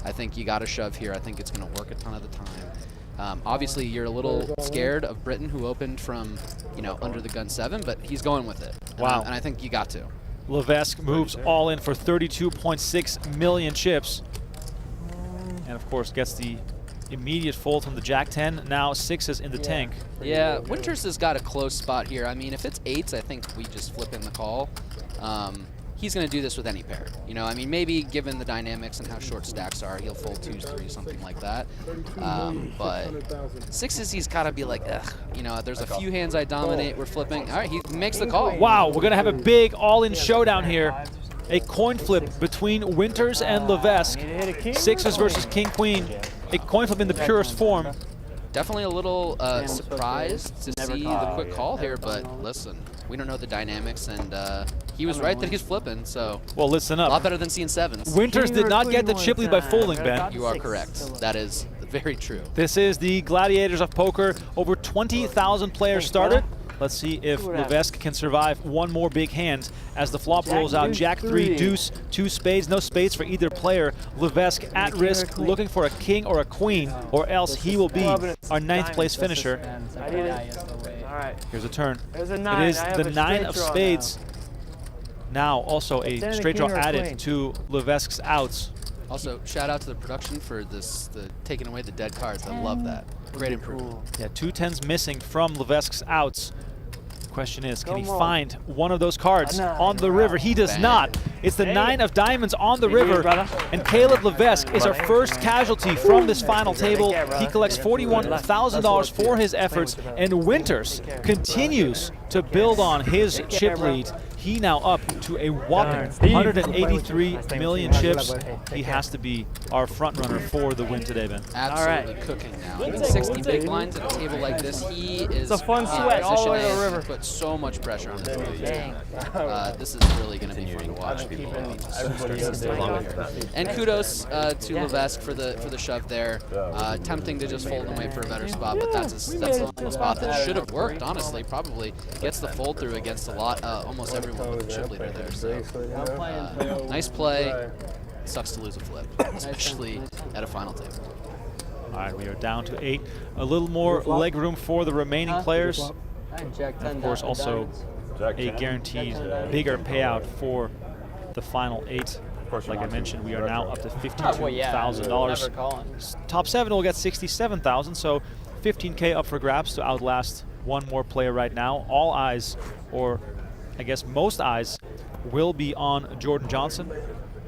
I think you got to shove here. I think it's going to work a ton of the time. Obviously, you're a little scared of Britain, who opened from, under the gun 7, but he's going with it. Wow. And I think you got to. Levesque moves all in for 32.6 million chips. And of course gets the immediate fold from the Jack-10. Now 6s in the tank. Yeah, Winters has got a close spot here. I mean, if it's 8s, I think we just flip in the call. He's going to do this with any pair. I mean, maybe given the dynamics and how short stacks are, he'll fold 2s, 3s, something like that. But 6s, he's got to be like, ugh. There's a few hands I dominate. We're flipping. All right, he makes the call. Wow, we're going to have a big all-in showdown here. A coin flip between Winters and Levesque. 6s versus King-Queen. A coin flip in the purest form. Definitely a little surprised to see the quick call here, but listen, we don't know the dynamics, and he was right that he's flipping, so well, listen up. A lot better than seeing 7s. Winters did not get the chip lead by folding, Ben. You are correct. That is very true. This is the Gladiators of Poker. Over 20,000 players started. Let's see if Levesque can survive one more big hand as the flop rolls out. Jack-3, deuce, 2 spades, no spades for either player. Levesque at risk, looking for a king or a queen, or else he will be our 9th place finisher. Here's a turn. It is the 9 of spades. Now also a straight draw added to Levesque's outs. Also, shout out to the production for the taking away the dead cards. I love that. Great improvement. Yeah, 2 10s missing from Levesque's outs. Question is, can he find one of those cards on the river? He does not. It's the 9 of diamonds on the river, and Caleb Levesque is our first casualty from this final table. He collects $41,000 for his efforts, and Winters continues to build on his chip lead. He now up to a whopping 183 million chips. He has to be our front runner for the win today, Ben. Absolutely cooking now. Even 60 big blinds at a table like this, he is a fun sweat all the way to the river. Put so much pressure on his team. This is really going to be fun to watch. People and kudos to Levesque for the shove there. Tempting to just fold and wait for a better spot, but that's a spot that should have worked. Honestly, probably gets the fold through against a lot, almost everyone with the chip leader there. So nice play. Sucks to lose a flip, especially at a final table. All right, we are down to 8. A little more leg room for the remaining players. And of course, also a guaranteed bigger payout for the final 8. Like I mentioned, we are now up to $52,000. Top 7 will get $67,000, so $15K up for grabs to outlast one more player right now. All eyes, or I guess most eyes, will be on Jordan Johnson.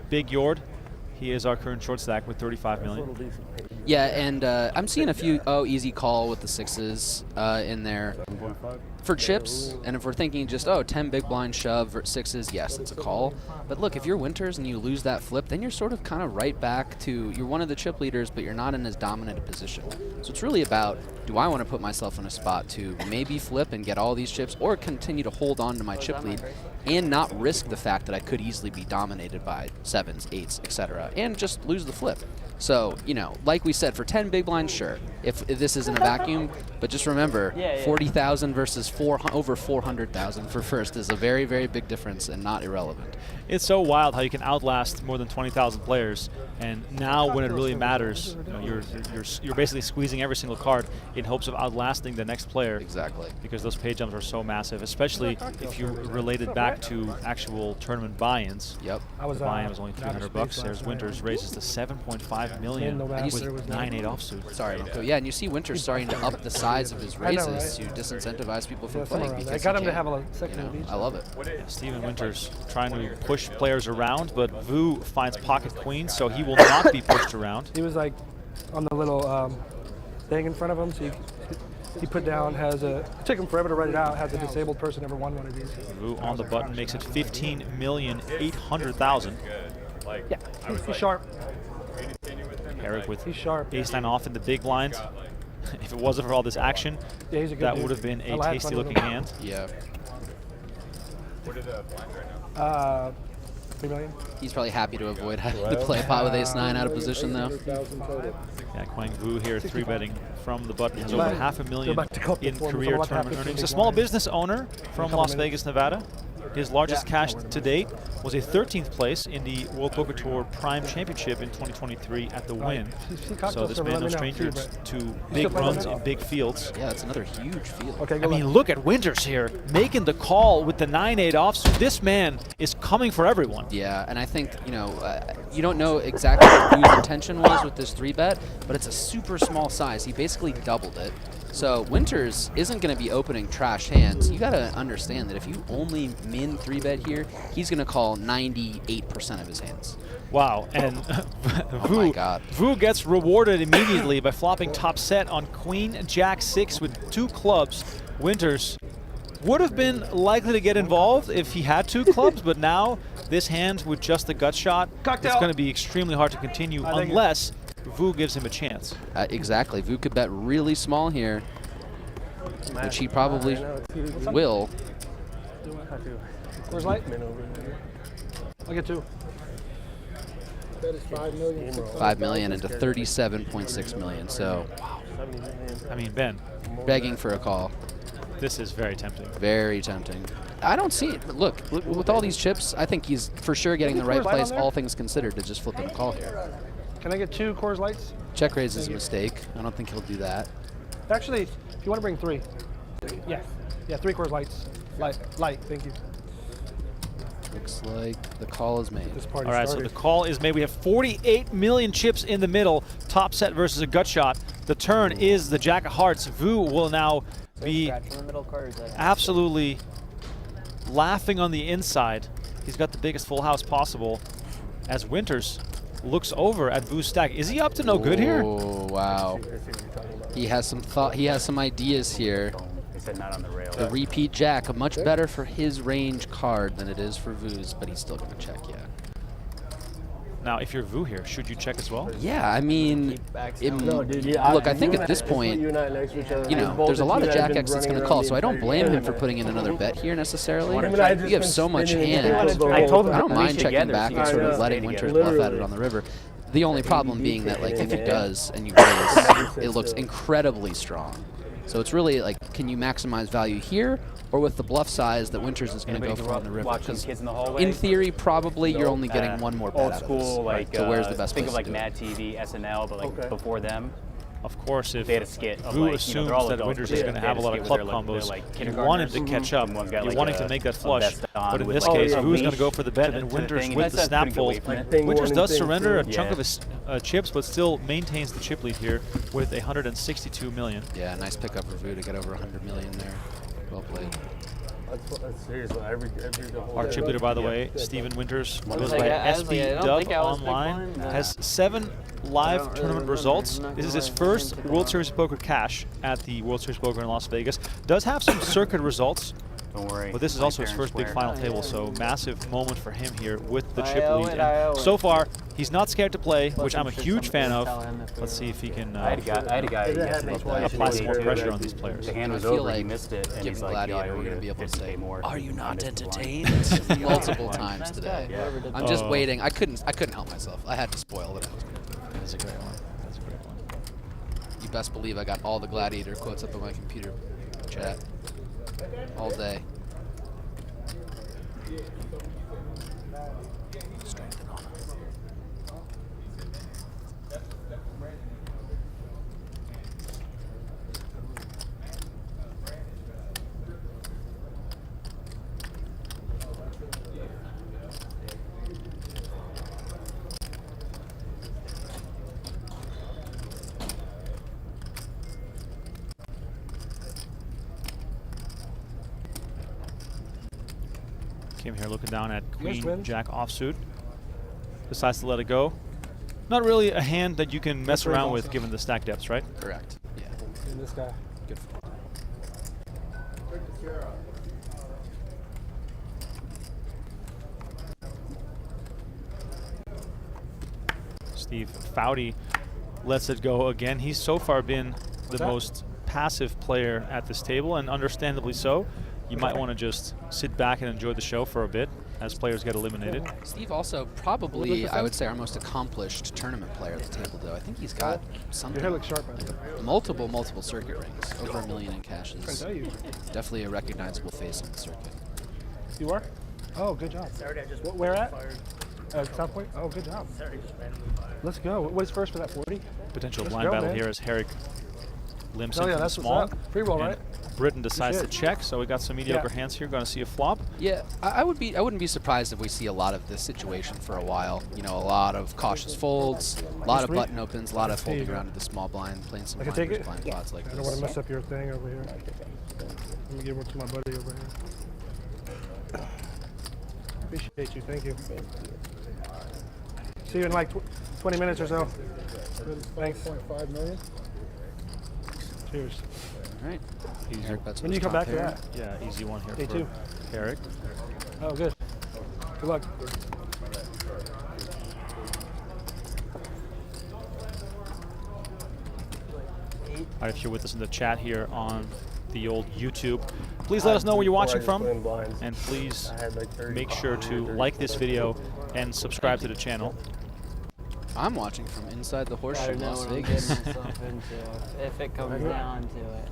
Big Yord. He is our current short stack with 35 million. Yeah, and I'm seeing a few, easy call with the 6s in there. For chips, and if we're thinking just, 10 big blind shove, 6s, yes, it's a call. But look, if you're Winters and you lose that flip, then you're sort of kind of right back to, you're one of the chip leaders, but you're not in as dominant a position. So it's really about, do I want to put myself in a spot to maybe flip and get all these chips, or continue to hold on to my chip lead and not risk the fact that I could easily be dominated by 7s, 8s, etc., and just lose the flip. So, like we said, for 10 big blinds, sure, if this isn't a vacuum, but just remember, 40,000 versus over 400,000 for first is a very, very big difference and not irrelevant. It's so wild how you can outlast more than 20,000 players, and now when it really matters, you're basically squeezing every single card in hopes of outlasting the next player. Exactly. Because those pay jumps are so massive, especially if you relate it back to actual tournament buy-ins. Yep. The buy-in was only $300. There's Winters raises to 7.5 million with 9-8 offsuit. Sorry, Remko. Yeah, and you see Winters starting to up the size of his raises to disincentivize people from playing. I got him to have a second of each. I love it. Yeah, Steven Winters trying to push players around, but Vu finds pocket queen, so he will not be pushed around. He was like on the little thing in front of him, so he put down, it took him forever to write it out, has a disabled person ever won one of these. Vu on the button makes it 15,800,000. Yeah, he's sharp. Eric with he's sharp. Ace-9 off in the big blind. If it wasn't for all this action, that would have been a tasty-looking hand. Yeah. What are the blinds right now? 3 million. He's probably happy to avoid having to play a pot with Ace-9 out of position, though. Yeah, Quang Vu here, 3-betting from the button. Has over $500,000 in career tournament earnings. A small business owner from Las Vegas, Nevada. His largest cash to date was a 13th place in the World Poker Tour Prime Championship in 2023 at the Win. So this man no stranger to big runs in big fields. Yeah, it's another huge field. Okay, I mean, look at Winters here, making the call with the 9-8 offsuit. This man is coming for everyone. Yeah, and I think, you know, you don't know exactly what whose intention was with this 3-bet, but it's a super small size. He basically doubled it. So Winters isn't going to be opening trash hands. You got to understand that if you only min 3-bet here, he's going to call 98% of his hands. Wow, and Oh my God. Vu gets rewarded immediately by flopping top set on Queen Jack 6 with 2 clubs. Winters would have been likely to get involved if he had 2 clubs, but now this hand with just the gut shot, it's going to be extremely hard to continue unless Vu gives him a chance. Exactly. Vu could bet really small here, which he probably will. Where's light? I'll get 2. That is 5 million. 5 million into 37.6 million. So, I mean, Ben, begging for a call. this is very tempting. Very tempting. I don't see it. But look, with all these chips, I think he's for sure getting the right place, all things considered, to just flip a call here. Can I get 2 Coors Lights? Check raise is a mistake. I don't think he'll do that. Actually, if you want to bring 3. Yeah. Yeah, 3 Coors Lights. Light, thank you. Looks like the call is made. All right, so the call is made. We have 48 million chips in the middle. Top set versus a gut shot. The turn is the Jack of Hearts. Vu will now be absolutely laughing on the inside. He's got the biggest full house possible as Winters looks over at Vu's stack. Is he up to no good here? Oh, wow. He has some thought. He has some ideas here. Not on the rail. The repeat jack, much better for his range card than it is for Vu's, but he's still going to check, yeah. Now, if you're Vu here, should you check as well? Yeah, I mean, look, I think at this point, you know, there's a lot of Jack X that's going to call, so I don't blame him for putting in another bet here necessarily. You have so much hand. I don't mind checking back and sort of letting Winters bluff at it on the river. The only problem being that, like, if he does and you raise, it looks incredibly strong. So it's really like, can you maximize value here or with the bluff size that Winters is going to go for on the river? Because in theory, probably you're only getting one more bet old out of school, this. like So where's the best think place of like to do it? Mad TV, SNL, but like before them, Of course, if they had a skit. Of Vu like, assumes you know, they're all that adults, Winters but is they going to had have a lot skit of where club they're, combos, like you want him to kindergartners, catch up. and one got, You like, want him a to make that vest flush. on But in with, this like, case, a Vu's going to leash go for the bet, to and the Winters thing, with and the that's snap pretty fold. good weight for Winters does surrender a chunk of Yeah. his chips, but still maintains the chip lead here with 162 million. Yeah, nice pickup for Vu to get over 100 million there. Well played. That's serious. Our chip leader, by the way, Steven Winters, goes like, by I was like, I SB don't Dub think I was big Online, blind. has 7 live really tournament remember. results. I'm not This is gonna his lie, first I World Series of Poker cash at the World Series of Poker in Las Vegas. Does have some circuit results, Don't worry. but this is my also his parents first big swear. final table, so massive moment for him here with the I chip owe lead. it, I And owe it. so far, he's not scared to play, Plus which I'm a should huge fan somebody of. tell him if Let's we're- see if he can I had a guy yesterday today. apply some more pressure on these players. The hand I was feel over, like he missed it, and given he's like, Gladiator, "Yo, we're going to be able to say, more. "Are you I not missed the blind." entertained?" multiple times today. Yeah. Whoever did I'm that. just waiting. I couldn't help myself. I had to spoil it. That's a great one. That's a great one. You best believe I got all the Gladiator quotes up on my computer chat all day. Strength and honor. Came here looking down at Yes, Queen Vince. Jack offsuit. Decides to let it go. Not really a hand that you can mess That's around right, with also. given the stack depths, right? Correct. Yeah. And this guy. Good for Steve Foudy lets it go again. He's so far been the most passive player at this table, and understandably so. You might want to just sit back and enjoy the show for a bit as players get eliminated. Steve also probably, I would say, our most accomplished tournament player at the table, though. I think he's got Your hair something, looks sharp, man. multiple circuit rings, over 1 million in cashes. I tell you. Definitely a recognizable face on the circuit. You are? Oh, good job. Where at? South Point? Oh, good job. Let's go. What is first for that 40? Potential Let's blind go, battle man. here as Herrick limps Oh, into yeah, the that's small. what's up. Free roll, And right? Britton decides to Good. check, so we got some mediocre hands here. Going to see a flop. Yeah, I wouldn't be surprised if we see a lot of this situation for a while. You know, a lot of cautious folds, a lot of button opens, a lot of folding around to the small blind, playing some I can take blind it? blind spots like I don't want this. to mess up your thing over here. Let me give one to my buddy over here. Appreciate you. Thank you. See you in like 20 minutes or so. Thanks. 1.5 million. Cheers. All right. Easy. Herrick bets When with do you his come top back to pair. that? Yeah, easy one here Day for 2. Herrick. Oh, good. Good luck. All right, if you're with us in the chat here on the old YouTube, please let us know where you're watching from, and please make sure to like this video and subscribe to the channel. I'm watching from inside the I horseshoe, don't know Las what I'm Vegas. getting myself into if it comes down to it.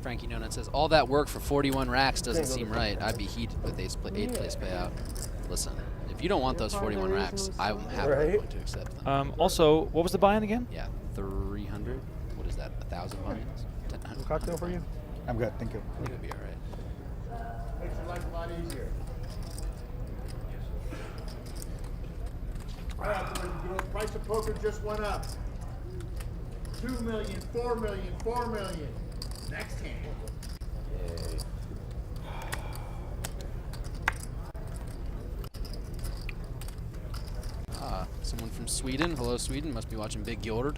Frankie Nonet says, all that work for 41 racks doesn't seem right. I'd be heated with 8th place payout. Listen, if you don't want those 41 racks, I'm happily going to accept them. Also, what was the buy-in again? Yeah, 300. What is that? 1,000 buy-ins? Cocktail for you? I'm good, thank you. It'll be all right. Makes your life a lot easier. All right, boys and girls, price of poker just went up. 2 million, 4 million, 4 million. Next hand. Someone from Sweden. Hello, Sweden. Must be watching Big Gjord.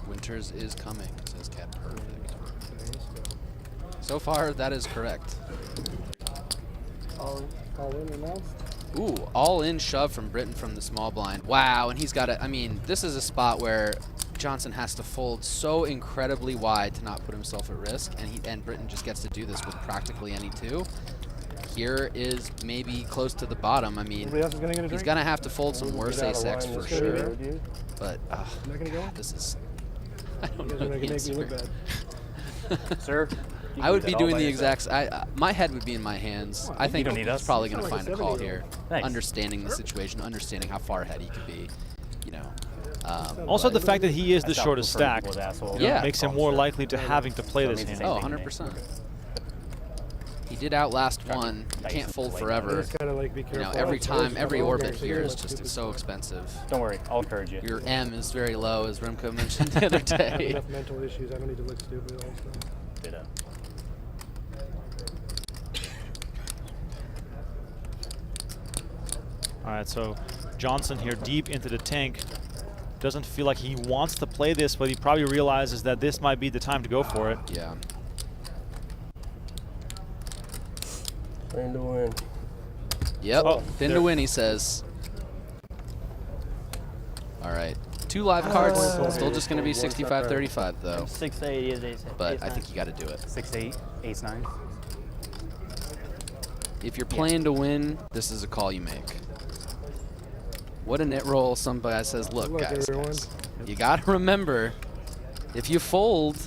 Winters is coming, says Cat Perfect. So far, that is correct. All in announced. Ooh, all in shove from Britton from the small blind. Wow, and he's got it. I mean, this is a spot where Johnson has to fold so incredibly wide to not put himself at risk, and Britton just gets to do this with practically any two. Here is maybe close to the bottom. I mean, Everybody else is gonna get a he's drink? gonna have to fold some worse ace-X for sure. But Am I gonna go? this is. I don't You guys know are the making me look answer. bad. Sir? I would be doing the exact. My head would be in my hands. I think don't need he's us. probably You going to sound find like a a call here, 70-year-old. Thanks. understanding the situation, understanding how far ahead he could be. You know. Also, the fact that he is the That's how shortest preferring stack people with assholes. Yeah. makes him more likely to having to play So it this means hand. the Oh, same thing, 100%. He did outlast one. You can't fold You forever. just gotta like be You careful. know, every time, every Couple orbit games here together, is like just stupid so stuff. expensive. Don't worry, I'll encourage you. Your M is very low, as Remko mentioned the other I have day. enough mental issues. I don't need to look stupid all the time. Ditto. All right, so Johnson here deep into the tank. Doesn't feel like he wants to play this, but he probably realizes that this might be the time to go for it. Yeah. Trying to win. Yep. Oh, Thin there. to win, he says. All right. 2 live cards. Still just going to be 65-35, though. 680 is ace. But I think you got to do it. 6-8, ace-9. If you're playing to win, this is a call you make. What a net roll. Some guy says, look, Good luck, guys, everyone. you got to remember, if you fold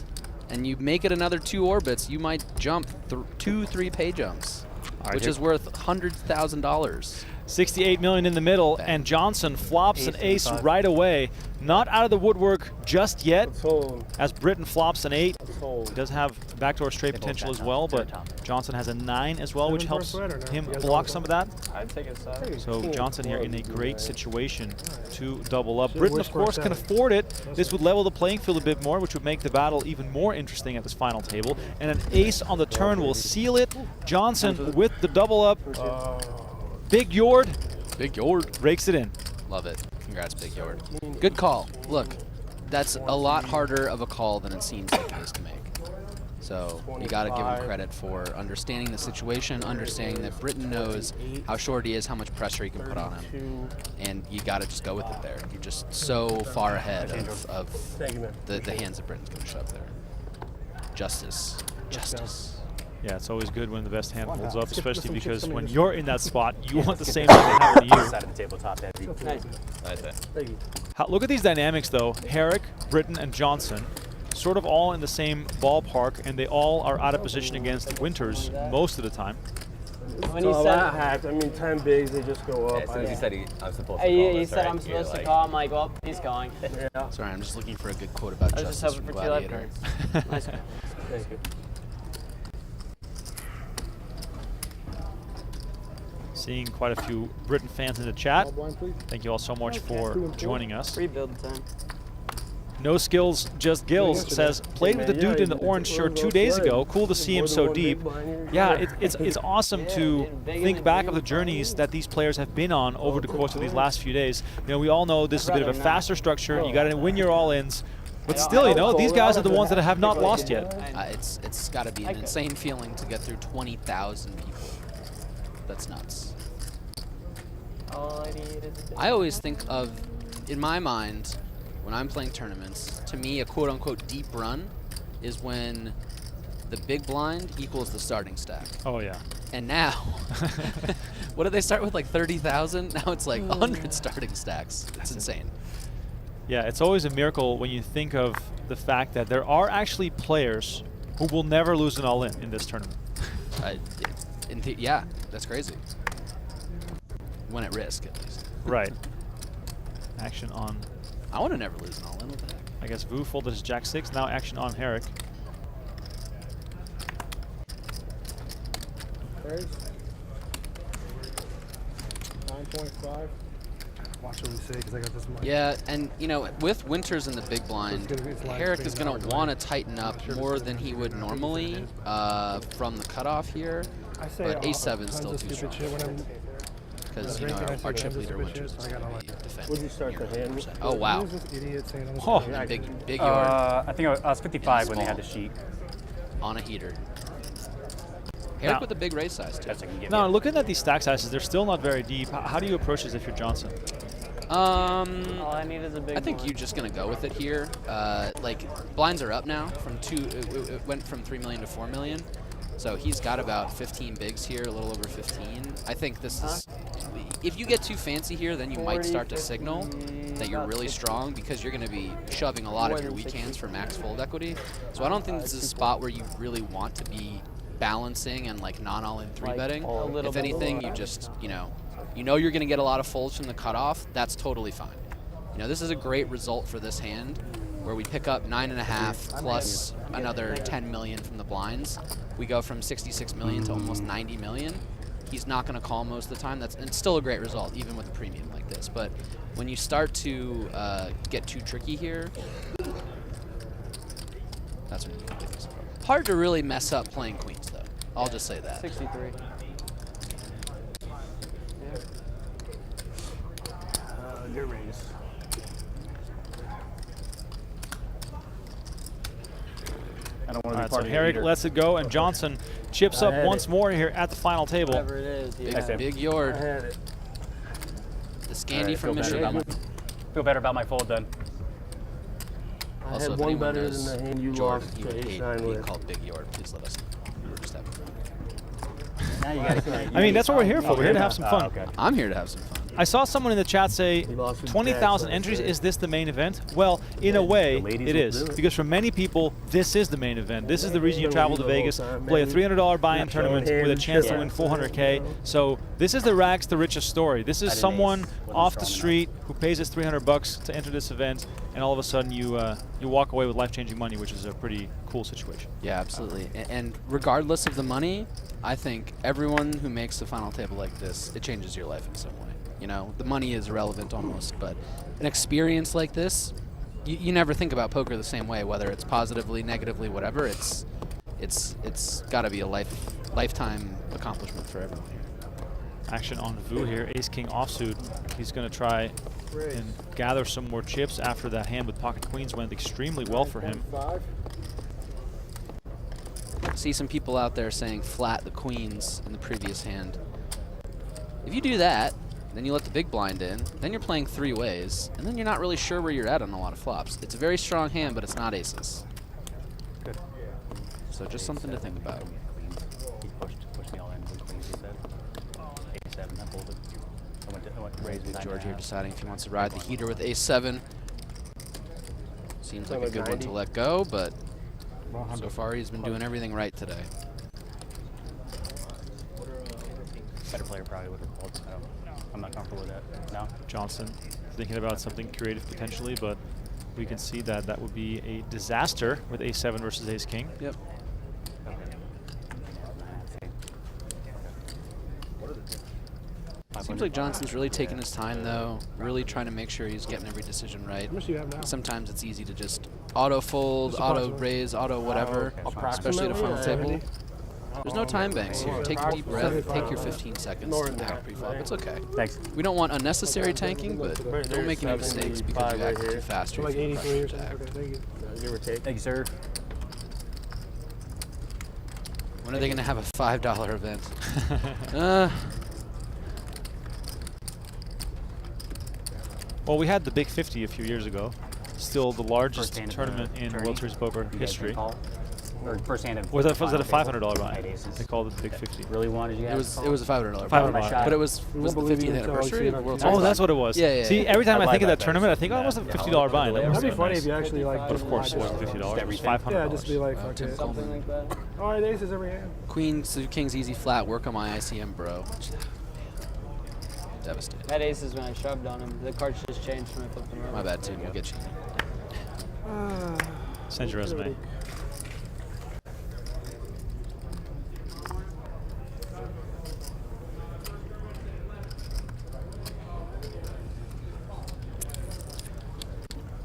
and you make it another 2 orbits, you might jump 2-3 pay jumps, right, which here- is worth $100,000. 68 million in the middle, and Johnson flops an ace right away. Not out of the woodwork just yet, Let's hold. as Britton flops an 8. Let's He hold. does have backdoor straight They both potential got as top. well, They're but top. Johnson has a 9 as well, which Seven helps for a sweat or no? him You guys block want some of that. I'd take it aside. So Johnson here in a great situation to double up. Should've Britton, wished of for a course, can 7. afford it. This would level the playing field a bit more, which would make the battle even more interesting at this final table. And an ace on the turn will seal it. Johnson with the double up. Big Gjord Big Gjord. rakes it in. Love it. Congrats, Big Gjord. Good call. Look, that's a lot harder of a call than it seems like it is to make. So you got to give him credit for understanding the situation, understanding that Britton knows how short he is, how much pressure he can put on him, and you got to just go with it there. You're just so far ahead of Thank you, man. the hands that Britton's going to shove there. Justice. Justice. Yeah, it's always good when the best hand holds up, Skip especially some chips, because somebody when just- you're in that spot, you want the same thing to happen to you. Side of the tabletop heavy. Nice. Thank you. Look at these dynamics, though. Herrick, Britton, and Johnson, sort of all in the same ballpark, and they all are out of position against Winters most of the time. When he So said, that hacked. I mean, 10 bigs, they just go up. As soon as he said I'm supposed to call he this, said right? I'm You're supposed to like, call. I'm like, well, he's calling. Yeah. Sorry, I'm just looking for a good quote about I was just justice hoping from for 2 left Gladiator. cards. Nice. Thank you. Seeing quite a few Britain fans in the chat. Thank you all so much for joining us. Rebuild time. No skills, just gills says, played with the dude in the orange shirt 2 days ago. Cool to see him so deep. Yeah, it's awesome to think back of the journeys that these players have been on over the course of these last few days. You know, we all know this is a bit of a faster structure. You got to win your all-ins. But still, you know, these guys are the ones that have not lost yet. It's got to be an insane feeling to get through 20,000 people. That's nuts. All I need is a I always think of, in my mind, when I'm playing tournaments, to me a quote-unquote deep run is when the big blind equals the starting stack. Oh, yeah. And now, what did they start with, like 30,000? Now it's like 100 starting stacks. It's insane. Yeah, it's always a miracle when you think of the fact that there are actually players who will never lose an all-in in this tournament. Yeah, that's crazy. When at risk, at least. Right. Action on, I want to never lose an all-in. What the heck? I guess, Vu folded his Jack-6. Now action on Herrick. Raise. 9.5. Watch what we say, because I got this mic. Yeah, and you know, with Winters in the big blind, it's like Herrick is pretty going to hard, want right? to tighten up sure if more it's than he would hard, right? normally from the cutoff here. I say But all A7 is tons still of too stupid strong. shit when I'm Because, you know, drinking, I say our tons chip of leader stupid Winters shit, is so I going gotta to be like- defending. What'd you start near the hand? 100%. Oh, wow. Who's this idiot saying on the Oh. screen? Big yard I think I was 55 when they had the sheet. on a heater. Herrick Now- with a big raise size, too. That's I can give Now, you. looking at these stack sizes, they're still not very deep. How do you approach this if you're Johnson? All I need is a big I think one. you're just gonna go with it here. Like blinds are up now from it went from 3 million to 4 million, so he's got about 15 bigs here, a little over 15. I think this is. If you get too fancy here, then you might 40, start to signal 50, that you're about really 50. strong because you're gonna be shoving a lot More of your than weak 60. hands for max fold equity. So I don't think this is a spot where you really want to be balancing and like non all in three Like, betting. a little If bit anything, more. you just you know you're gonna get a lot of folds from the cutoff. That's totally fine. You know, this is a great result for this hand, where we pick up 9.5 plus another 10 million from the blinds. We go from 66 million to almost 90 million. He's not going to call most of the time. It's still a great result, even with a premium like this. But when you start to get too tricky here, that's when you can get this. Hard to really mess up playing queens, though. I'll just say that. 63. Good raise. I don't want All to be right, part so of the Herrick heater. lets it go, and Johnson chips up had once it. more here at the final table. Whatever it is. Yeah. Thanks, Sam. Big I yard. had it. The Scandi Alright, from feel better about Michigan. feel better about my fold then. I Also, had if one anyone better knows than the hand you Jordan, lost he to would hate H9 being with. called Big Yard. Please let us know. We were just having fun. Now you gotta I mean, that's what we're here for. We're here to have some fun. Okay. I'm here to have some fun. I saw someone in the chat say He lost with 20,000 Jack, entries. so- Is this the main event? Well, in a way, ladies it will is. do it. Because for many people, this is the main event. This is the reason you travel to Vegas, play a $300 buy-in tournament with a chance to win 400K. So this is the rags to riches story. This is someone off the street who pays us $300 to enter this event, and all of a sudden you walk away with life-changing money, which is a pretty cool situation. Yeah, absolutely. And regardless of the money, I think everyone who makes the final table like this, it changes your life in some way. You know, the money is irrelevant almost, but an experience like this, you never think about poker the same way, whether it's positively, negatively, whatever. It's got to be a lifetime accomplishment for everyone here. Action on Vu here, ace-king offsuit. He's going to try and gather some more chips after that hand with pocket queens went extremely well for him. See some people out there saying flat the queens in the previous hand. If you do that, then you let the big blind in, then you're playing three ways, and then you're not really sure where you're at on a lot of flops. It's a very strong hand, but it's not aces. Good. So just something to think about. George here deciding if he wants to ride the heater with ace-7. Seems like a good one to let go, but so far he's been doing everything right today. Better player probably would have called. I'm not comfortable with that. No. Johnson thinking about something creative potentially, but we can see that that would be a disaster with ace-7 versus ace-king. Yep. Seems like Johnson's really taking his time, though, really trying to make sure he's getting every decision right. How much do you have now? Sometimes it's easy to just auto-fold, auto-raise, auto-whatever, especially at a final table. There's no time banks here. Take a deep breath, take your 15 seconds to act pre-flop. It's okay. Thanks. We don't want unnecessary tanking, but don't make any mistakes because you act too fast. Like 83 or something. Okay, thank you. Give or take. Thank you, sir. When are they going to have a $5 event? Well, we had the Big 50 a few years ago. Still the largest First hand of tournament the in tourney. World Series Poker You guys history. can call? Or first hand of Was that a final $500 table? buy? Eight aces. They called it the Big 50. Really wanted you guys It was a $500 $500 buy. buy. But it was the won't believe 50th you until you anniversary see of it the on World camera. Series. Oh, that's what it was. Yeah, yeah, See, yeah. every time I I'd think of buy that that tournament, I best. think, oh, it was a $50 buy. And that That'd must be have been funny nice. if you actually like. But of course, it wasn't $50. It was Everything. $500. Yeah, just be like, fuck Tim it. Something like that. All right, aces every hand. Queen, King's easy flat, work on my ICM, bro. Devastated. That ace is when I shoved on him. The cards just changed when I flipped them over. My bad, Tim. We'll get you. Send your resume.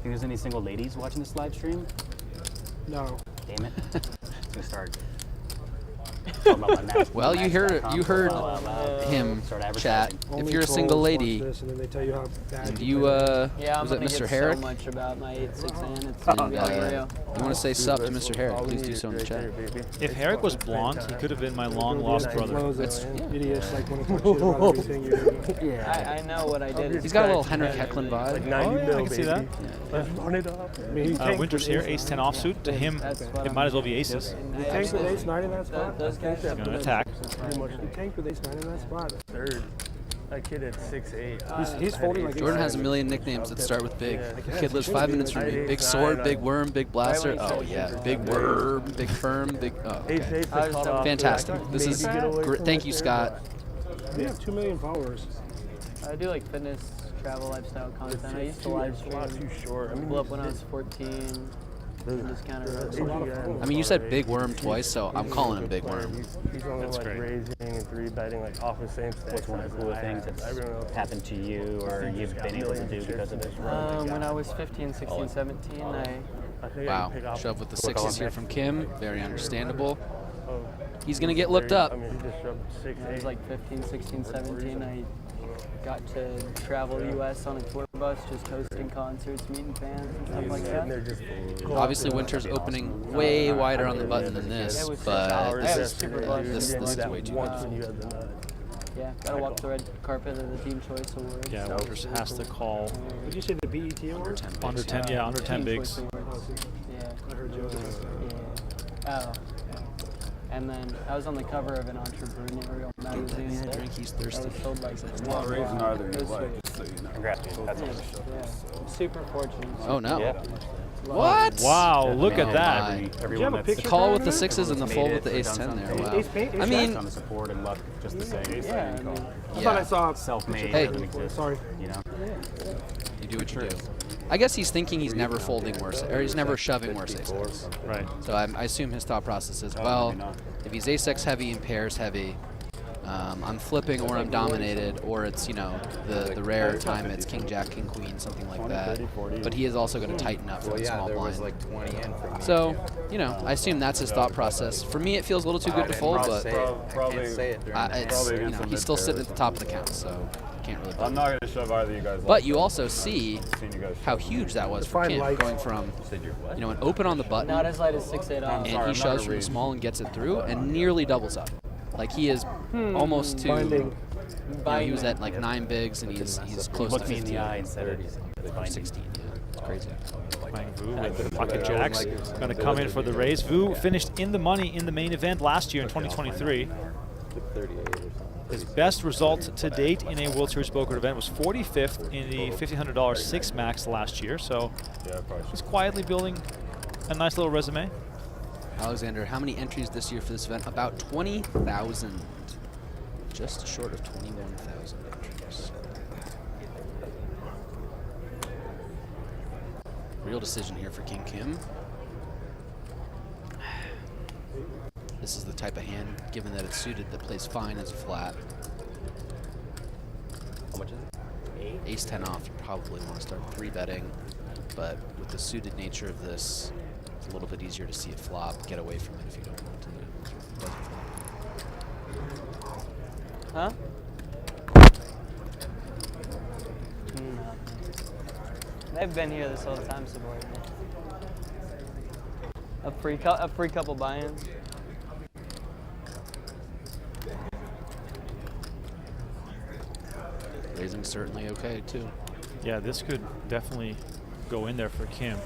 Think there's any single ladies watching this live stream? No. Damn it. It's gonna start. talking about my match- Well, you heard match.com. him Start chat. advertising. If Only you're a trolls single watch lady, this, and then they tell you how bad and you you play. Yeah, I'm was it gonna Mr. get Herrick? so much about my 8-6 hand. It's And, gonna be unreal. you want to say sup to Mr. Herrick? Please do so in the chat. If Herrick was blonde, he could have been my long-lost brother. It's idiots like when it talks shit about everything you do. I know what I did. He's got a little Henrik Hecklin vibe. Oh, yeah, I can see that. Run it up. I mean, he tanked Winter's with here, ace- ace-10 offsuit. To him, That's what it I'm- might as well be aces. He tanked with ace-9 in that spot. Those guys He's going to attack. He tanked with ace-9 in that spot. Third. That kid at 6'8". He's folding like Jordan has a million nicknames that start with big. The kid lives 5 minutes from me. Big sword, big worm, big blaster. Oh yeah, big worm, big firm, big. Oh, okay. Fantastic. This is great. Thank you, Scott. We have 2 million followers. I do like fitness, travel, lifestyle content. I used to live It's a lot stream. too short. I mean, Blew up when I was 14. And just kind of. I mean, you said big worm twice, so I'm calling him big worm. He's only like great. raising and 3-betting like off the same stacks. What's one of the cooler things that's happened to you or you've been able to do because of it? When I was 15, 16, 17, Wow. Shove with the 6s here from Kim. Very understandable. He's gonna get looked up. I mean, he just shoved I 6'8". was like 15, 16, 17. I got to travel the U.S. on a tour bus, just hosting concerts, meeting fans, and stuff like And they're that. just Obviously, Winter's opening way wider on the button than this, but was super blessed. this is way too once good. when you had the nut. Yeah, gotta walk the red carpet of the Team Choice Awards. Yeah, Winters has to call Did you say the BET award? under 10. Yeah, under 10 Team bigs. Choice Awards. Yeah. I heard Joe. Yeah. Oh. And then I was on the cover of an entrepreneurial magazine. Drink, he's I thirsty. was told like What reason are there in your It was life? sweet. So you know. Congrats, dude. That's Yeah, awesome. yeah. I'm super fortunate. Oh no! Yeah. What? Wow, look Oh, at that. my. Do you have Everyone a that's picture? The call with the Jordan? 6s and the made fold it with the or ace done 10 there. something. Wow. Ace paint? I mean, on the support and luck just the same. Yeah, I mean, I thought I yeah, saw. Self-made Hey. doesn't exist. Sorry. You know. you do what you do. I guess he's thinking he's never folding worse, or he's never shoving worse ace-X. Right. So I assume his thought process is, well, if he's ace-X heavy and pairs heavy, I'm flipping or I'm dominated, or it's, you know, the rare time it's king, jack, king, queen, something like that. But he is also going to tighten up from the small blind. like 20 in for me. So, you know, I assume that's his thought process. For me, it feels a little too good to fold, but it's, you know, he's still sitting at the top of the count, so can't really blame I'm him. not going to shove either of you guys. But you also see Seen you guys how shove. huge that was for Fine Kim, light. going from, you know, an open on the button, not as light as 6-8 off. and he shoves from the small and gets it through, and nearly doubles up. Like he is almost to. Binding. You know, he was at like 9 bigs, and he's close to Look me in 15. the eye and said it. Or 16. Yeah, it's crazy. Playing Vu with pocket jacks. Going to come in for the raise. Vu finished in the money in the main event last year in 2023. His best result to date in a World Series Poker event was 45th in the $1,500 six max last year. So he's quietly building a nice little resume. Alexander, how many entries this year for this event? About 20,000. Just short of 21,000 entries. Real decision here for King Kim. This is the type of hand, given that it's suited, that plays fine as a flat. How much is it? Ace-10 off, you probably want to start 3-betting, but with the suited nature of this, it's a little bit easier to see it flop, get away from it if you don't want to. It doesn't flop. Huh? No. They've been here this whole time supporting me. A free couple buy-ins. Raising certainly okay too. Yeah, this could definitely go in there for Kim.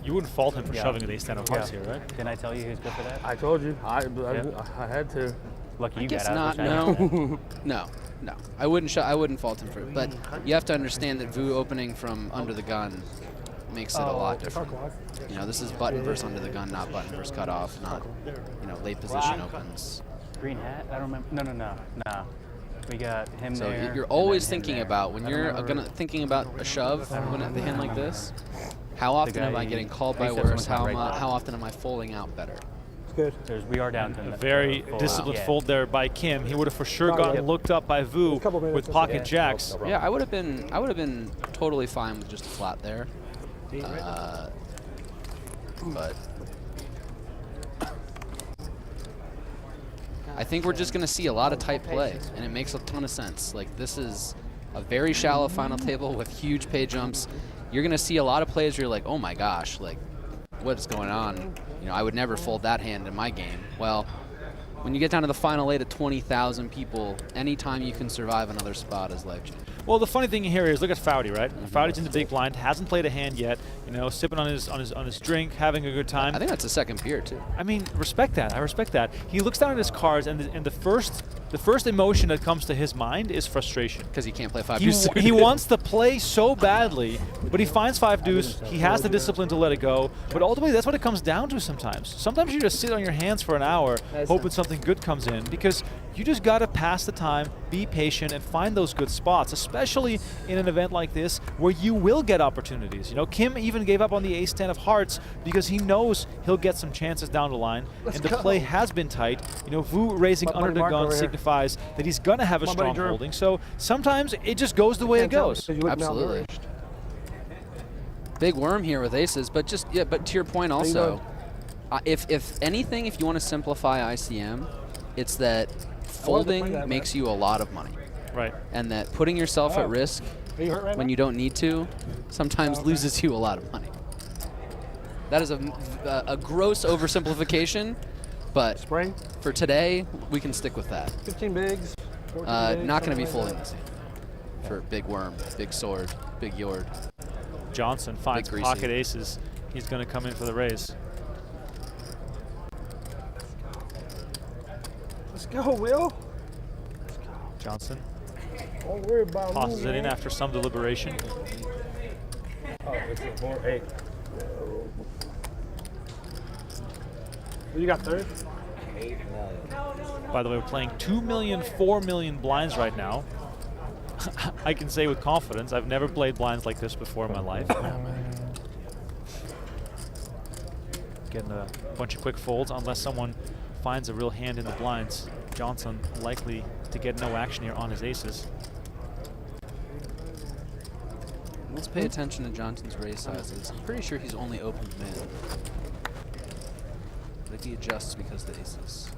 You wouldn't fault him for shoving an ace-10 of hearts here, right? Didn't I tell you who's good for that? I told you. I had to. Lucky I you guess got out. not. No, no. I wouldn't fault him for it. But you have to understand that Vu opening from under the gun makes it a lot different. You know, this is button versus under the gun, not button versus cutoff, not late position opens. Green hat? I don't remember. No. We got him So there. you're always thinking about when you're thinking about a shove when at the hand like this. How often am I getting called by worse? How often am I folding out better? Good. We are down to A very disciplined fold there by Kim. He would have for sure gotten looked up by Vu with pocket jacks. Yeah, I would have been totally fine with just a flat there. But I think we're just going to see a lot of tight play, and it makes a ton of sense. Like, this is a very shallow final table with huge pay jumps. You're going to see a lot of plays where you're like, oh my gosh, like, what is going on? You know, I would never fold that hand in my game. Well, when you get down to the final 8 of 20,000 people, anytime you can survive another spot is life-changing. Well, the funny thing here is, look at Foudy, right? Foudy's in the big blind, hasn't played a hand yet. You know, sipping on his drink, having a good time. I think that's a second beer too. I mean, respect that. I respect that. He looks down at his cards, and the first emotion that comes to his mind is frustration. Because he can't play 5 deuce. He wants to play so badly, but he finds 5 deuce. He has the discipline to let it go. But ultimately, that's what it comes down to sometimes. Sometimes you just sit on your hands for an hour, hoping something good comes in, because you just got to pass the time, be patient, and find those good spots, especially in an event like this where you will get opportunities. You know, Kim even gave up on the ace-10 of hearts because he knows he'll get some chances down the line, and the play has been tight. You know, Vu raising under the gun signifies that he's going to have a strong holding, so sometimes it just goes the way it goes. Absolutely. Big worm here with aces, but but to your point also, if anything, if you want to simplify ICM, it's that folding makes you a lot of money. Right. And that putting yourself at risk when you don't need to sometimes loses you a lot of money. That is a gross oversimplification, but for today, we can stick with that. 15 bigs. Not going to be folding this hand for big worm, big sword, big yord. Johnson finds pocket aces. He's going to come in for the raise. Let's go, Will. Johnson Don't worry about tosses it in after some deliberation. Oh, it's a 4-8. You got third? By the way, we're playing 2 million, 4 million blinds right now. I can say with confidence, I've never played blinds like this before in my life. Getting a bunch of quick folds unless someone finds a real hand in the blinds. Johnson likely to get no action here on his aces. Let's pay attention to Johnson's raise sizes. I'm pretty sure he's only opened mid. But he adjusts because of the aces.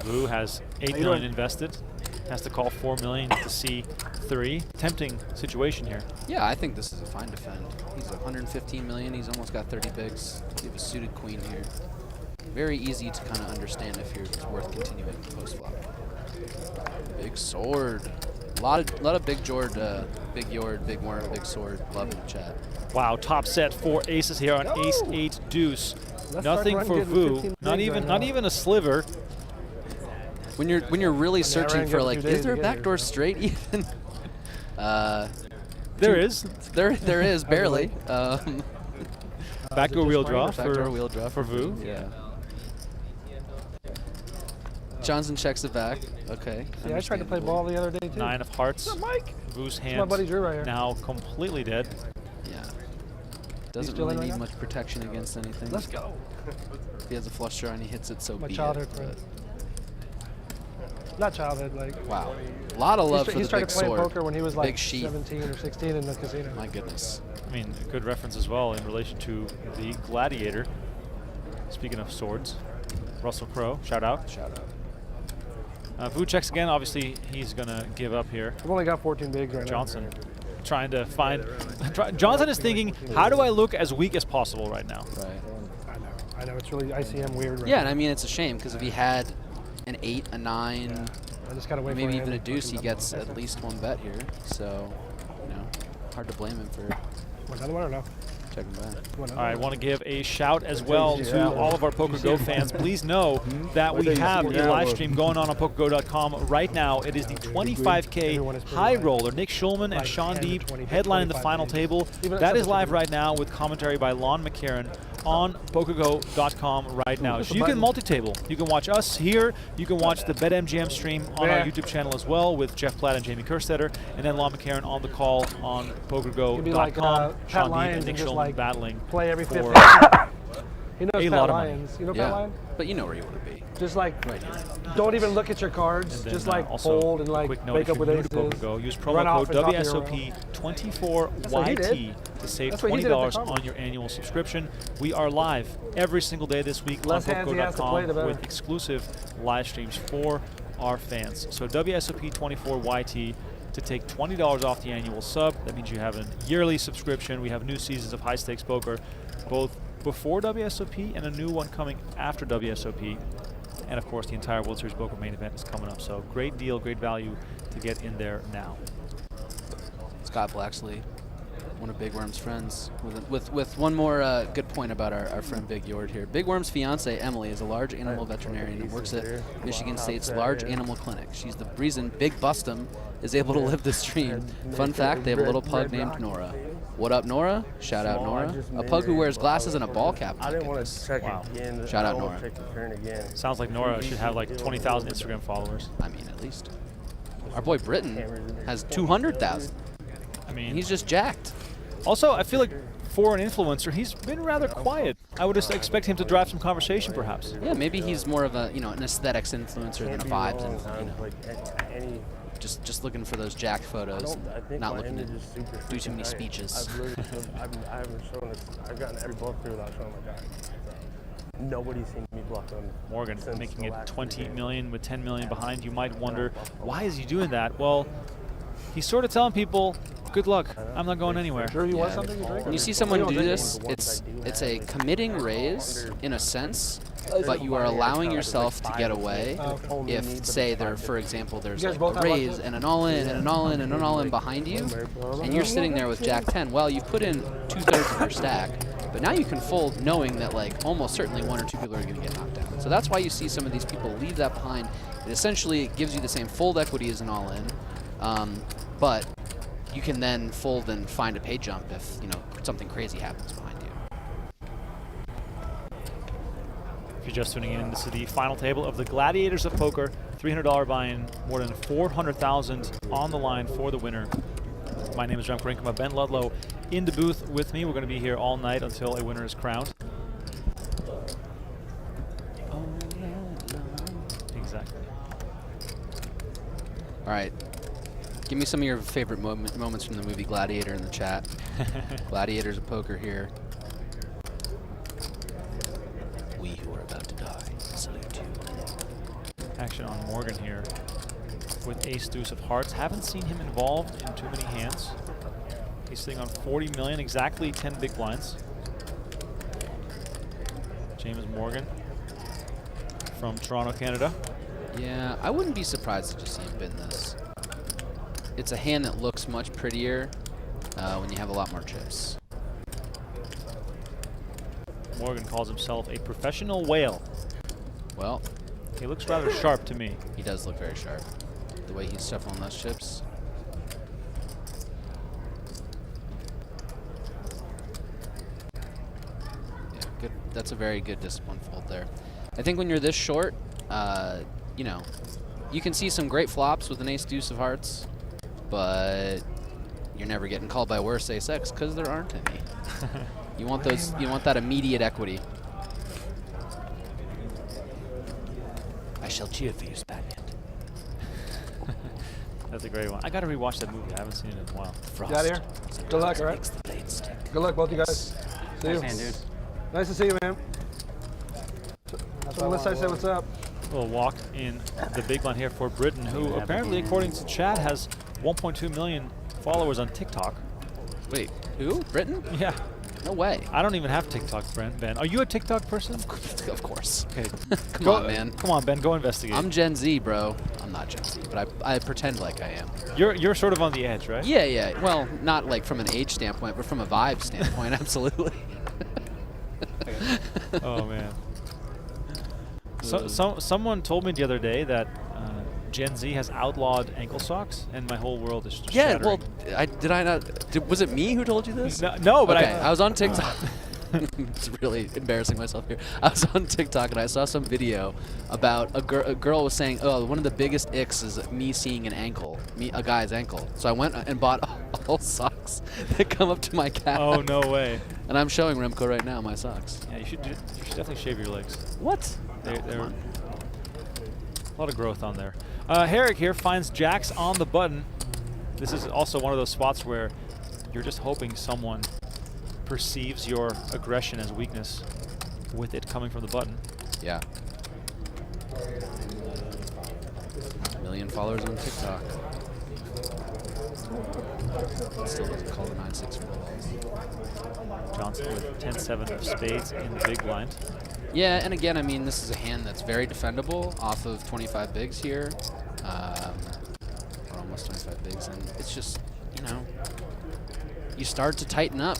Vu has 8 million invested. Has to call 4 million to see 3. Tempting situation here. Yeah, I think this is a fine defend. He's 115 million. He's almost got 30 bigs. You have a suited queen here. Very easy to kind of understand if it's worth continuing post flop. Big sword. lot of big Jord, big Yord, big Worm, big Sword. Love in the chat. Wow, top set 4 aces here on Ace 8 Deuce. Let's Nothing start for running Vu. good with 15 Not bigs even right not now. even a sliver. When you're really searching ran for good like, 2 is days there a to get here, backdoor so. straight even? There is. There is barely. Backdoor wheel draw Backdoor wheel draw for Vu. Yeah. Johnson checks it back. Okay. See, I tried to play ball the other day too. 9 of hearts. What's up, Mike? Vu's my hand buddy Drew right here. now completely dead. Yeah. Doesn't still really in right need now? much protection against anything. Let's go. If he has a flush draw and he hits it, so My be childhood it. friend. Not childhood, like. But, wow. A lot of love for He the started big playing sword. poker when he was like Big sheath. 17 or 16 in the casino. My goodness. I mean, a good reference as well in relation to the Gladiator. Speaking of swords, Russell Crowe, shout out. Shout out. Vu checks again. Obviously, he's going to give up here. I've only got 14 bigs right Johnson trying to find... Johnson is thinking, how do I look as weak as possible right now? Right. now. I know, it's really ICM weird right Yeah, now. and I mean, it's a shame because if he had an 8, a 9, I just gotta wait maybe for him even a to deuce, he fucking gets at least one bet here. So, you know, hard to blame him for Want another one or no? checking back. Want All right, I want to give a shout as well to all of our PokerGo fans. Please know that we have a live stream going on PokerGo.com right now. It is the 25K high roller. Nick Schulman and Sean Deeb headlining the final table. That is live right now with commentary by Lon McCarran on PokerGo.com right now. So you can multi-table. You can watch us here. You can watch the BetMGM stream on our YouTube channel as well with Jeff Platt and Jamie Kerstetter, and then Lon McCarran on the call on PokerGo.com. Pat Sean Deeb Lyons and Nick and just, Schulman like, battling play every for fifth. He knows a Pat lot of money. Lyons. You know Pat Yeah, Lyons? but you know where you want to be. Just like, Right here. don't even look at your cards. And then, Just like also, fold and like quick note, wake if up you're with new to aces. PokerGo, use run promo off code and top of your roll. what he did. WSOP24YT to save That's what he did at the $20 conference. on your annual subscription. We are live every single day this week Less on hands he has to play, the PokerGo.com better. with exclusive live streams for our fans. So WSOP24YT to take $20 off the annual sub. That means you have a yearly subscription. We have new seasons of high stakes poker, both before WSOP and a new one coming after WSOP. And of course, the entire World Series Poker main event is coming up. So great deal, great value to get in there now. Scott Blacksley, one of Big Worm's friends, with one more good point about our friend Big Yord here. Big Worm's fiance Emily is a large animal veterinarian and works at Michigan State's large animal clinic. She's the reason Big Bustum is able to live this dream. Fun fact, they have a little pug named Nora. What up, Nora? Shout out, Nora. A pug who wears glasses and a ball cap. I didn't want to check again. Shout I out, don't Nora. wanna Check the turn again. Sounds like Nora should have like 20,000 Instagram followers. I mean, at least. Our boy Britton has 200,000. I mean, He's just jacked. also, I feel like for an influencer, he's been rather quiet. I would just expect him to drive some conversation, perhaps. Yeah, maybe he's more of a, an aesthetics influencer than a vibes, and Like any. just looking for those jacked photos, I think and not my looking end to is just super do too freaking many tight. speeches. I've literally, I haven't shown this. I've gotten every bluff through without showing my card. So nobody's seen me bluff on Morgan since making the it last 20 game. million with 10 million behind. You might wonder, why is he doing that? Well, he's sort of telling people, good luck. I'm not going anywhere. Drew, you want Yeah. something to drink? When you see someone do this, it's a committing raise in a sense, but you are allowing yourself to get away if, say, for example, there's You guys like both a have raise and an all-in and an all-in and an all-in behind you, and you're sitting there with Jack 10. Well, you put in 2/3 of your stack, but now you can fold knowing that like almost certainly one or two people are going to get knocked out. So that's why you see some of these people leave that behind. It essentially gives you the same fold equity as an all-in, but you can then fold and find a pay jump if something crazy happens behind you. If you're just tuning in, this is the final table of the Gladiators of Poker. $300 buy-in, more than 400,000 on the line for the winner. My name is Remko Rinkema. Ben Ludlow in the booth with me. We're going to be here all night until a winner is crowned. Exactly. All right. Give me some of your favorite moments from the movie Gladiator in the chat. Gladiators of Poker here. We who are about to die salute you. Action on Morgan here with ace deuce of hearts. Haven't seen him involved in too many hands. He's sitting on 40 million, exactly 10 big blinds. James Morgan from Toronto, Canada. Yeah, I wouldn't be surprised to just see him bin this. it's a hand that looks much prettier when you have a lot more chips. Morgan calls himself a professional whale. Well, he looks rather sharp to me. He does look very sharp. The way he's shuffling those chips. Yeah, good. That's a very good discipline fold there. I think when you're this short, you know, you can see some great flops with an ace deuce of hearts, but you're never getting called by worse ace X because there aren't any. You want those. You want that immediate equity. I shall cheer for you, Spaniard. That's a great one. I got to rewatch that movie. I haven't seen it in a while. Frost. Got here. Good luck, all right? Good luck, both you guys. See you. Nice hand, dude. Nice to see you, man. So unless I say what's up. A little walk in the big line here for Britain, who apparently, according to chat, has 1.2 million followers on TikTok. Wait, who? Britain? Yeah. No way. I don't even have TikTok, Ben. Are you a TikTok person? Of course. Okay. Come on, man. Come on, Ben. Go investigate. I'm Gen Z, bro. I'm not Gen Z, but I pretend like I am. You're sort of on the edge, right? Yeah, yeah. Well, not like from an age standpoint, but from a vibe standpoint, absolutely. Oh man. Someone told me the other day that Gen Z has outlawed ankle socks, and my whole world is just shattering. Well, was it me who told you this? No, but okay, I was on TikTok. It's really embarrassing myself here. I was on TikTok and I saw some video about a girl was saying, oh, one of the biggest icks is me seeing a guy's ankle. So I went and bought all socks that come up to my calf. Oh, no way. And I'm showing Remko right now my socks. Yeah, you should definitely shave your legs. What? They're a lot of growth on there. Herrick here finds jacks on the button. This is also one of those spots where you're just hoping someone perceives your aggression as weakness with it coming from the button. Yeah. 1 million followers on TikTok. Still doesn't call the 9-6 for Johnson with 10-7 of spades in the big blind. Yeah, and again, I mean, this is a hand that's very defendable off of 25 bigs here. Or almost 25 bigs, and it's just, you know, you start to tighten up.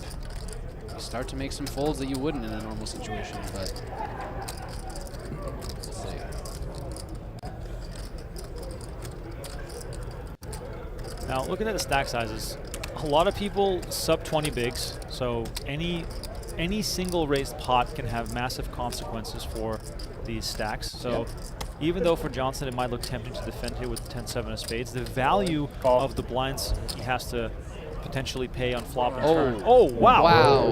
You start to make some folds that you wouldn't in a normal situation, but we'll see. Now, looking at the stack sizes, a lot of people sub 20 bigs, so any single raised pot can have massive consequences for these stacks. So even though for Johnson it might look tempting to defend here with 10-7 of spades, the value of the blinds he has to potentially pay on flop and turn. Oh, wow. Wow.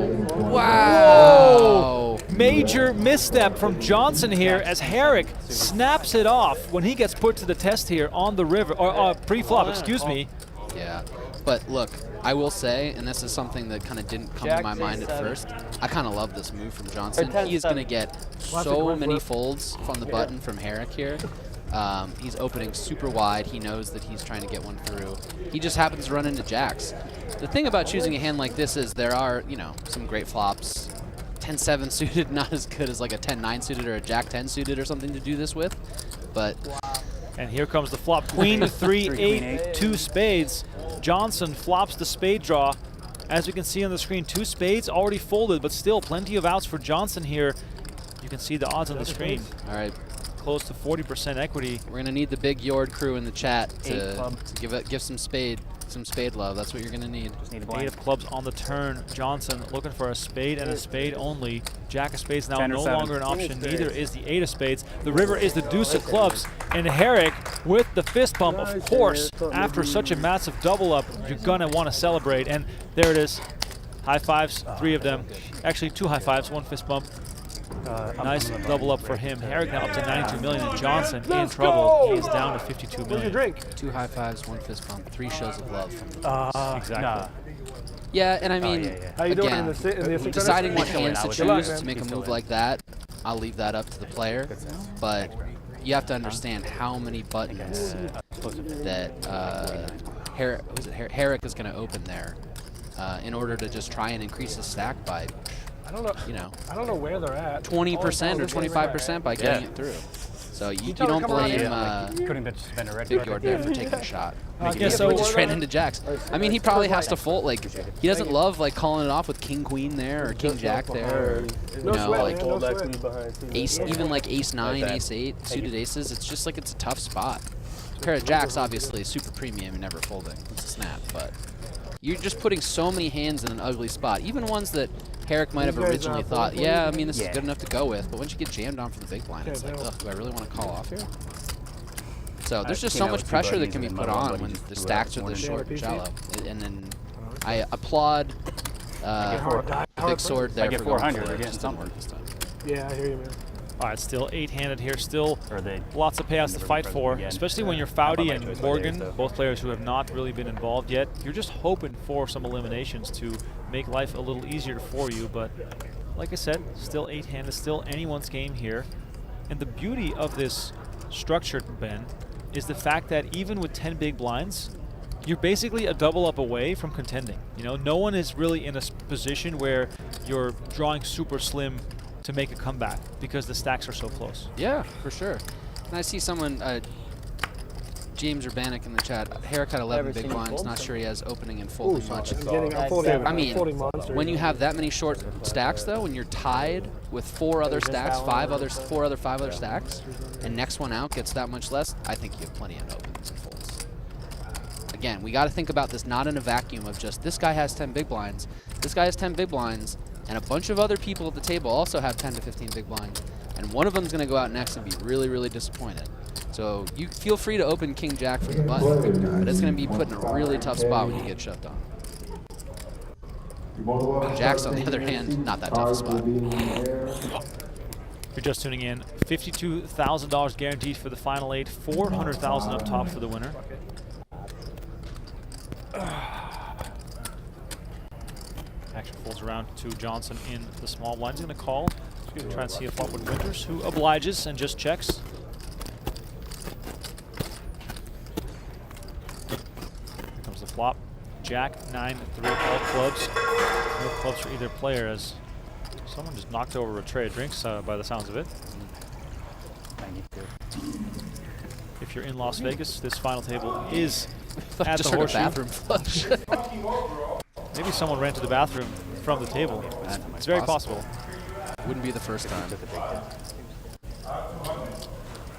Wow. Whoa. Major misstep from Johnson here as Herrick snaps it off when he gets put to the test here on the river, or pre-flop, excuse me. Yeah, but look, I will say, and this is something that kind of didn't come to my mind at first, I kind of love this move from Johnson. He is going to get so many folds from the button from Herrick here. He's opening super wide. He knows that he's trying to get one through. He just happens to run into jacks. The thing about choosing a hand like this is there are, you know, some great flops. 10-7 suited, not as good as like a 10-9 suited or a Jack-10 suited or something to do this with, but... And here comes the flop. Queen 3-8, 2 spades. Johnson flops the spade draw. As we can see on the screen, 2 spades already folded, but still plenty of outs for Johnson here. You can see the odds on the screen. All right. Close to 40% equity. We're going to need the big Yord crew in the chat to give some spade love. That's what you're going to need. 8 of clubs on the turn. Johnson looking for a spade and a spade only. Jack of spades now no longer an option. Neither is the 8 of spades. The river is the deuce of clubs. And Herrick with the fist bump, of course. After such a massive double up, you're going to want to celebrate. And there it is. High fives, 3 of them. Actually, 2 high fives, 1 fist bump. Nice double up for him. Herrick now up to 92 million, and Johnson in trouble. He is down to 52 million. Drink. 2 high fives, 1 fist bump, 3 shows of love from the Exactly. Yeah, and I mean, How you doing again, in the deciding what hands to Good luck, choose man. to make a move like that, I'll leave that up to the player. But you have to understand how many buttons that Herrick is going to open there in order to just try and increase his stack by, I don't know. you know, I don't know where they're at. 20% or 25% by getting it through. So you don't blame Couldn't have spent a red Big card. Yord there for taking a shot. Yeah, so We just ran into jacks. I mean, he probably has to fold. Like, he doesn't love like calling it off with king queen there or king jack there, or you know, like ace, even like ace 9, ace 8 suited aces. It's just like it's a tough spot. Pair of jacks, obviously, super premium and never folding. It's a snap, but you're just putting so many hands in an ugly spot. Even ones that Herrick might have originally thought, yeah, I mean, this is good enough to go with. But once you get jammed on from the big blind, it's like, ugh, do I really want to call off here? So there's just so much pressure that can be put on when the stacks are this short and shallow. And then I applaud Big Sword there. I get for going 400 for it. again. Just didn't work this time. Yeah, I hear you, man. All right, still 8-handed here. Still they lots of payouts to fight for, especially when you're Foudy and Morgan, so. both players who have not really been involved yet. You're just hoping for some eliminations to make life a little easier for you. But like I said, still 8-handed, still anyone's game here. And the beauty of this structure, Ben, is the fact that even with 10 big blinds, you're basically a double up away from contending. You know, no one is really in a position where you're drawing super slim to make a comeback because the stacks are so close. Yeah, for sure. And I see someone, James Urbanik in the chat, Herrick had 11 big blinds, not sure he has opening and folding much. I mean, when you have that many short stacks though, when you're tied with 4 other stacks, 5 other stacks, and next one out gets that much less, I think you have plenty of opens and folds. Again, we got to think about this not in a vacuum of just this guy has 10 big blinds, this guy has 10 big blinds, and a bunch of other people at the table also have 10 to 15 big blinds, and one of them's going to go out next and be really, really disappointed. So you feel free to open king jack for the button, but it's going to be put in a really tough spot when you get shoved on. Jacks, on the other hand, not that tough a spot. If you're just tuning in, $52,000 guaranteed for the final 8, $400,000 up top for the winner. Action folds around to Johnson in the small blind. He's going to call. Try and see a flop with Winters, who obliges and just checks. Here comes the flop. Jack, 9, 3, all clubs. No clubs for either player as someone just knocked over a tray of drinks by the sounds of it. If you're in Las Vegas, this final table is at the Horseshoe. Bathroom flush. Maybe someone ran to the bathroom from the table. It's very possible. Wouldn't be the first time.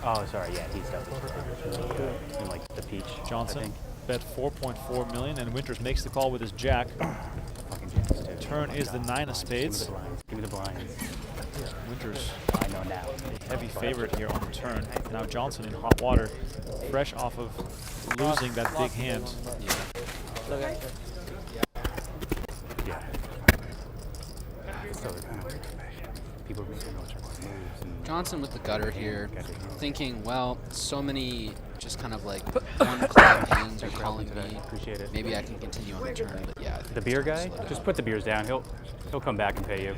Oh, sorry, yeah, he's definitely in like the peach. Johnson bet 4.4 million, and Winters makes the call with his jack. Turn is the 9 of spades. Give me the blinds. Winters, I know now. a heavy favorite here on the turn. Now Johnson in hot water, fresh off of losing that big hand. Yeah. People are making moves. Johnson with the gutter here, thinking, well, so many just kind of like one club hands are calling me. Appreciate it. Maybe I can continue on the turn, but yeah. I think The beer guy, just put the beers down. He'll come back and pay you.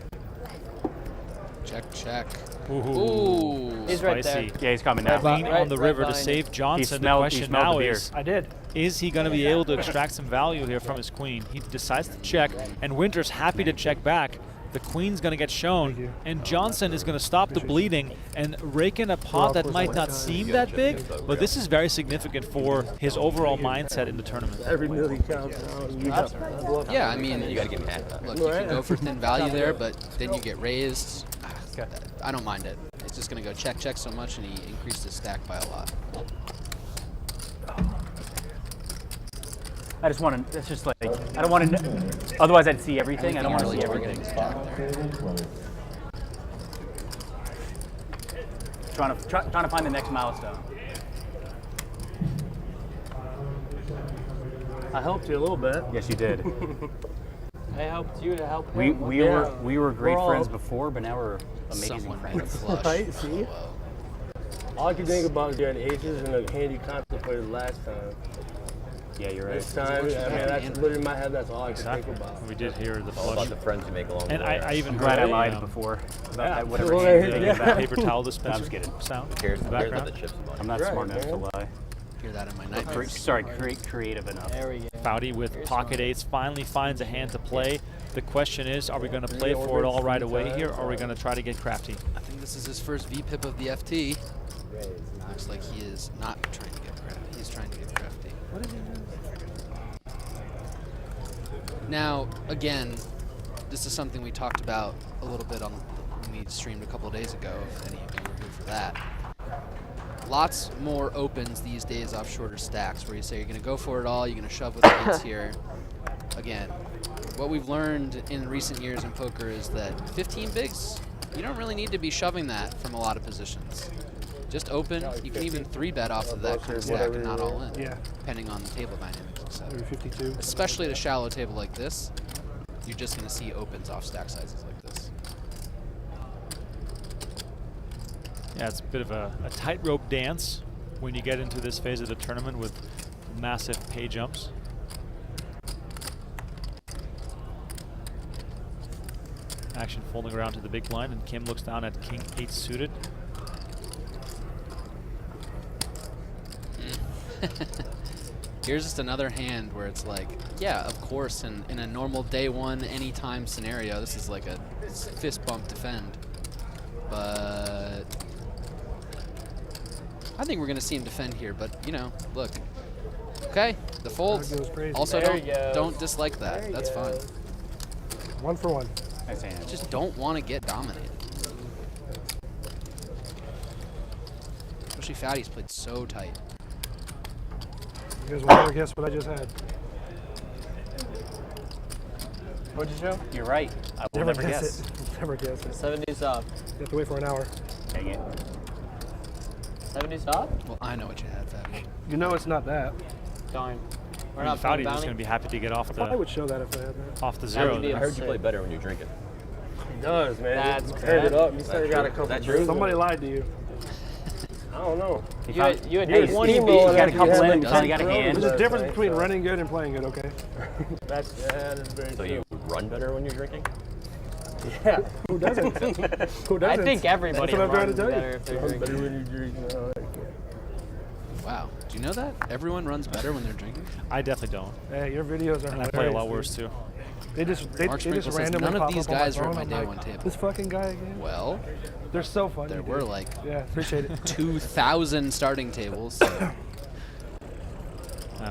check, check. Ooh, He's right spicy. there. Yeah, he's coming now. Queen on the river to behind save Johnson. The He question smelled now the beer. is, I did. is he going to be able to extract some value here from his queen? He decides to check, and Winters happy to check back. The queen's going to get shown, and Johnson is going to stop the bleeding and rake in a pot that might not seem that big, but this is very significant for his overall mindset in the tournament. Every million counts. Yeah, I mean, you gotta get mad. Look, you can go for thin value there, but then you get raised. I don't mind it. It's just gonna go check, check so much, and he increased his stack by a lot. I just want to. It's just like I don't want to. Otherwise, I'd see everything. I don't want to see everything. Trying to find the next milestone. I helped you a little bit. Yes, you did. I helped you to help we him. were great We're all- friends before, but now we're amazing Someone made a friends. flush. Right, see? All I could think about was getting aces and a handy contemplator last time. Yeah, you're right. This time, I mean, that's literally in my head, that's all I could think about. We did hear the All about flush. the friends you make along And the way. I even I'm glad I heard lied a, before about Yeah, that whatever well, hand yeah. thing about paper towel dispenser I'm just kidding. sound. Cares, in the cares about background. the chips. I'm not Right, smart enough to man. lie. Hear that in my night. Creative enough. There we go. Foudy with pocket eights finally finds a hand to play. The question is, are we going to play for it all right away here, or are we going to try to get crafty? I think this is his first VPIP of the FT. Looks like he is not trying to get crafty. He's trying to get crafty. What is he doing? Now, again, this is something we talked about a little bit on when we streamed a couple of days ago, if any of you were here for that. Lots more opens these days off shorter stacks where you say you're going to go for it all, you're going to shove with eights here. Again, what we've learned in recent years in poker is that 15 bigs, you don't really need to be shoving that from a lot of positions. Just open. You can even 3-bet off of that kind of stack and not all in, depending on the table dynamics, etc. 52. Especially at a shallow table like this, you're just going to see opens off stack sizes like this. Yeah, it's a bit of a tightrope dance when you get into this phase of the tournament with massive pay jumps. Action folding around to the big blind, and Kim looks down at King 8 suited. Here's just another hand where it's like, yeah, of course, in a normal day one, anytime scenario, this is like a fist bump defend. But I think we're going to see him defend here, but, you know, look. Okay, the folds. Also, don't dislike that. That's fine. 1 for 1. Just don't want to get dominated. Especially Fatty's played so tight. You guys will never guess what I just had. What'd you show? You're right. I will never guess. Never guess it. 70s up. You have to wait for an hour. Dang it. 70s up? Well, I know what you had, Fatty. You know it's not that. Darn. We're I not mean, Fatty's bounty. just going to be happy to get off I would the show that if I had that. off the zero. be there. I heard you play better when you're drinking. He does, man. That's Turn it up. You said you got a couple That's brews. Somebody lied to you. I don't know. You had Hey, 20 you beats. got a couple in, doesn't you got a hand. There's a difference between running good and playing good, okay? That's very So you run better when you're drinking? Yeah. Who doesn't? Who doesn't? I think everybody That's what I'm trying to runs tell you. better if they're Better drinking. when you drink. No, Wow. Do you know that? Everyone runs better when they're drinking? I definitely don't. Hey, your videos are And I hilarious. play a lot dude. worse too. They just Mark they just Sprinkle says, randomly none of pop these up on guys my are at phone. my I'm day like, one table. This fucking guy again. Well, They're so funny. there dude. were like Yeah, appreciate it. 2,000 starting tables.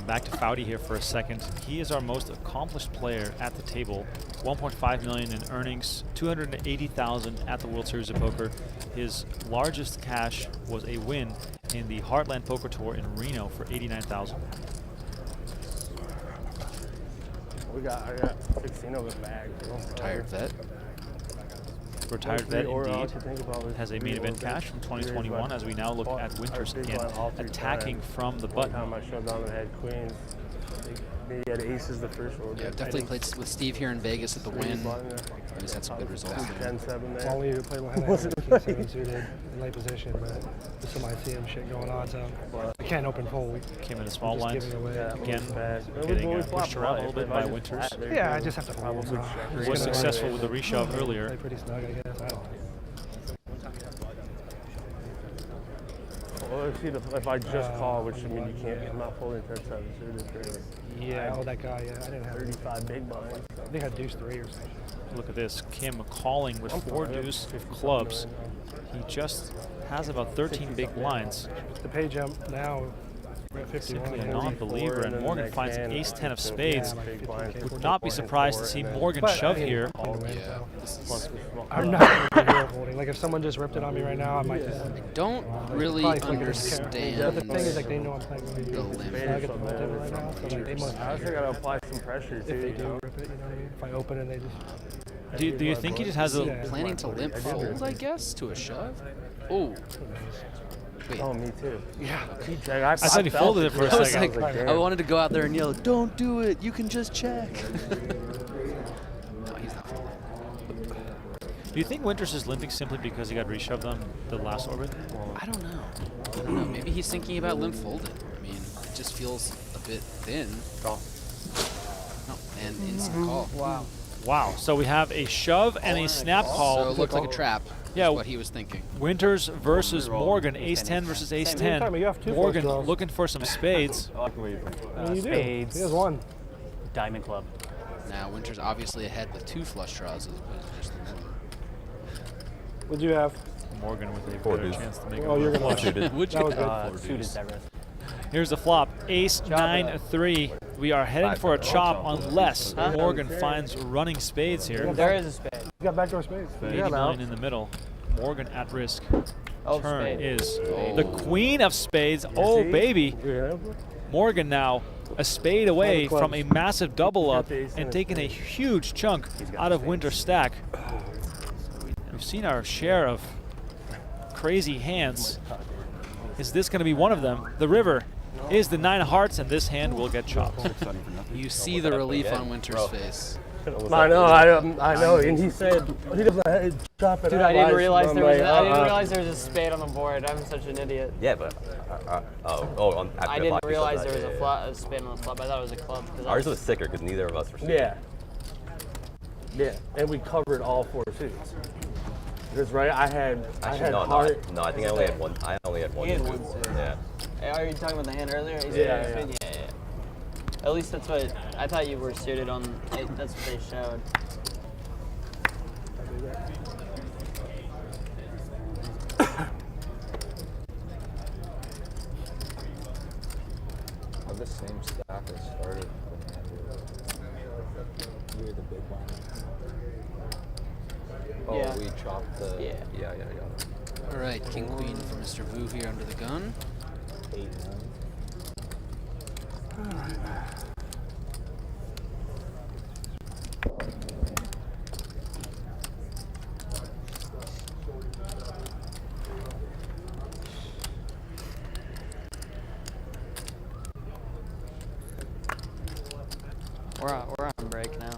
Back to Foudy here for a second. He is our most accomplished player at the table. 1.5 million in earnings, 280,000 at the World Series of Poker. His largest cash was a win in the Heartland Poker Tour in Reno for 89,000. I got 16 of the bag. Retired vet. Retired vet indeed. Has a main event cash from 2021 as we now look at Winters again, attacking from the One button. time I showed down and had queens. Maybe had aces the first order. Yeah, definitely played with Steve here in Vegas at the Win. He's had some good results there. 10-7 Well, there. we played one hand with 7 suited in late position, but there's some ICM shit going on, so I can't open fold. Came in a small Just lines. giving away. Again, Bad. getting pushed around a little bit by Winters. Yeah, I just have to fold. So I'm Was just gonna successful with the reshove play earlier. pretty snug, I guess. I don't know. Well, if I just call, which I mean you can't, I'm not folding 10-7 suited. Yeah, oh, that guy, yeah, I didn't have 35 big blinds. I think I had deuce 3 or something. Look at this. Kim calling with 4 deuce clubs. He just has about 13 big blinds. The pay jump now, we're at 51. Simply a yeah. non-believer, and Morgan finds an ace-10 of spades. Yeah, like 50K, Would not be surprised to see Morgan But shove I mean, here. I'm gonna win, Yeah, so. this is, I'm not gonna be hero folding. Like if someone just ripped it on me right now, I might just. don't really Probably flick it as a carrot. understand But the thing is, like they know I'm playing really the good. limit. I get the whole table right now, so like they must. I also gotta apply some pressure too. If they you do know? rip it, you know what I mean? If I open and they just. Do you think he just has Yeah. a... Planning to limp fold, I guess, to a shove? Oh. Wait. Oh, me too. Yeah. I thought he folded it for a I was second. like, I wanted to go out there and yell, "Don't do it! You can just check." No, he's not folding. Do you think Winters is limping simply because he got reshoved on the last orbit? I don't know. I don't know. Maybe he's thinking about limp folding. I mean, it just feels a bit thin. Call. No, and instant call. Wow. Wow. So we have a shove and a snap So call. it looks like a trap. Yeah. Is what he was thinking. Winters versus Morgan. Ace-10 versus Time, ace-10. you have 2 Morgan flush draws. looking for some spades. I mean, you do. Spades. He has 1. Diamond club. Now, Winter's obviously ahead with 2 flush draws as opposed to just the 1. What'd you have? Morgan with a Four better deuce. chance to make Oh, a you're gonna flush. Would you? Suited that risk. Here's the flop. Ace 9-3. We are heading for a chop unless Morgan finds running spades here. There is a spade. You got backdoor spades. 80 million in the middle. Morgan at risk. Oh, Turn spade. is the queen of spades. Oh, baby. Morgan now a spade away from a massive double up and taking a huge chunk out of Winter's stack. We've seen our share of crazy hands. Is this going to be one of them? The river is the 9 of hearts, and this hand will get chopped. You see the relief on Winter's face. I know, I know, and he said he doesn't chop it. Dude, I didn't realize there was a spade on the board. I'm such an idiot. Yeah, but I didn't realize there was a spade on the flop. I thought it was a club. Ours was sicker because neither of us were suited. Yeah. Yeah, and we covered all 4 suits. Because I had heart. No, I think I only had one. I only had one. He had suit. one suit. Yeah. Hey, are you talking about the hand earlier? Yeah. At least that's what I thought you were suited on. That's what they showed. The same stack as started. You're the big one. Oh, Yeah. we chopped the. Yeah. All right, king queen for Mr. Vu here under the gun. 8-9. We're on break now.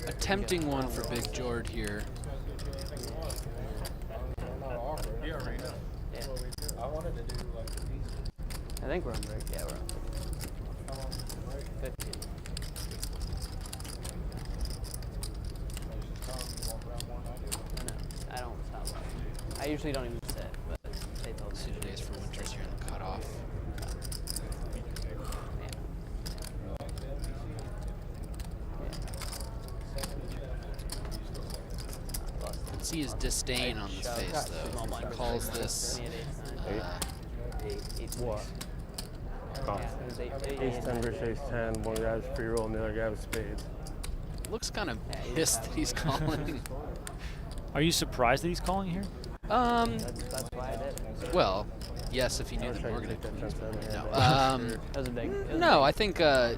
A tempting one for Big Jord here. I think we're on break. Yeah, we're on break. 15. I don't stop. I usually don't even sit, but they told me. Suited ace for Winters here in the cutoff. See his disdain on his face, though. He calls this. What? Ace 10 versus ace 10. One guy's free roll and the other guy with spades. Looks kind of pissed that he's calling. Are you surprised that he's calling here? That's why I did. Well, yes, if he knew that Morgan had queens. No. That was a big. No, I think as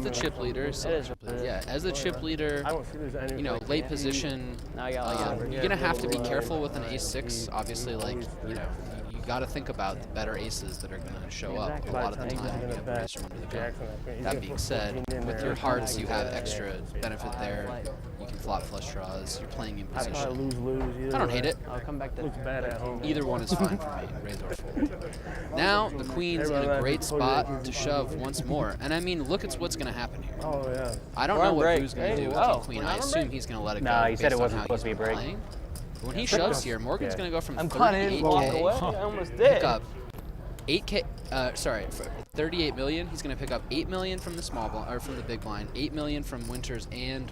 the chip leader, as the chip leader, I don't see there's any. you know, late position, Now I got you're gonna have to be careful with an ace-6. Obviously, like, you know, you got to think about the better aces that are gonna show up a lot of the time. You have race from under the gun. That being said, with your hearts, you have extra benefit there. You can flop flush draws. You're playing in I probably position. lose. I don't hate it. I'll come back to. Looks bad at home. Either one is fine for me, raise or fold. Now, the queen's in a great spot to shove once more. And I mean, look at what's going to happen here. Oh yeah. I don't We're know on what break. Vu's going to do with Oh, king queen. we're I not on assume break? he's going to let it Nah, go he said it based on wasn't how supposed to he's be a break. playing. When he shoves here, Morgan's going to go from I'm cutting. Walk away. 38K, I almost pick did. up 8K, sorry, for 38 million. He's going to pick up 8 million from the small blind, or from the big blind, 8 million from Winters and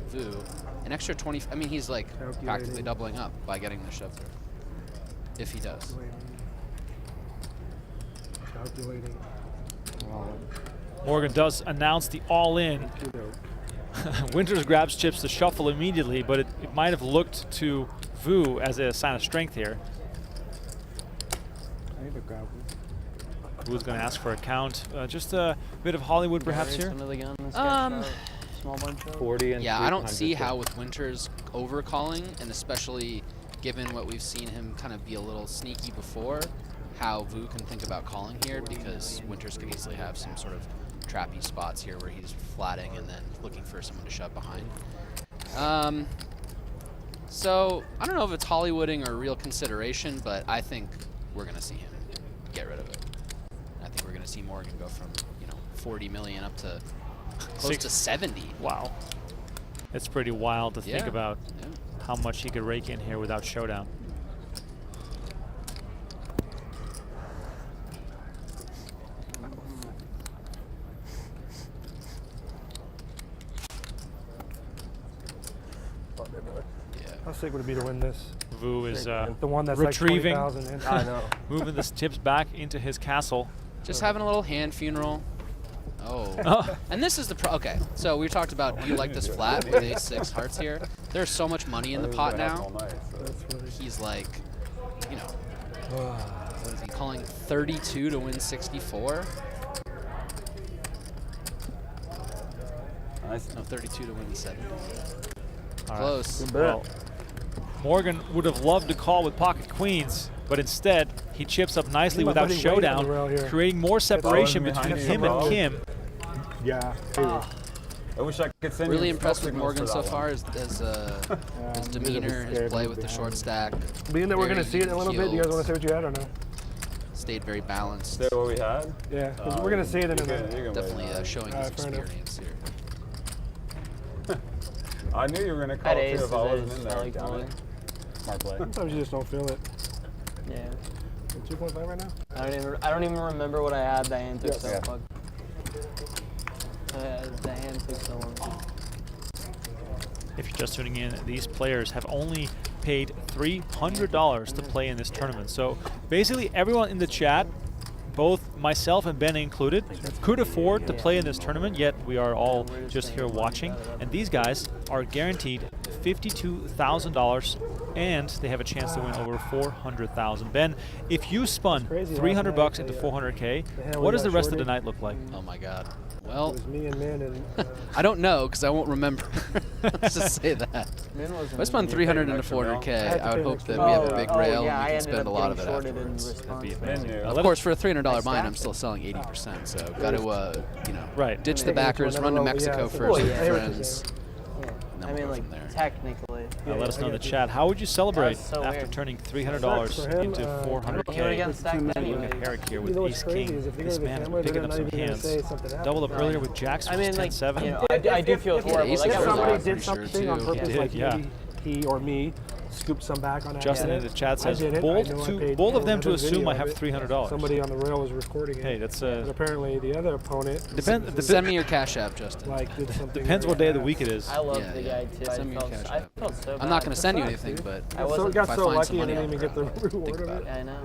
Vu, an extra 20. I mean, he's like practically doubling up by getting the shove through, if he does. Calculating. Morgan does announce the all-in. Winters grabs chips to shuffle immediately, but it might have looked to Vu as a sign of strength here. I need to grab it. Vu's going to ask for a count. Just a bit of Hollywood perhaps here. Small bunch of. 40 and Yeah, I don't 300 see chips. how with Winters overcalling, and especially given what we've seen him kind of be a little sneaky before, how Vu can think about calling here, because Winters could easily have some sort of trappy spots here where he's flatting and then looking for someone to shove behind. So I don't know if it's Hollywooding or real consideration, but I think we're going to see him get rid of it. I think we're going to see Morgan go from 40 million up to close to 70. Wow. It's pretty wild to think Yeah. about how much he could rake in here without showdown. sick would it be to win this? Vu is The one that's retrieving, like 20,000 in. I know. moving the chips back into his castle. Just having a little hand funeral. Oh. And this is the okay. So we talked about, do you like this flat with ace-6 hearts here? There's so much money in the pot now. He's like, you know, what is he calling 32 to win 64? Nice. No, 32 to win 70. All Close. Right. Well, Morgan would have loved to call with pocket queens, but instead he chips up nicely without showdown, creating more separation between him and Kim. Yeah. I wish I could send Really you impressed with signals Morgan for so that far his demeanor, his play with the short stack. Being that we're going to see it in a little bit, do you guys want to say what you had or no? Stayed very balanced. Is that what we had? Yeah, 'cause we're going to see it in a minute. Definitely showing his experience here. I knew you were going to call it too if I wasn't in there. Like Damn it. Smart play. Sometimes you just don't feel it. Yeah. 2.5 right now? I don't even remember what I had. The hand took so Yeah. fuck. The hand took so long. If you're just tuning in, these players have only paid $300 to play in this tournament. So basically everyone in the chat, both myself and Ben included, could afford to play in this tournament, yet we are all just here watching. And these guys are guaranteed $52,000, and they have a chance to win over $400,000. Ben, if you spun 300 bucks into 400K, what does the rest of the night look like? Oh my God. Well, It was me and Min and I don't know because I won't remember. Let's just say that. If I spun 300 into 400K, I would hope that we have a big rail and we can spend a lot of it afterwards. That'd be amazing. Of course, for a $300 bind, I'm still selling 80%. So got to, you know, ditch the backers, run to Mexico first with friends. I mean, like, technically. Let us know in the chat. How would you celebrate so after weird. turning $300 into 400K? Look at Herrick here with Ace King. This man is picking up some hands. Doubled up earlier with Jacks for 10-7. You know, I do feel horrible. Ace Like, is somebody pretty did sure something on too. purpose, He like did, yeah. maybe he or me scooped some back on Justin in accident. the chat says, I did it. bold, I know I paid bold of them to $400 assume I video have of it. $300. Somebody on the rail was recording it. Hey, that's But apparently the other opponent Send me your Cash App, Justin. like did something. depends what day of the week it is. I love Yeah, the yeah. guy too. Send me your Cash I App. felt so bad. I'm not going to send you anything, but I So wasn't. got if I so find lucky some and money didn't even on get the the reward think of about it. it. I know.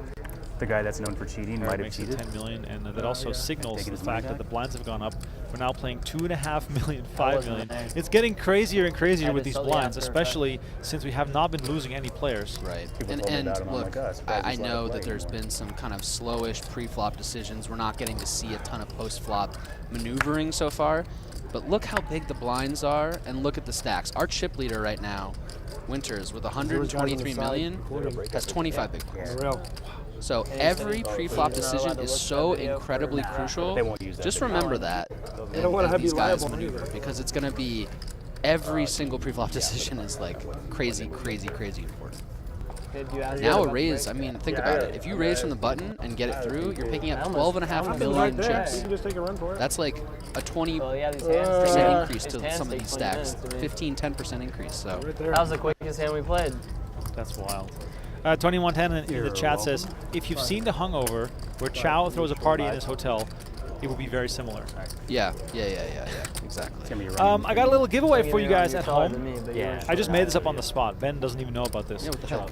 The guy that's known for cheating might have Makes it cheated. 10 million, and that also signals Taking the his money fact that back? the blinds have gone up. We're now playing 2.5 million, 5 wasn't million. there. It's getting crazier and crazier I with just these saw the blinds, after effect. especially since we have not been losing any players. Right. People And, told me and that, and I'm look, like, "Oh, it's surprised I he's know not that playing there's anymore." been some kind of slowish pre-flop decisions. We're not getting to see a ton of post-flop maneuvering so far. But look how big the blinds are, and look at the stacks. Our chip leader right now, Winters, with 123 million, has 25 big blinds. On the rail. So every pre-flop decision is so incredibly crucial. They won't use that. Just remember that. They don't want to as have you these guys liable maneuver, either. because it's going to be every single pre-flop decision is like crazy, crazy, crazy important. Did you ask Now a about raise, the I break? mean, think about it. If you raise from the button and get it through, you're picking up almost 12.5 Right million there. You chips. can just take a run for it. That's like a 20% Well, yeah, these hands take increase these to hands some of take these 20 stacks. minutes to me. 15, 10% increase. So Right there. That was the quickest hand we played. That's wild. 2110 in the chat says, if you've seen The Hungover, where Chow throws a party in his hotel, it will be very similar. yeah, exactly. I got a little giveaway for you guys You're at taller than home. me, but Yeah. I just made this up on the spot. Ben doesn't even know about this. Yeah, what the heck?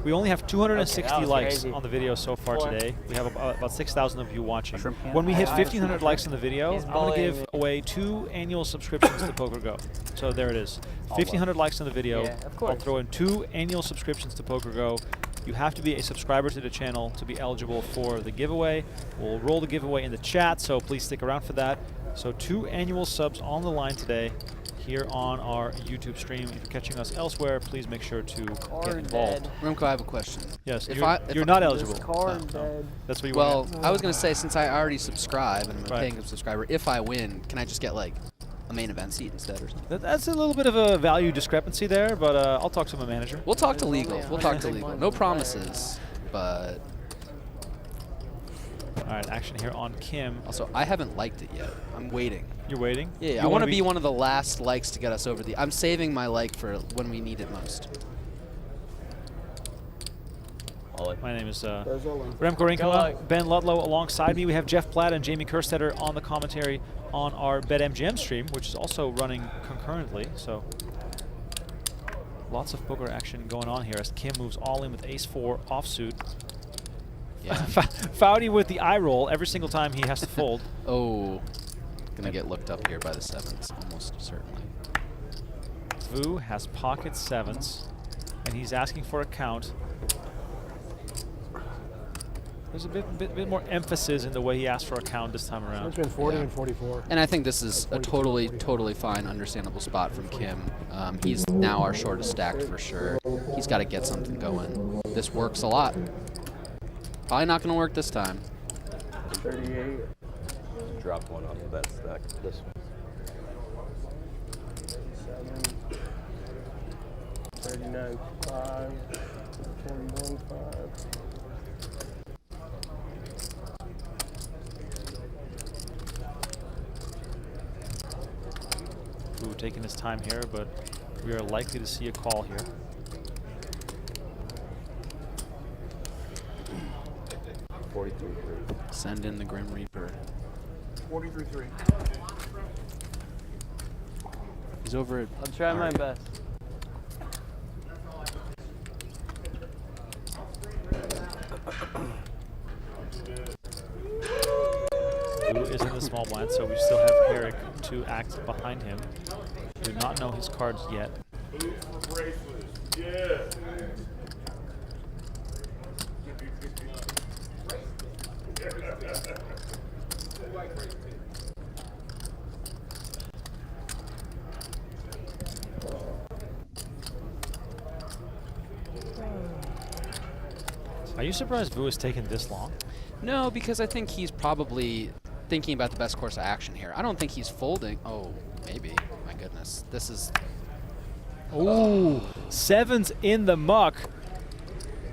We only have 260 Okay, that was likes crazy. on the video so far today. We have about 6,000 of you watching. Shrimp can? When we hit 1,500 likes on the video, He's I'm going to bullying give me. away 2 annual subscriptions to PokerGo. So there it is. 1,500 likes on the video. Yeah, of I'll course. throw in 2 annual subscriptions to PokerGo. You have to be a subscriber to the channel to be eligible for the giveaway. We'll roll the giveaway in the chat, so please stick around for that. So 2 annual subs on the line today here on our YouTube stream. If you're catching us elsewhere, please make sure to get involved. Remko, I have a question. Yes, If you're not This eligible. card No. dead. That's what you Well, want. I was going to say, since I already subscribe and I'm a Right. paying subscriber, if I win, can I just get like a main event seat instead or something? That's a little bit of a value discrepancy there, but I'll talk to my manager. We'll talk to legal. We'll talk to 100 legal. big No blinds. promises, but All right, action here on Kim. also I haven't liked it yet. I'm waiting. You're waiting? Yeah, You I want wanna to be one of the last likes to get us over the. I'm saving my like for when we need it most. My name is There's Olin. Remko Go Rinkema, luck. Ben Ludlow alongside me. We have Jeff Platt and Jamie Kerstetter on the commentary on our BetMGM stream, which is also running concurrently. So Lots of poker action going on here as Kim moves all in with ace-4 offsuit. Yeah. Foudy with the eye roll every single time he has to fold. Oh, gonna get looked up here by the 7s, almost certainly. Vu has pocket 7s, and he's asking for a count. There's a bit more emphasis in the way he asked for a count this time around. It's been 40 and 44. And I think this is a totally fine, understandable spot from Kim. He's now our shortest stacked for sure. He's got to get something going. This works a lot. Probably not going to work this time. 38. Dropped one off of that stack. This one. 39, 5, 41, 5. Ooh, taking his time here, but we are likely to see a call here. Send in the Grim Reaper. 43-3. He's over at... I'll try my best. Vu is in the small blind, so we still have Herrick to act behind him. Do not know his cards yet. Are you surprised Vu has taken this long? No, because I think he's probably thinking about the best course of action here. I don't think he's folding. Oh, maybe. My goodness. This is... Ooh, 7s in the muck.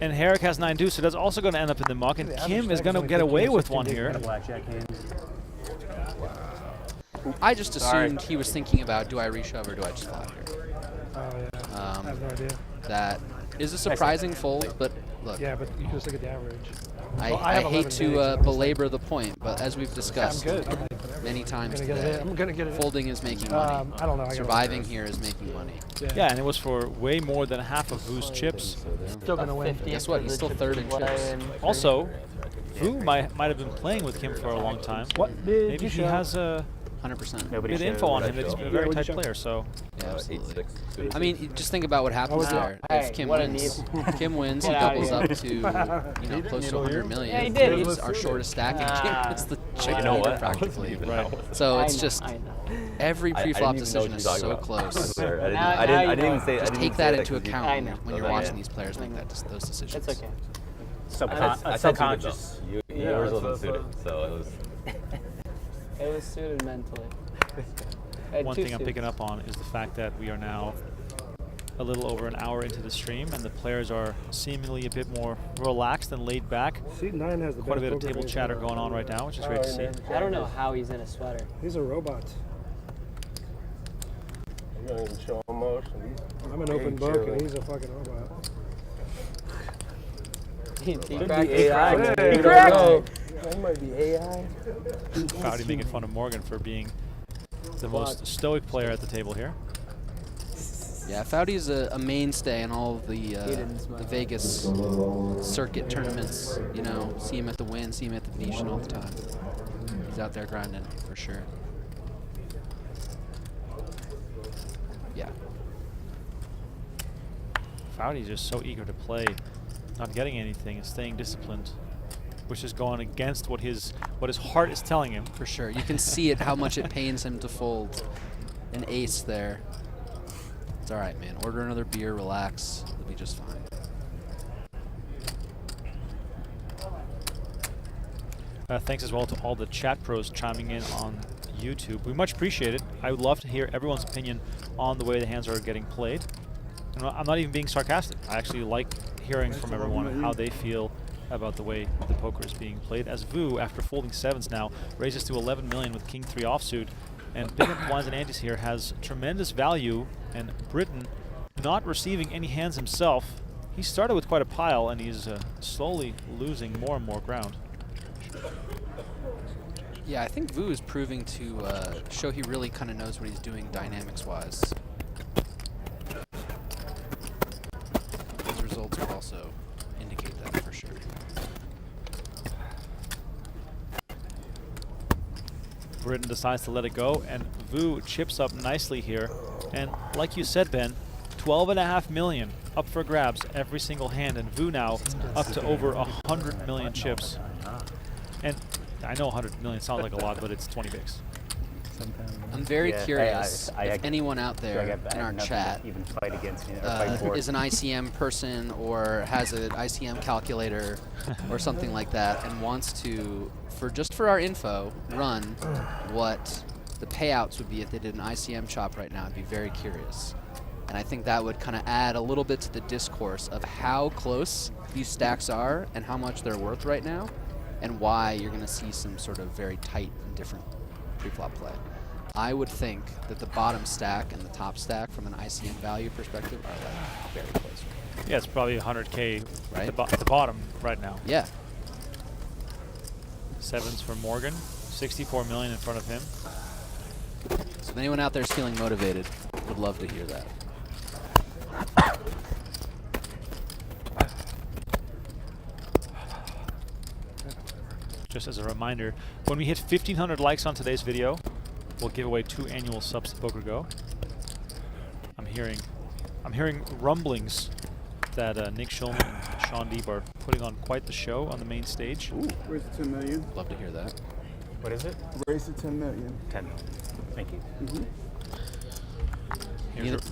And Herrick has 9 deuce, so that's also going to end up in the muck. And Kim is going to get away with one here. Blackjack hands. I just assumed he was thinking about, do I reshove or do I just flat here? Oh, yeah. I have no idea. That is a surprising fold, but look. Yeah, but you just look at the average. I hate to belabor the point, but as we've discussed many times today, I'm gonna get it. Folding is making money. I don't know. Surviving here is making money. Yeah, and it was for way more than half of Vu's chips. Still gonna win. Guess what? He's still third in chips. Also, Vu might have been playing with Kim for a long time. What did Maybe you he show? has 100%. good info on him that he's been a very tight player. So Yeah, absolutely. I mean, just think about what happens there. If Kim wins, Kim wins, he doubles up to close to 100 million. Yeah, he did. He's our shortest stacking. Kim is the chicken leader practically. So it's just every pre-flop decision is so close. I didn't even say. Just take that into account when you're watching these players make those decisions. It's okay. Subconscious. Yours wasn't suited, so it was. It was suited mentally. one thing I'm picking up on is the fact that we are now a little over an hour into the stream, and the players are seemingly a bit more relaxed and laid back. Seat 9 has the Quite a bit of table chatter going on right now, which is great to see. I don't know how he's in a sweater. These are robots. I'm going to show emotion. I'm an open book, and he's a fucking robot. He Could cracked be AI. He cracked! That might be AI. Foudy making fun of Morgan for being the most stoic player at the table here. Yeah, Foudy's a mainstay in all of the Vegas circuit tournaments. You know, see him at the Wynn, see him at the Venetian all the time. He's out there grinding for sure. Yeah. Foudy's just so eager to play, not getting anything and staying disciplined, which is going against what his heart is telling him. For sure. You can see it, how much it pains him to fold an ace there. It's all right, man. Order another beer, relax. It'll be just fine. Thanks as well to all the chat pros chiming in on YouTube. We much appreciate it. I would love to hear everyone's opinion on the way the hands are getting played. And I'm not even being sarcastic. I actually like hearing from everyone how they feel about the way the poker is being played. As Vu, after folding 7s now, raises to 11 million with King 3 offsuit. And Big Up Blinds and Antes here has tremendous value, and Britain not receiving any hands himself. He started with quite a pile, and he's slowly losing more and more ground. Yeah, I think Vu is proving to show he really kind of knows what he's doing dynamics-wise. Britton decides to let it go, and Vu chips up nicely here. And like you said, Ben, 12.5 million up for grabs every single hand, and Vu now up to over 100 million chips. And I know 100 million sounds like a lot, but it's 20 bigs. I'm very curious if anyone out there in our chat even fight against me, or fight for is an ICM person or has an ICM calculator or something like that and wants to, just for our info, run what the payouts would be if they did an ICM chop right now. I'd be very curious. And I think that would kind of add a little bit to the discourse of how close these stacks are and how much they're worth right now, and why you're going to see some sort of very tight and different pre-flop play. I would think that the bottom stack and the top stack from an ICM value perspective are like very close. Yeah, it's probably 100K right? at the bottom right now. Yeah. Sevens for Morgan, 64 million in front of him. So if anyone out there is feeling motivated, would love to hear that. Just as a reminder, when we hit 1,500 likes on today's video, we'll give away 2 annual subs to PokerGo. I'm hearing rumblings that Nick Schulman and Sean Deeb are putting on quite the show on the main stage. Ooh, where's the 10 million? Love to hear that. What is it? Raise to 10 million. 10 million. Thank you.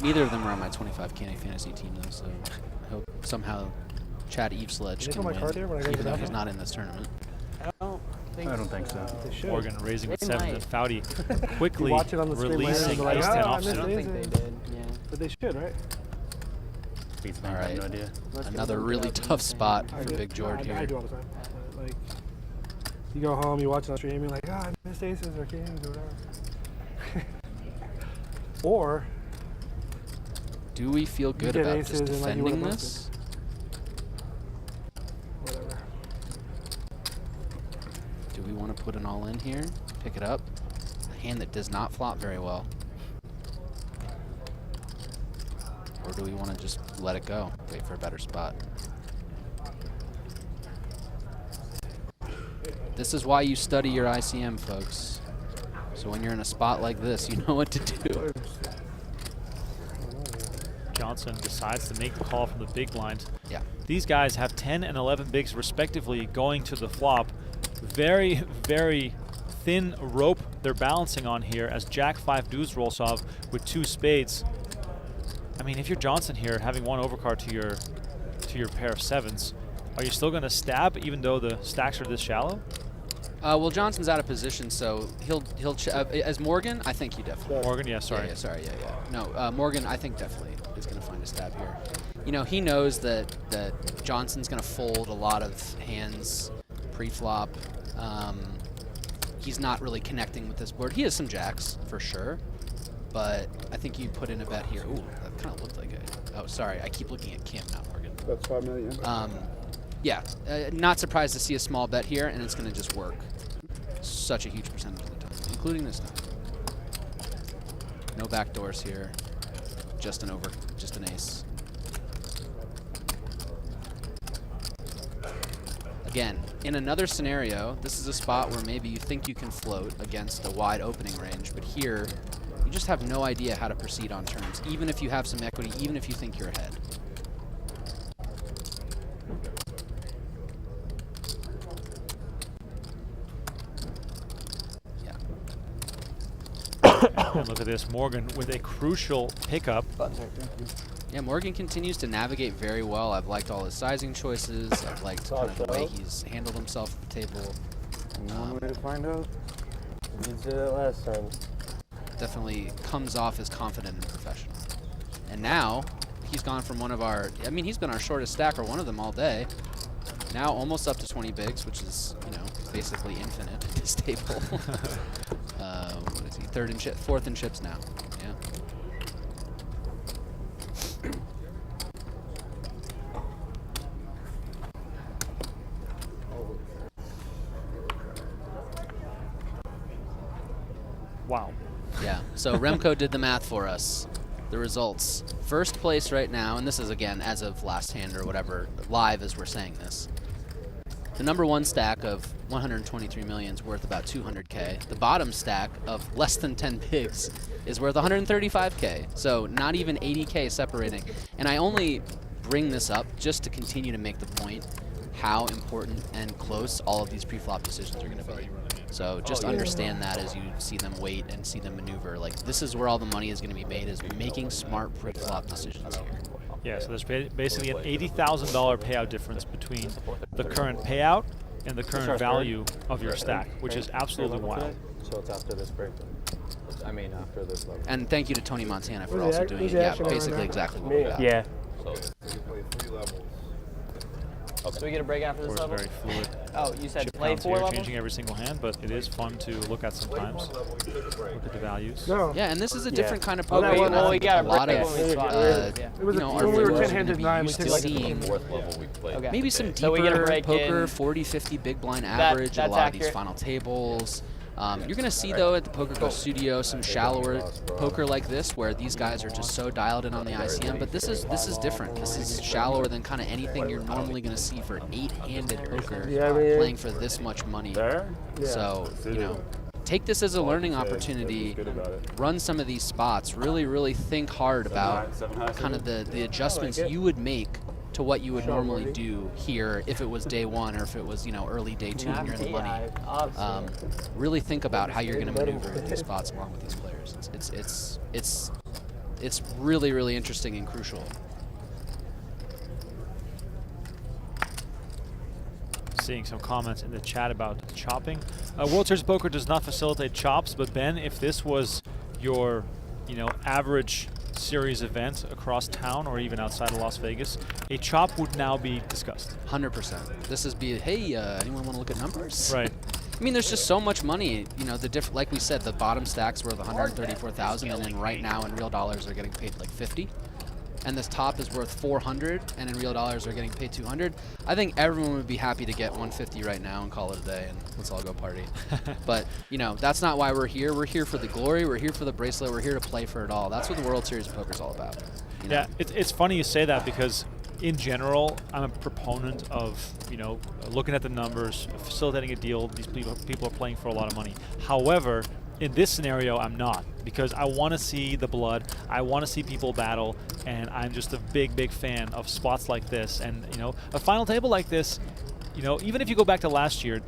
Neither of them are on my 25 Canny fantasy team though, so I hope somehow Chad Evesludge can win, even though he's not in this tournament. I don't think so. Morgan raising with sevens and Foudy quickly watch it on the releasing like, ace-10 offsuit. I don't think they did, yeah. But they should, right? All right, no idea. another really tough spot for Big George here. I do all the time. Like, you go home, you watch it on stream, you're like, I missed aces or kings or whatever. Or do we feel good about just defending this? Whatever. Do we want to put an all in here? Pick it up? A hand that does not flop very well. Or do we want to just let it go? Wait for a better spot. This is why you study your ICM, folks. So when you're in a spot like this, you know what to do. Johnson decides to make the call from the big blind. Yeah. These guys have 10 and 11 bigs respectively going to the flop. Very, very thin rope they're balancing on here as Jack-5 deuce rolls off with 2 spades. I mean, if you're Johnson here, having 1 overcard to your pair of sevens, are you still going to stab even though the stacks are this shallow? Well, Johnson's out of position, so he'll as Morgan, I think he definitely. Morgan, yeah, sorry. Yeah. No, Morgan, I think definitely is going to find a stab here. You know, he knows that Johnson's going to fold a lot of hands pre-flop. He's not really connecting with this board. He has some jacks for sure, but I think you put in a bet here. Ooh, that kind of looked like it. Oh, sorry, I keep looking at Kim, not Morgan. That's 5 million. Yeah, not surprised to see a small bet here, and it's going to just work such a huge percentage of the time, including this time. No backdoors here, just an ace. Again, in another scenario, this is a spot where maybe you think you can float against a wide opening range, but here, you just have no idea how to proceed on turns, even if you have some equity, even if you think you're ahead. And look at this, Morgan with a crucial pickup. Yeah, Morgan continues to navigate very well. I've liked all his sizing choices. I've liked kind of the way he's handled himself at the table. One way to find out. You did it last time. Definitely comes off as confident and professional. And now, he's gone from one of our, I mean, he's been our shortest stacker, one of them all day. Now almost up to 20 bigs, which is, you know, basically infinite at this table. What is he? Fourth in chips now. Yeah. Wow. Yeah. So Remko did the math for us. The results. First place right now, and this is again as of last hand or whatever, live as we're saying this. The number 1 stack of 123 million is worth about 200K. The bottom stack of less than 10 bigs is worth 135K. So not even 80K separating. And I only bring this up just to continue to make the point how important and close all of these pre-flop decisions are going to be. So just understand that as you see them wait and see them maneuver. Like, this is where all the money is going to be made, is making smart pre-flop decisions here. Yeah, so there's basically an $80,000 payout difference between the current payout and the current value of your stack, which is absolutely wild. So it's after this break. I mean, after this level. And thank you to Tony Montana for also doing it. Yeah, basically exactly what we got. Yeah. So, So we get a break after this level? Very fluid. Oh, you said Chip play counts 4 here, levels? changing every single hand, but it is fun to look at sometimes. Look at the values. No. Yeah, and this is a different kind of Oh, poker. that and one- I think we got a lot a of, break when we swap. It was you know, our when we were viewers 10 are hands gonna at be 9, we used took to like seeing fourth level we played. Okay. maybe some So we get a deeper break poker, in. 40, 50 big blind average at a that's lot of these accurate. final tables. You're going to see, though, at the PokerGO studio some shallower poker like this, where these guys are just so dialed in on the ICM. But this is different. This is shallower than kind of anything you're normally going to see for 8-handed poker, playing for this much money. So, you know, take this as a learning opportunity. Run some of these spots. Really, really think hard about kind of the adjustments you would make to what you would normally do here if it was day one, or if it was, you know, early day two and you're in the money. Really think about how you're going to maneuver in these spots along with these players. It's really, really interesting and crucial. Seeing some comments in the chat about chopping. World Series of Poker does not facilitate chops, but Ben, if this was your, you know, average series event across town or even outside of Las Vegas, a chop would now be discussed. 100%. This is hey, anyone want to look at numbers? Right. I mean, there's just so much money. You know, like we said, the bottom stack's worth 134,000, and then right now in real dollars are getting paid like 50. And this top is worth 400, and in real dollars are getting paid 200. I think everyone would be happy to get 150 right now and call it a day, and let's all go party. But, you know, that's not why we're here. We're here for the glory. We're here for the bracelet. We're here to play for it all. That's what the World Series of Poker is all about. You know? Yeah, it's funny you say that, because in general, I'm a proponent of, you know, looking at the numbers, facilitating a deal. These people are playing for a lot of money. However, in this scenario, I'm not, because I want to see the blood. I want to see people battle, and I'm just a big, big fan of spots like this. And, you know, a final table like this, you know, even if you go back to last year's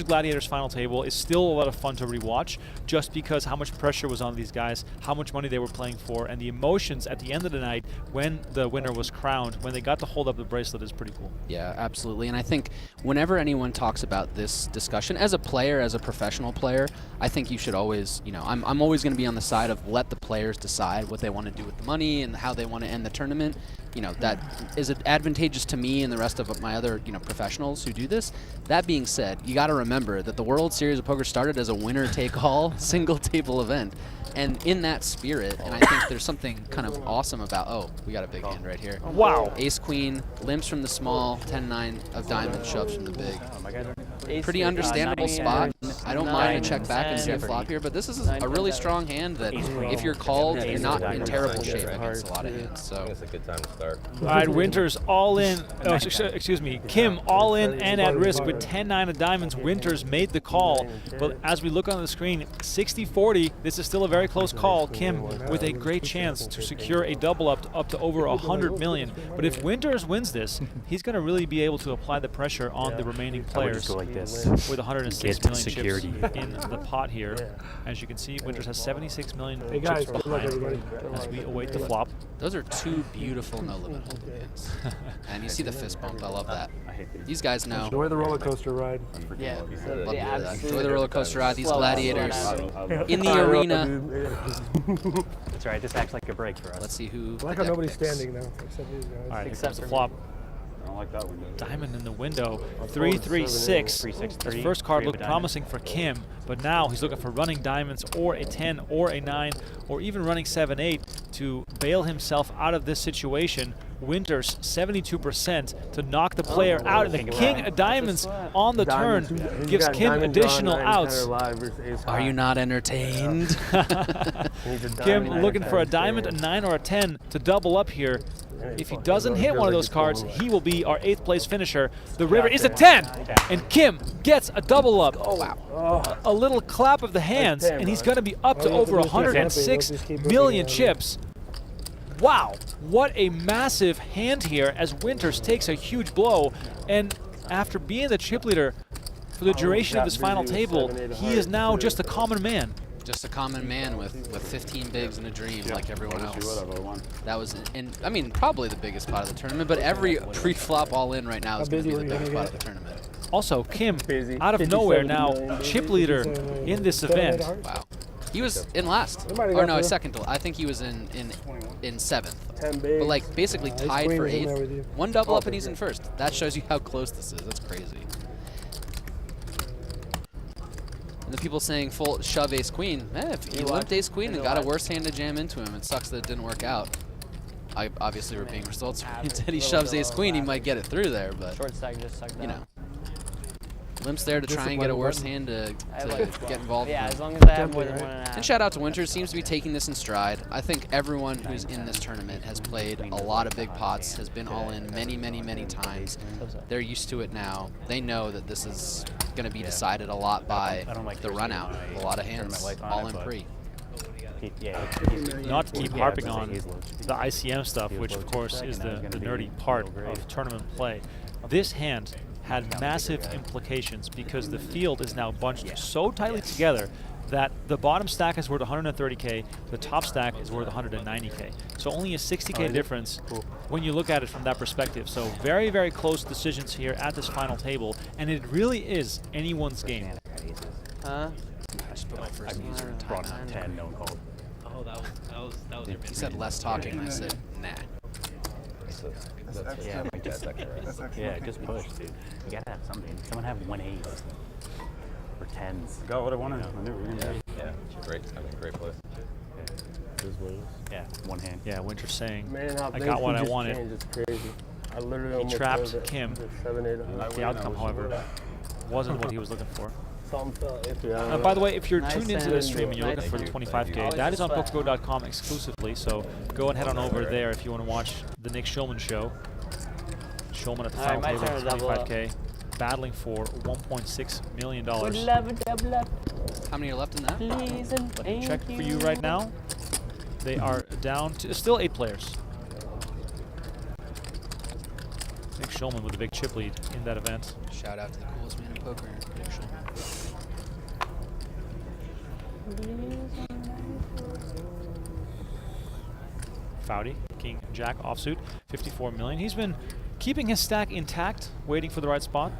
Gladiators final table is still a lot of fun to rewatch, just because how much pressure was on these guys, how much money they were playing for, and the emotions at the end of the night when the winner was crowned, when they got to hold up the bracelet, is pretty cool. Yeah, absolutely. And I think whenever anyone talks about this discussion, as a player, as a professional player, I think you should always, you know, I'm always going to be on the side of let the players decide what they want to do with the money and how they want to end the tournament. You know, that is advantageous to me and the rest of my other, you know, professionals who do this. That being said, you got to remember that the World Series of Poker started as a winner-take-all single table event. And in that spirit, and I think there's something kind of awesome about, oh, we got a big hand right here. Wow. Ace-Queen, limps from the small, 10-9 of diamonds, shoves from the big. Ace Pretty queen, understandable 9, spot. I don't mind nine, to check back and see a 10. flop here, but this is a really strong hand that if you're called, you're not in terrible shape against a lot of hands. I think So it's a good time to start. All right, Winters all in. Oh, excuse me. Kim all in and at risk with 10-9 of diamonds. Winters made the call, but as we look on the screen, 60-40. This is still a very close call. Kim with a great chance to secure a double up to over 100 million. But if Winters wins this, he's going to really be able to apply the pressure on the remaining players with 106 million security chips in the pot here. As you can see, Winters has 76 million Hey guys, chips good luck, behind everybody. as we await the flop. those are two beautiful no-limit hold'em hands. And you see the fist bump. I love that. These guys know. Enjoy the roller coaster ride. Yeah, Love the to hear that. absolute Enjoy the roller coaster ride. These slow gladiators down. in the arena. That's right. This acts like a break for us. Let's see who. I like the how deck nobody's picks. standing now, except these guys. All right, here Except comes the for flop. I don't like that one. Diamond in the window. 3-3-6. 3-6-3. The first card Three of looked a promising for Kim, but now he's looking for running diamonds or a 10 or a 9 or even running 7-8 to bail himself out of this situation. Winters 72% to knock the player out, and the king of diamonds on the turn gives Kim additional outs. Are you not entertained? Kim looking for a diamond, a 9, or a 10 to double up here. If he doesn't hit one of those cards, he will be our 8th place finisher. The river is a 10, and Kim gets a double up. Oh, wow. A little clap of the hands, and he's going to be up to over 106 million chips. Wow, what a massive hand here as Winters takes a huge blow. And after being the chip leader for the duration of this final table, he is now just a common man. Just a common man with 15 bigs and a dream like everyone else. That was, I mean, probably the biggest pot of the tournament, but every pre-flop all-in right now is going to be the biggest pot of the tournament. Also, Kim, out of nowhere now, chip leader in this event. Wow. He was in last. Or no, second. I think he was in 7th. But like basically tied for 8th. One double up and he's in 1st. That shows you how close this is. That's crazy. And the people saying full shove ace queen. If you limped ace queen and got a worse hand to jam into him, it sucks that it didn't work out. Obviously we're being results oriented. He shoves ace queen, he might get it through there, but short stack just sucked you know. Limps there to try and get a worse hand to get involved. Yeah, as long as I have more than 1.5. And shout out to Winters, seems to be taking this in stride. I think everyone who's in this tournament has played a lot of big pots, has been all in many, many, many times. They're used to it now. They know that this is going to be decided a lot by the run out. A lot of hands, all in pre. Not to keep harping on the ICM stuff, which of course is the nerdy part of tournament play. This hand had massive implications because the field is now bunched so tightly together that the bottom stack is worth 130K, the top stack is worth 190K. So only a 60K difference when you look at it from that perspective. So very, very close decisions here at this final table, and it really is anyone's game. I just put my first user in timeout. 10, no call. Oh, that was He said less talking, and I said, nah. Yeah, yeah, just push, dude. You gotta have something. Someone have 1 ace or 10s. Got what I wanted. I knew we were gonna do. Yeah, great. I mean, great place. Yeah, one hand. Yeah, Winter's saying, Man, how I got what I wanted. It's crazy. I literally He trapped Kim. The outcome, however, wasn't what he was looking for. By the way, if you're tuned into this stream and you're looking for the 25K, that is on PokerGO.com exclusively, so go and head on over there if you want to watch the Nick Schulman show. Schulman at the final table with 25K, battling for $1.6 million. How many are left in that? Let me check for you right now. They are down to still 8 players. Nick Schulman with a big chip lead in that event. Shout out to the coolest man in poker, Nick Schulman. Foudy, King Jack offsuit, 54 million. He's been keeping his stack intact, waiting for the right spot.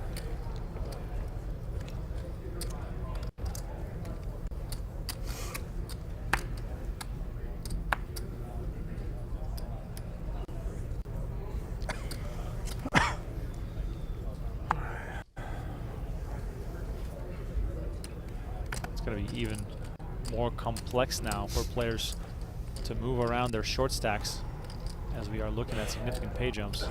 It's going to be even more complex now for players to move around their short stacks as we are looking at significant pay jumps.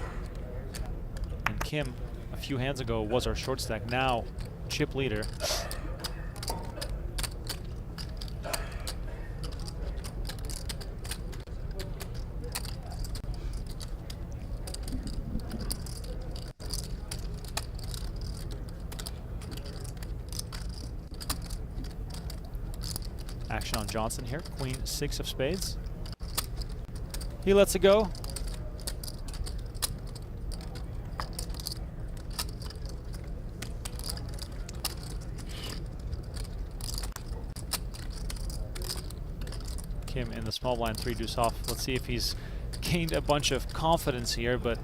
And Kim, a few hands ago, was our short stack, now chip leader. Action on Johnson here, queen 6 of spades. He lets it go. Kim in the small blind 3 deuce off. Let's see if he's gained a bunch of confidence here, but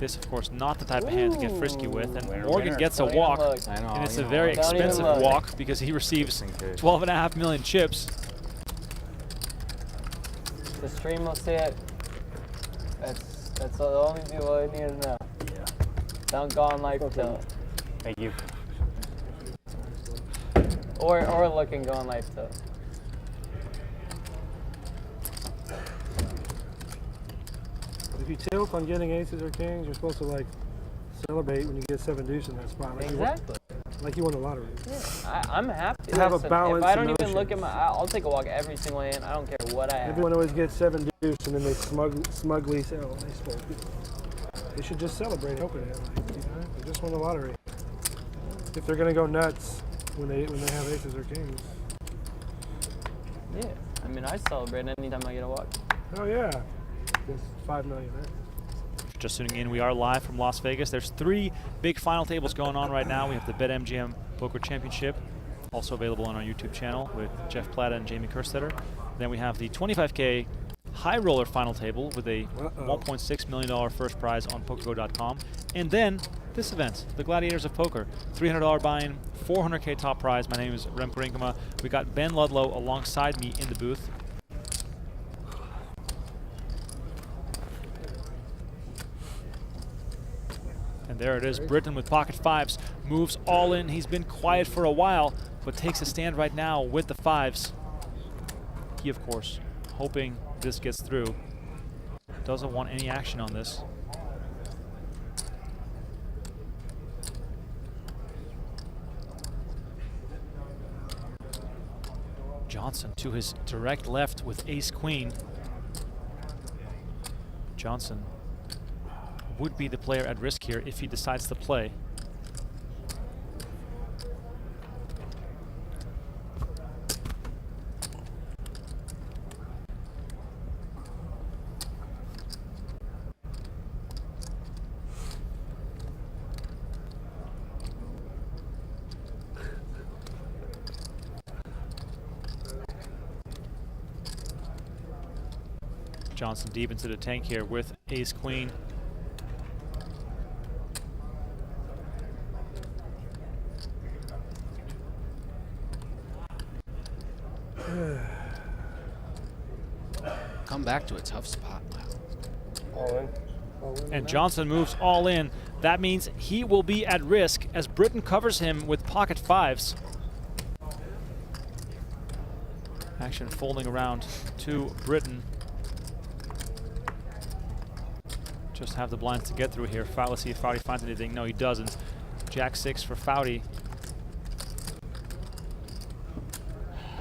this, of course, not the type of hand to get frisky with. And Morgan gets a walk, and it's a very expensive walk because he receives 12.5 million chips. The stream will see it. That's the only people I need to know. Yeah. Don't go on live till. Thank you. Or look and go on live till. If you tilt on getting aces or kings, you're supposed to like celebrate when you get 7 deuce in that spot. Like Exactly. Like you won the lottery. Yeah, I'm happy. To have a Listen, balanced if I don't emotion. even look at my, I'll take a walk every single hand. I don't care what I have. Everyone always gets 7 deuce and then they smugly say, oh, they spoke. They should just celebrate and open it. Like, you know, they just won the lottery. If they're gonna go nuts when they have aces or kings. Yeah, I mean, I celebrate anytime I get a walk. Oh yeah, it's 5 million, right? Just tuning in, we are live from Las Vegas. There's 3 big final tables going on right now. We have the BetMGM Poker Championship, also available on our YouTube channel with Jeff Plata and Jamie Kerstetter. Then we have the 25K High Roller final table with a $1.6 million first prize on PokerGO.com. And then this event, the Gladiators of Poker, $300 buy-in, $400K top prize. My name is Remko Rinkema. We got Ben Ludlow alongside me in the booth. And there it is, Britton with pocket fives, moves all in. He's been quiet for a while, but takes a stand right now with the fives. He, of course, hoping this gets through. Doesn't want any action on this. Johnson to his direct left with ace-queen. Johnson would be the player at risk here if he decides to play. Johnson deep into the tank here with ace-queen. Come back to a tough spot. All in. And Johnson moves all in. That means he will be at risk as Britton covers him with pocket fives. Action folding around to Britton. Just have the blinds to get through here. Let's see if Foudy finds anything. No, he doesn't. Jack 6 for Foudy.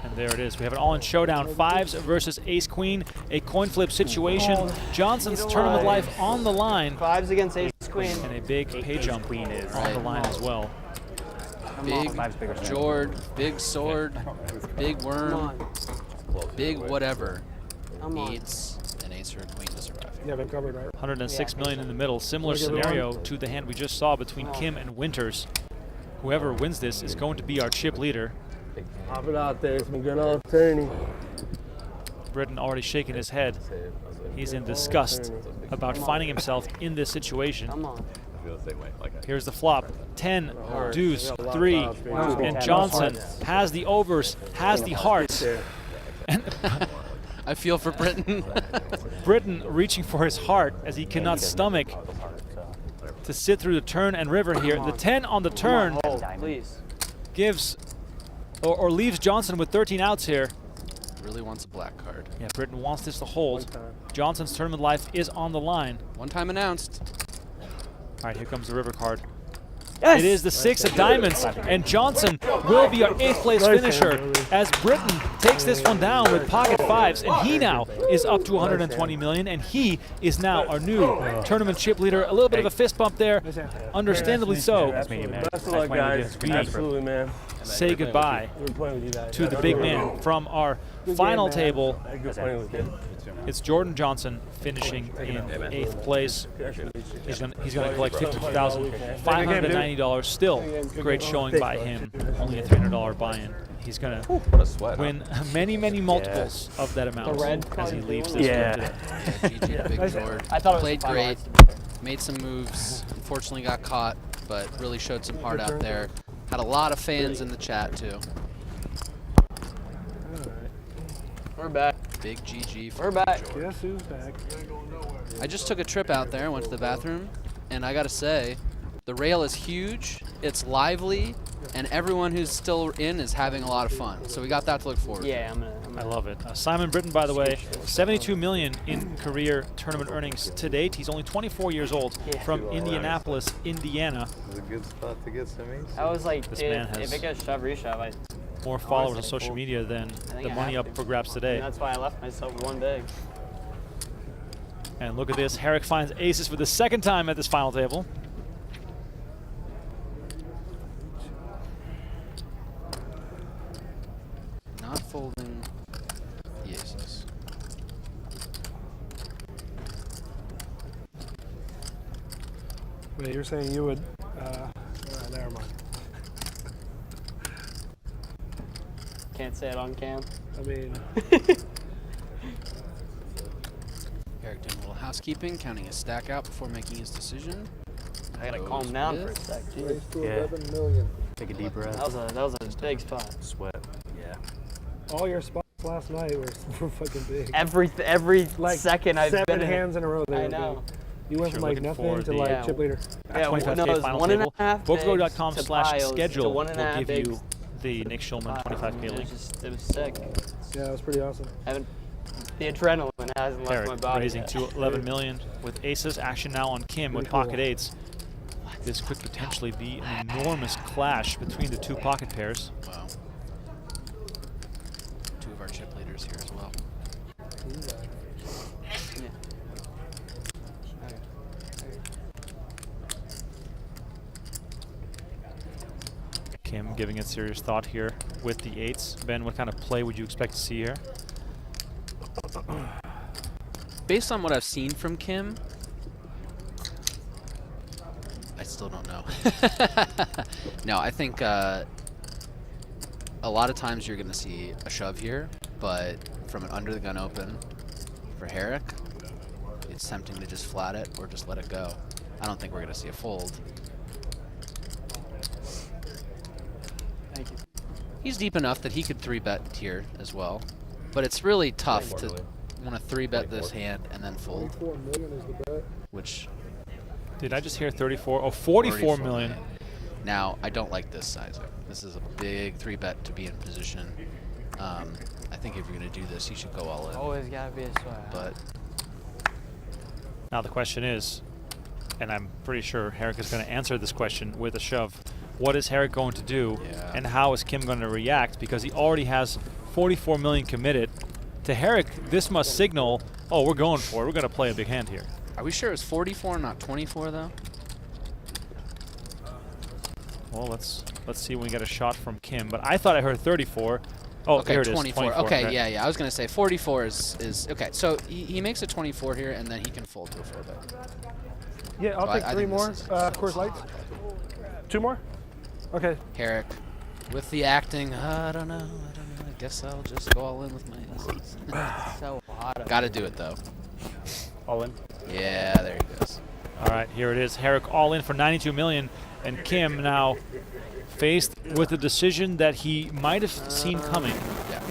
And there it is. We have an all-in showdown. Fives versus ace-queen. A coin flip situation. Johnson's tournament life on the line. Fives against ace-queen. And a big pay jump queen is on the line as well. Big Jord, big sword, big worm, big whatever needs an ace or a queen to survive. Yeah, they're covered, right? 106 million in the middle. Similar scenario to the hand we just saw between Kim and Winters. Whoever wins this is going to be our chip leader. Pop it out there. It's been good old tourney. Britton already shaking his head. He's in disgust about finding himself in this situation. Here's the flop. 10, deuce, 3, and Johnson has the overs, has the hearts. And I feel for Britton. Britton reaching for his heart as he cannot stomach to sit through the turn and river here. The 10 on the turn gives or leaves Johnson with 13 outs here. Really wants a black card. Yeah, Britton wants this to hold. Johnson's tournament life is on the line. One time announced. All right, here comes the river card. Yes! It is the 6 of diamonds, and Johnson will be our 8th place finisher as Britton takes this one down with pocket fives, and he now is up to 120 million, and he is now our new tournament chip leader. A little bit of a fist bump there, understandably so. Best of luck, guys. Absolutely, man. Say goodbye to the big man from our final table. It's Jordan Johnson finishing in 8th place. He's going to collect $52,590. Still, great showing by him. Only a $300 buy-in. He's going to win many, many multiples of that amount as he leaves this one today. GG, Big Jord. I thought it was Played great, made some moves. Unfortunately, got caught, but really showed some heart out there. Had a lot of fans in the chat too. We're back. Big GG. We're back. Guess who's back? I just took a trip out there, went to the bathroom, and I gotta say, The rail is huge, it's lively, and everyone who's still in is having a lot of fun. So we got that to look forward to. Yeah, I love it. Simon Britton, by the way, 72 million in career tournament earnings to date. He's only 24 years old, from Indianapolis, Indiana. It's a good spot to get some aces. I was like, This dude, man if has it gets shove reshove, more followers on social media than the money up for grabs today. And that's why I left myself with one big. And look at this. Herrick finds aces for the second time at this final table. Not folding the aces. Wait, you're saying you would? Never mind. Can't say it on cam. I mean, Eric doing a little housekeeping, counting his stack out before making his decision. I gotta Goes calm down for a with- sec. Jeez. Raise to Yeah. 11 million. Take a deep breath. That was a big spot. Sweat. Yeah. all your spots last night were fucking big. Every Like second I've been 7 in hands in a row. They I were know. big. You went You're from like looking nothing for to the, like chip leader. Yeah, 25K final table. 1.5 PokerGO.com bigs to piles to /schedule will 1.5 give bigs. you the Nick Schulman 25K It link. was sick. Yeah, it was pretty awesome. The adrenaline hasn't left my Herrick body raising yet. to 11 million with aces. Action now on Kim with Pretty cool. pocket eights. This could potentially be an enormous clash between the two pocket pairs. Wow. Two of our chip leaders here as well. Yeah. Kim giving it serious thought here with the eights. Ben, what kind of play would you expect to see here? Based on what I've seen from Kim, I still don't know. No, I think a lot of times you're going to see a shove here, but from an under the gun open for Herrick, it's tempting to just flat it or just let it go. I don't think we're going to see a fold. Thank you. He's deep enough that he could 3-bet here as well, but it's really tough to want to 3-bet this hand and then fold, 4 million is the bet. which Did I just hear 34? Oh, 44 million. Now, I don't like this sizing. This is a big 3-bet to be in position. I think if you're going to do this, you should go all in. Always gotta be a swag. But Now the question is, and I'm pretty sure Herrick is going to answer this question with a shove. What is Herrick going to do, and how is Kim going to react? Because he already has 44 million committed. To Herrick, this must signal, oh, we're going for it. We're going to play a big hand here. are we sure it's 44, not 24, though? Well, let's see when we get a shot from Kim. But I thought I heard 34. Oh, Okay, here it is. 24. Okay, right? yeah. I was going to say 44 is okay. So he makes a 24 here, and then he can fold to a 4-bet. Yeah, I'll Well, take I 3 think more. this is- Coors Lights. 2 more? Okay. Herrick with the acting. I don't know. I guess I'll just go all in with my aces. So hot. Got to do it, though. All in. Yeah, there he goes. All right, here it is. Herrick all in for 92 million, and Kim now faced with a decision that he might have seen coming. Yeah.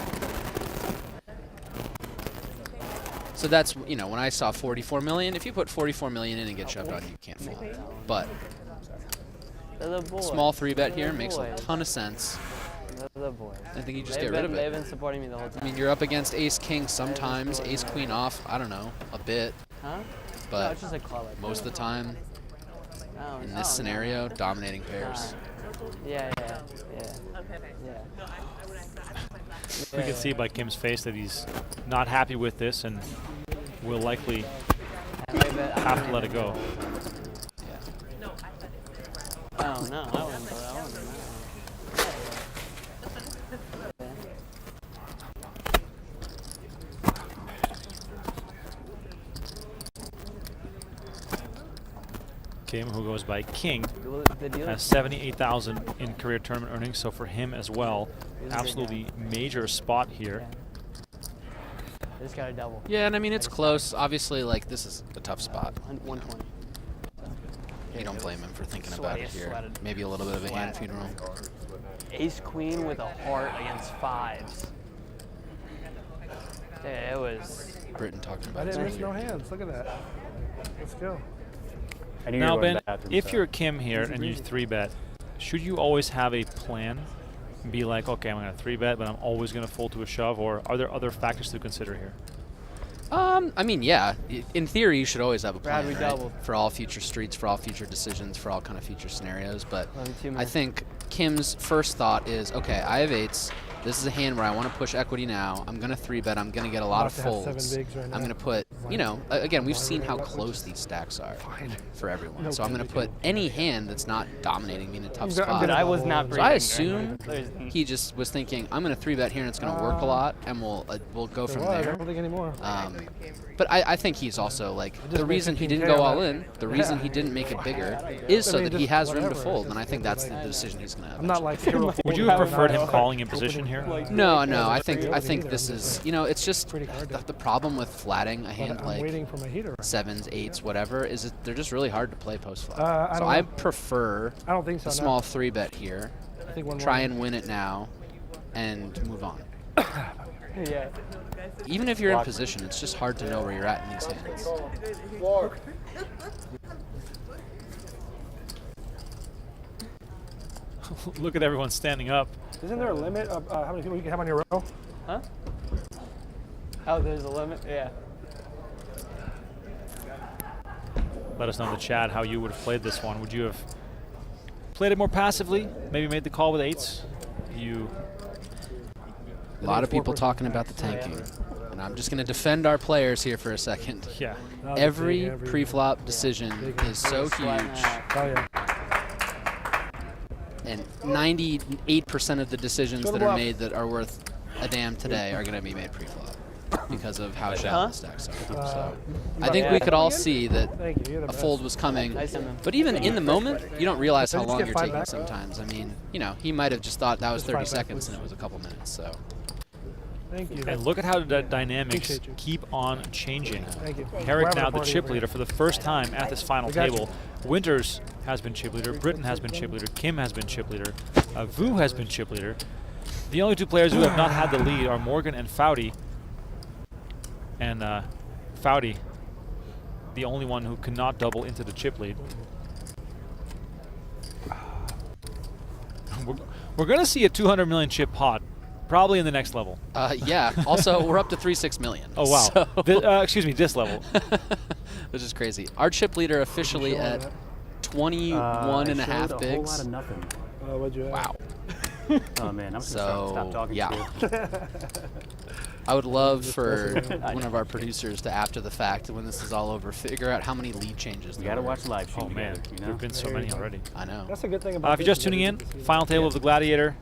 So that's, you know, when I saw 44 million, if you put 44 million in and get shoved on, you can't fold. But They're the boys. small 3-bet here They're the makes a boys. ton of sense. They're the boys. I think you just They've get rid of They've it. been supporting me the whole time. I mean, you're up against ace-king sometimes, ace-queen off, I don't know, a bit. Huh? No, But it's just a call like most of the time, No, in no, this no. scenario, dominating pairs. Yeah. We can see by Kim's face that he's not happy with this and will likely have to let it go. Oh no, I wouldn't do that. I wouldn't do that. Kim, who goes by King, The deal has 78,000 in career tournament earnings, so for him as well, absolutely major spot here. Just got a double. Yeah, and I mean, it's close. Obviously, like, this is a tough spot. 120. You don't blame him for thinking about it here. Sweated. Maybe a little bit of a hand funeral. Ace queen with a heart against 5s. Yeah, it was. Britain talking I about didn't it. miss no hands. Look at that. Let's go. I knew you Now, were going Ben, to the bathroom, if so. you're Kim here and you 3-bet, should you always have a plan? Be like, okay, I'm going to 3-bet, but I'm always going to fold to a shove, or are there other factors to consider here? I mean, yeah. In theory, you should always have a plan, Brad, we right? doubled. For all future streets, for all future decisions, for all kind of future scenarios. But 11-2 I minutes. think Kim's first thought is, okay, I have 8s. This is a hand where I want to push equity now. I'm going to 3-bet. I'm going to get a lot of about to have folds. 7 bigs right I'm now. going to put, you know, again, we've seen how close these stacks are for everyone. So I'm going to put any hand that's not dominating me in a tough spot. But I was not So I breathing. assume he just was thinking, I'm going to 3-bet here and it's going to work a lot, and we'll go from I there. don't think anymore. But I think he's also like, the made reason he 15K didn't go on all that. in, the reason he didn't make it bigger, is so I mean, that he just has room to whatever. fold, It's and I just think that's the like- decision he's going to have. I'm not like. Would you have preferred him calling in position here? No, I think this is, you know, it's just Pretty hard to- the problem with flatting a hand I'm like waiting for my heater. 7s, 8s, whatever, is that they're just really hard to play post flop. I So don't I know. prefer I don't think so. a small 3-bet here, I think one try more. and win it now, and move on. Yeah. Even if you're in position, it's just hard to know where you're at in these hands. Look at everyone standing up. Isn't there a limit of how many people you can have on your row? Huh? Oh, there's a limit? Yeah. Let us know in the chat how you would have played this one. Would you have played it more passively? Maybe made the call with 8s? You. A lot of people talking about the tanking. And I'm just going to defend our players here for a second. Yeah. Every pre-flop decision is so huge, Oh yeah. and 98% of the decisions that are made that are worth a damn today are going to be made pre-flop because of how shallow the stacks are. So I think we could all see that Thank you. You're the a best. fold was coming, Nice, man. but even in the moment, you don't realize how Did I just long get you're 5 taking back? sometimes. I mean, you know, he might have just thought that was Just 30 5 back, seconds please. and it was a couple minutes. So Thank you. And look at how the dynamics Appreciate you. keep on changing. Thank you. Herrick We're now having a the party chip over leader here. for the first time at this final We got table. Winters has been chip leader. Britton has been chip leader. Kim has been chip leader. Vu has been chip leader. The only 2 players who have not had the lead are Morgan and Foudy. And Foudy, the only one who cannot double into the chip lead. We're going to see a 200 million chip pot, probably in the next level. yeah. Also, we're up to 3.6 million. Oh, wow. So Excuse me, this level. which is crazy. Our chip leader officially at 21 and a half A whole bigs. lot of nothing. What'd you have? Wow. Oh man, I'm So, gonna stop talking yeah. to you. I would love for one of our producers to, after the fact, when this is all over, figure out how many lead changes We there gotta were. watch the live stream Oh, man. together, you know? There've been so many already. I know. That's a good thing about If you're just tuning in, final table of the Gladiator.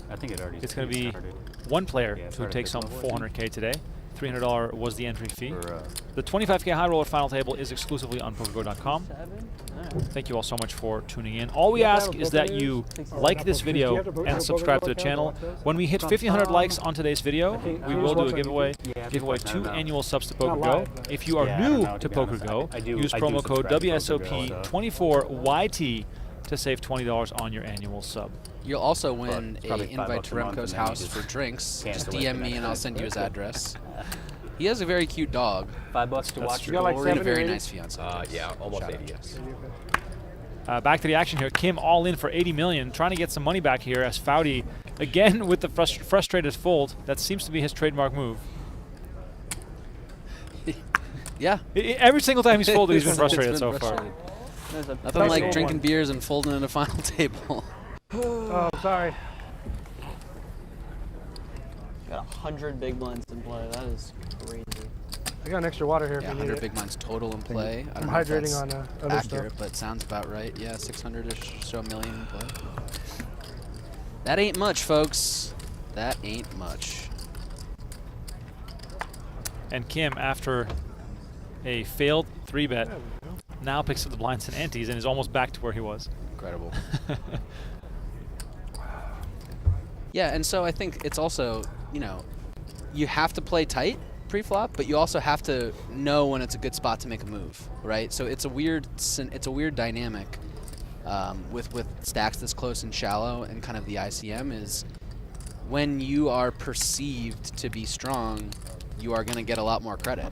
I think it already It's going to be started. one player Yeah, it who started takes home 6:14. $400K today. $300 was the entry fee. For, The 25K high roller final table is exclusively on PokerGo.com. 7? Alright. Thank you all so much for tuning in. All we You have to ask have is a that Poker you News? like not this Poker News. Do you video have to put and your subscribe to the PokerGo channel. account on When we hit 1,500 likes on today's video, can't- we I will just do a watch on giveaway. Yeah, Give away I don't 2 know. annual subs to Not PokerGo. live, but- If you are Yeah, I don't new know, to be honest. PokerGo, I do use promo code subscribe to PokerGo, so- WSOP24YT to save $20 on your annual sub. You'll also win it's a probably invite to $5 a month, Remko's and then you house just for drinks. Just cancel it DM the me next and I'll day. send you his address. He has a very cute dog $5 to That's watch true. your You got like goal and a 70 very or 80? nice fiance. Yeah, almost Shout 80, out. yes. Back to the action here. Kim all in for 80 million, trying to get some money back here as Foudy, again with the frustrated fold. That seems to be his trademark move. Yeah. Every single time he's folded, he's been It's frustrated been so frustrated. There's a Nothing like Nice drinking one. beers and folding in a final table. Oh, sorry. Got 100 big blinds in play. That is crazy. I got an extra water here Yeah, if you need 100 it. big blinds total in play. I I'm don't know if hydrating that's on other accurate, stuff. but sounds about right. Yeah, 600-ish, so a million in play. That ain't much, folks. That ain't much. And Kim, after a failed 3-bet, now picks up the blinds and antes and is almost back to where he was. Incredible. Yeah, and so I think it's also, you know, you have to play tight pre-flop, but you also have to know when it's a good spot to make a move, right? So it's a weird dynamic with stacks this close and shallow, and kind of the ICM is when you are perceived to be strong, you are going to get a lot more credit.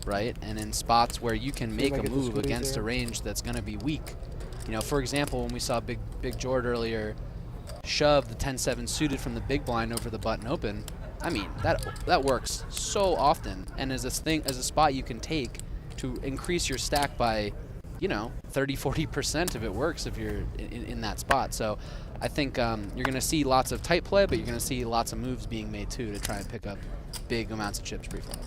right? And in spots where you can make a move against a range that's going to be weak. You know, for example, when we saw Big Jord earlier shove the 10-7 suited from the big blind over the button open, I mean, that works so often, and as a spot you can take to increase your stack by, you know, 30-40% if it works if you're in that spot. So I think you're going to see lots of tight play, but you're going to see lots of moves being made too to try and pick up big amounts of chips pre-flop.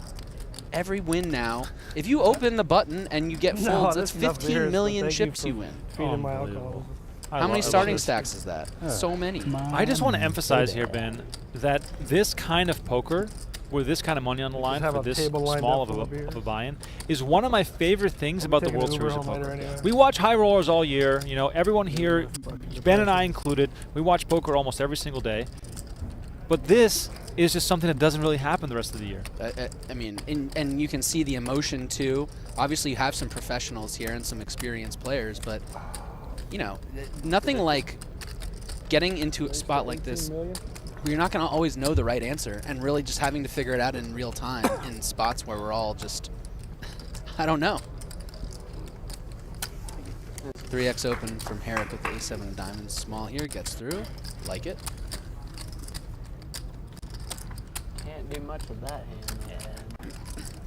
Every win now, if you open the button and you get folds, that's 15 million chips you win. Feeding my alcohol. How many starting stacks is that? So many. I just want to emphasize here, Ben, that this kind of poker, with this kind of money on the line for this small of a buy-in, is one of my favorite things about the World Series of Poker. We watch high rollers all year. You know, everyone here, Ben and I included, we watch poker almost every single day. But this is just something that doesn't really happen the rest of the year. I mean, and you can see the emotion too. Obviously, you have some professionals here and some experienced players, but you know, nothing like getting into a spot like this where you're not going to always know the right answer and really just having to figure it out in real time in spots where we're all just, I don't know. 3x open from Herrick with the A7 of diamonds. Small here, gets through. Like it. Can't do much with that hand, man.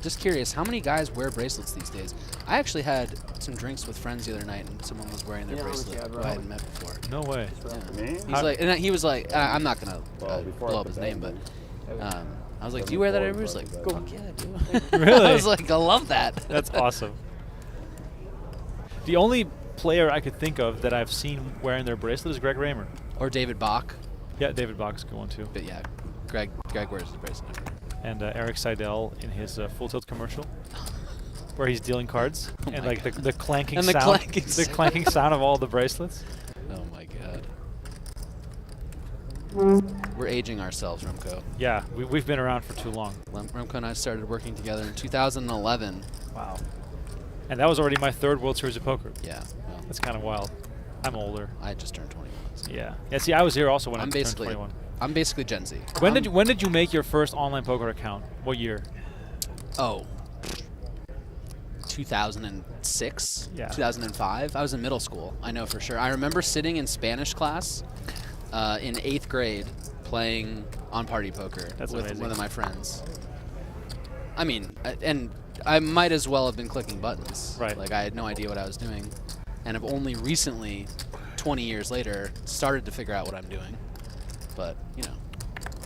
Just curious, how many guys wear bracelets these days? I actually had some drinks with friends the other night, and someone was wearing their bracelet who I hadn't met before. No way. Yeah. He was like, I'm not gonna blow up his name, but I was like, do you wear that every? He was like, fuck yeah, I do. Really? I was like, I love that. That's awesome. The only player I could think of that I've seen wearing their bracelet is Greg Raymer. Or David Bach. Yeah, David Bach's a good one too. But yeah, Greg wears his bracelet. And Eric Seidel in his Full Tilt commercial, where he's dealing cards, and like the clanking and sound, the clanking sound of all the bracelets. Oh my god. We're aging ourselves, Remko. Yeah, we've been around for too long. Remko and I started working together in 2011. Wow. And that was already my third World Series of Poker. Yeah. Well, that's kind of wild. I'm older. I just turned 21. So. Yeah. Yeah. See, I was here also when I turned 21. I'm basically Gen Z. When did you make your first online poker account? What year? Oh, 2006, yeah. 2005. I was in middle school, I know for sure. I remember sitting in Spanish class in 8th grade playing on party poker with one of my friends. I mean, and I might as well have been clicking buttons. Right. Like, I had no idea what I was doing. And have only recently, 20 years later, started to figure out what I'm doing. But, you know,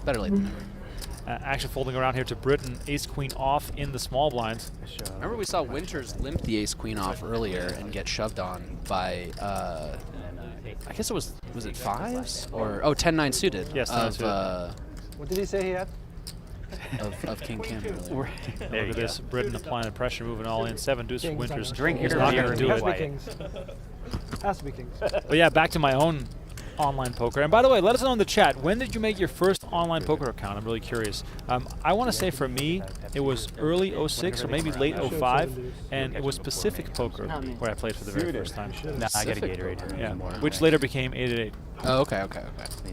better late than never. Action folding around here to Britain. Ace-Queen off in the small blinds. Remember we saw Winters limp the Ace-Queen off earlier and get shoved on by, I guess it was it 5s? Or, 10-9 suited. Yes, 10-9 suited. What did he say he had? Of King Cam earlier. Look at this. Britain applying the pressure, moving all in. 7 deuce for Winters. Drink He's your not beer going to do it. Has to be Kings. But yeah, back to my own online poker. And by the way, let us know in the chat, when did you make your first online poker account? I'm really curious. I want to say for me, it was early 06 or maybe late 05, and it was Pacific Poker where I played for the very first time. No, I got a Gatorade. Yeah, which later became 888. Oh, okay.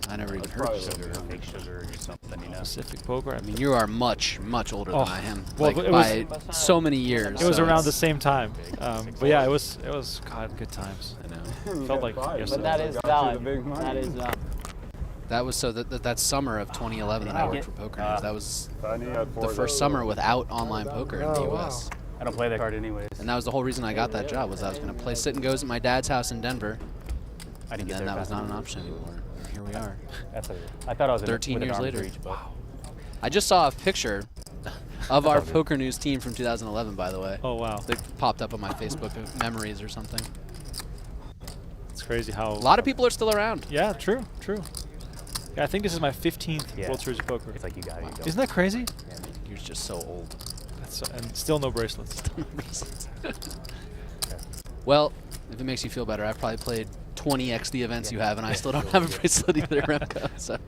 I never even heard of sugar, fake sugar or something, you know. Pacific Poker. I mean, you are much older than I am. Well, like, by so many years. It was around the same time. But yeah, it was God, good times. I know. Felt like yesterday. But that is valid. That is valid. That was so that summer of 2011 that I worked for Poker News. That was the first summer without online poker in the U.S. I don't play that card anyways. And that was the whole reason I got that job, was I was going to play sit and goes at my dad's house in Denver. I didn't and then that was not an option anymore. Here we are. I thought I was 13 years later. Reach, wow. I just saw a picture of our Poker News team from 2011, by the way. Oh, wow. They popped up on my Facebook memories or something. It's crazy how... A lot of people are still around. Yeah, true. Yeah, I think this is my 15th World Series of Poker. It's like you got it. Isn't that crazy? Yeah, man, you're just so old. And still no bracelets. Well, if it makes you feel better, I've probably played 20x the events you have, and I still don't have a bracelet either, Remko. So.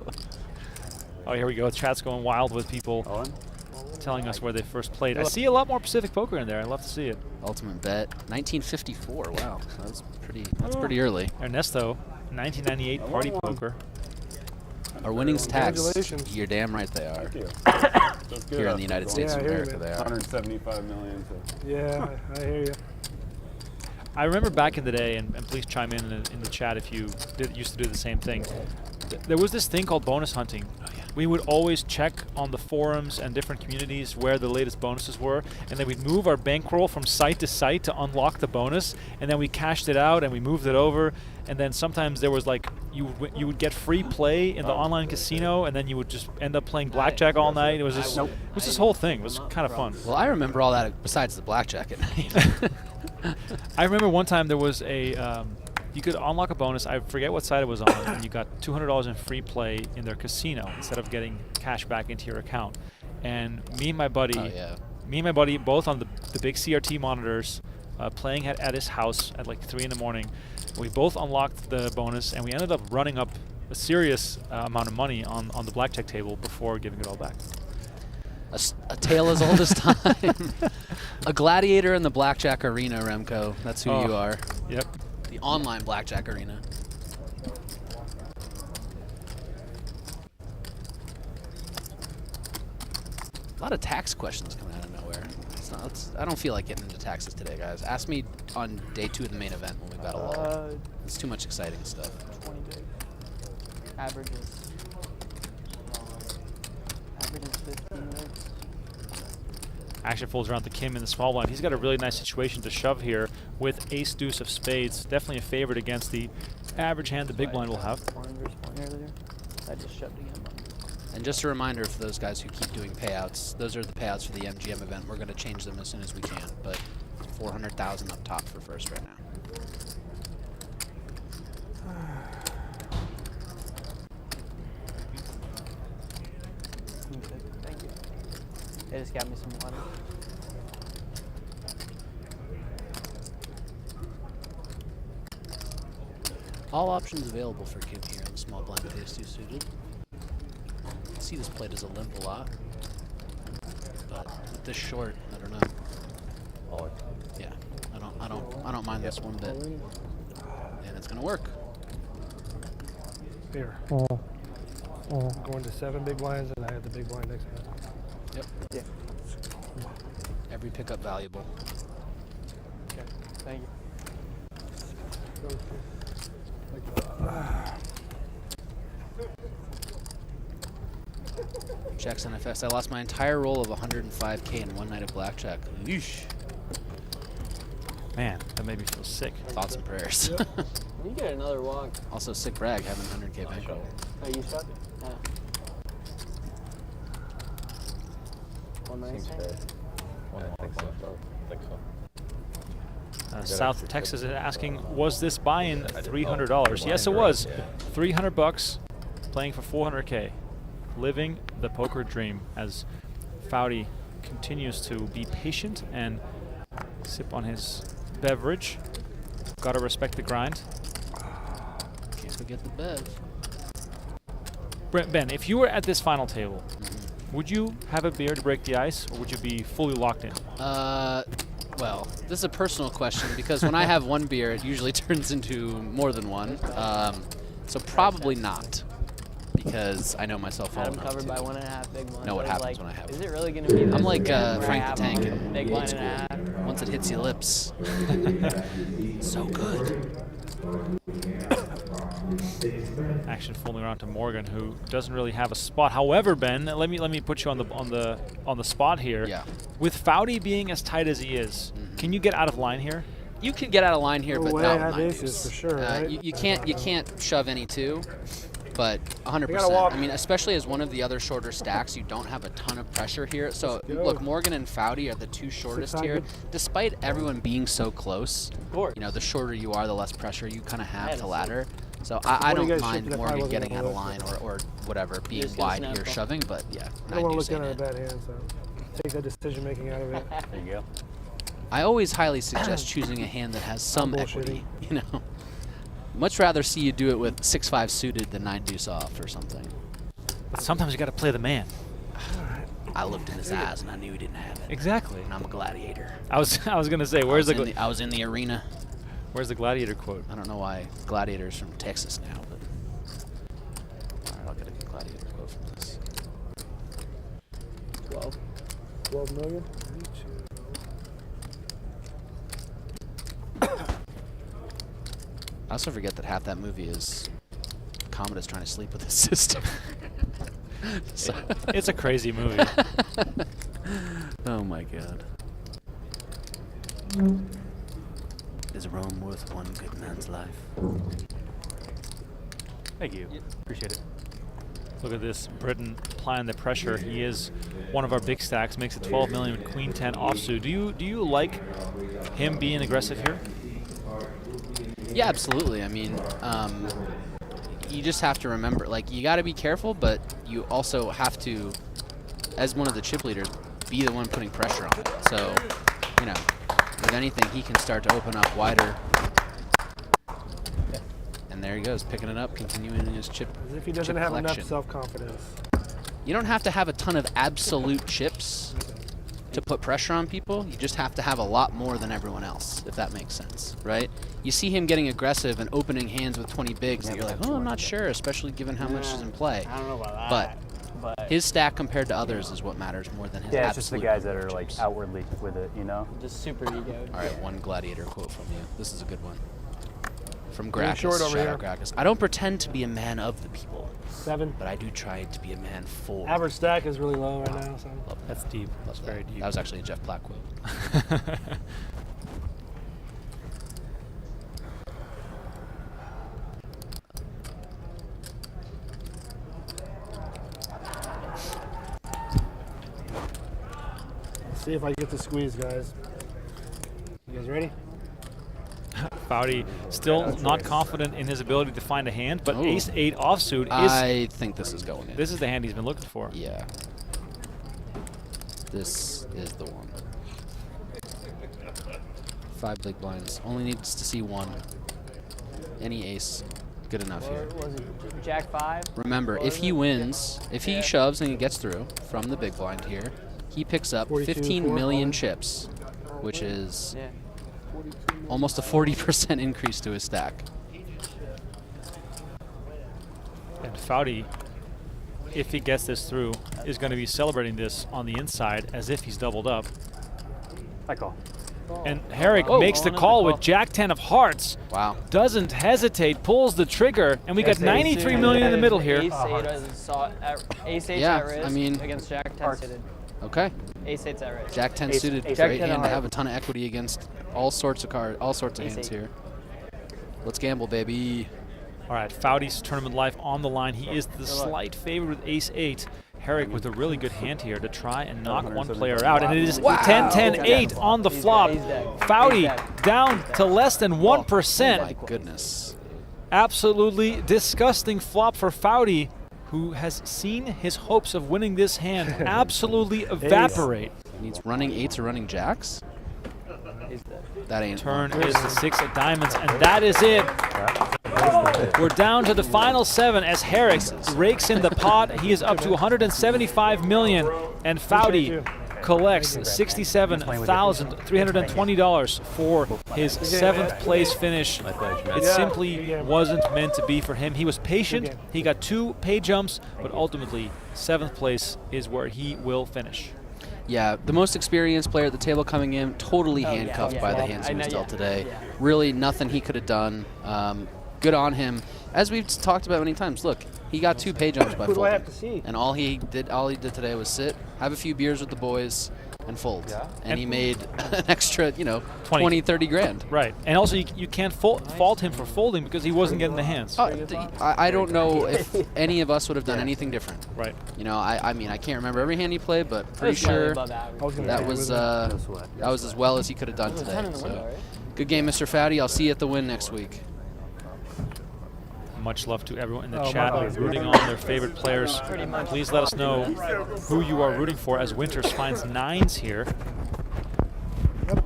Oh, here we go. Chat's going wild with people telling us where they first played. I see a lot more Pacific Poker in there. I'd love to see it. Ultimate bet, 1954. Wow, that's pretty early. Ernesto, 1998 Party Poker. Are winnings taxed? Congratulations. You're damn right they are. Thank you. That's good. Here in the United States of I hear you, America, man. they are. 175 million. To Yeah, I hear you. I remember back in the day, and please chime in the chat if you used to do the same thing. There was this thing called bonus hunting. We would always check on the forums and different communities where the latest bonuses were, and then we'd move our bankroll from site to site to unlock the bonus, and then we cashed it out and we moved it over, and then sometimes there was like you would get free play in the online casino, and then you would just end up playing blackjack all night. It was this whole thing. It was kind of fun. Well, I remember all that besides the blackjack at night. I remember one time there was a you could unlock a bonus. I forget what site it was on, and you got $200 in free play in their casino instead of getting cash back into your account. And me and my buddy, both on the big CRT monitors, playing at his house at like 3 in the morning. We both unlocked the bonus, and we ended up running up a serious amount of money on the blackjack table before giving it all back. A tale as old as time. A gladiator in the blackjack arena, Remko. That's who you are. Yep. The online blackjack arena. A lot of tax questions coming out of nowhere. I don't feel like getting into taxes today, guys. Ask me on day 2 of the main event when we battle all. It's too much exciting stuff. 20 big. Averages. Averages 15 minutes. Action folds around to Kim in the small blind. He's got a really nice situation to shove here with ace deuce of spades. Definitely a favorite against the average hand the big blind will have. I just shoved again. And just a reminder for those guys who keep doing payouts, those are the payouts for the MGM event. We're going to change them as soon as we can, but 400,000 up top for first right now. Thank you. They just got me some water. All options available for Kim here on the small blind with ace 2 suited. I see this played as a limp a lot, but with this short, I don't know. oh, Yeah, I don't mind this one bit, and it's gonna work. Here. Going to 7 big blinds, and I have the big blind next to it. Yep. Yeah. Every pickup valuable. Okay. Thank you. Checks NFS. I lost my entire roll of 105K in one night of blackjack. Yeesh. Man, that made me feel sick. Thoughts and prayers. You get another walk. Also, sick brag having 100K bankroll. Oh, you shot? Yeah. 196. I think so. South Texas is asking, was this buy-in $300? Yes, it was. $300, playing for 400K. Living the poker dream as Foudy continues to be patient and sip on his beverage. Gotta respect the grind. Can't forget the bev. Ben, if you were at this final table, would you have a beer to break the ice, or would you be fully locked in? Well, this is a personal question because when I have one beer, it usually turns into more than one. So probably not, because I know myself well I'm enough covered to by 1.5 big blinds. know what happens like, when I have is one. it really going to be this? I'm like again, where I Frank the have Tank a in big old blind school. and a half? Once it hits your lips. So good. Action folding around to Morgan, who doesn't really have a spot. However, Ben, let me put you on the spot here. Yeah. With Foudy being as tight as he is, can you get out of line here? You can get out of line here, but way not I have with 9 aces deuce. for sure, right? You can't shove any 2, but 100%. walk. I mean, especially as one of the other shorter stacks, you don't have a ton of pressure here. So look, Morgan and Foudy are the 2 shortest here. Despite everyone being so close, you know, the shorter you are, the less pressure you kind of have to ladder. So I don't mind Morgan getting out of line or whatever, being wide here shoving, but yeah, I don't 9 want to deuce look down ain't at a it. bad hand, so take that decision making out of it. There you go. I always highly suggest choosing a hand that has some equity, you know. Much rather see you do it with 6-5 suited than 9 deuce off or something. But sometimes you got to play the man. I looked in his eyes and I knew he didn't have it. Exactly. And I'm a gladiator. I was gonna say, where's the I was in the arena. where's the gladiator quote? I don't know why gladiators from Texas now, but all right, I'll get a from this. 12 million. I also forget that half that movie is Commodus trying to sleep with his sister. So It's a crazy movie. oh my god. Is Rome worth one good man's life? Thank you. Appreciate it. Look at this, Britain applying the pressure. He is one of our big stacks, makes it 12 million with Queen 10 offsuit. Do you like him being aggressive here? Yeah, absolutely. I mean, you just have to remember, like, you got to be careful, but you also have to, as one of the chip leaders, be the one putting pressure on it. So, you know, with anything, he can start to open up wider. And there he goes, picking it up, continuing in his chip. As if he doesn't have enough self-confidence. You don't have to have a ton of absolute chips to put pressure on people. You just have to have a lot more than everyone else, if that makes sense, right? You see him getting aggressive and opening hands with 20 bigs, and you're like, oh, I'm not sure, especially given how much is in play. I don't know about that. But his stack compared to others is what matters more than his Yeah, absolute it's just the guys that are chips. like outwardly with it, you know? Just super ego. All right, one Gladiator quote from you. This is a good one. From Getting Gracchus. short over Shout here. out Gracchus. I don't pretend to be a man of the people, 7. but I do try to be a man for. Average stack is really low right now. So. Love that. That's deep. That's Love very that. deep. That was actually a Jeff Black quote. Let's see if I get the squeeze, guys. You guys ready? Foudy still not confident in his ability to find a hand, but Ooh. Ace-8 offsuit is... I think this is going in. This is the hand he's been looking for. Yeah. This is the one. 5 big blinds. Only needs to see one. Any ace. Good enough Or here. was it Jack 5? Remember, if he wins, if he shoves and he gets through from the big blind here, he picks up 15 million chips, which is Yeah. almost a 40% increase to his stack. And Foudy, if he gets this through, is going to be celebrating this on the inside as if he's doubled up. I call. And Herrick makes the call with Jack 10 of hearts. Wow. Doesn't hesitate, pulls the trigger, and we got 93 million in the middle here. Ace-8 Yeah, at risk I mean- against Jack 10 suited. Okay. Ace-8's at risk. Jack 10 suited, ace great 10 hand to heart. have a ton of equity against all sorts of cards, all sorts of Ace hands 8. here. Let's gamble, baby. All right, Foudy's tournament life on the line. He is the slight favorite with Ace-8. Herrick with a really good hand here to try and knock one player out. And it is 10-10-8 on the flop. Foudy down to less than 1%. Oh my goodness. Absolutely disgusting flop for Foudy, who has seen his hopes of winning this hand absolutely evaporate. Needs running 8s or running jacks? That ain't Turn one. is the 6 of diamonds, and that is it. We're down to the final 7 as Herrick rakes in the pot. He is up to 175 million, and Foudy collects $67,320 for his 7th place finish. It simply wasn't meant to be for him. He was patient. He got 2 pay jumps, but ultimately 7th place is where he will finish. Yeah, the most experienced player at the table coming in, totally handcuffed by the hands he was dealt today. Really nothing he could have done. Good on him. As we've talked about many times, look, he got 2 pay jumps by Who do I have folding. to see? And all he did today was sit, have a few beers with the boys, and fold. And he made an extra, 20, 30 grand. Right, and also you can't fault him for folding because he wasn't getting the hands. I don't know if any of us would have done anything different. Right. I mean, I can't remember every hand he played, but pretty sure that was as well as he could have done today. So, good game, Mr. Foudy. I'll see you at the win next week. Much love to everyone in the chat rooting on their favorite players. Please let us know who you are rooting for as Winters finds 9s here.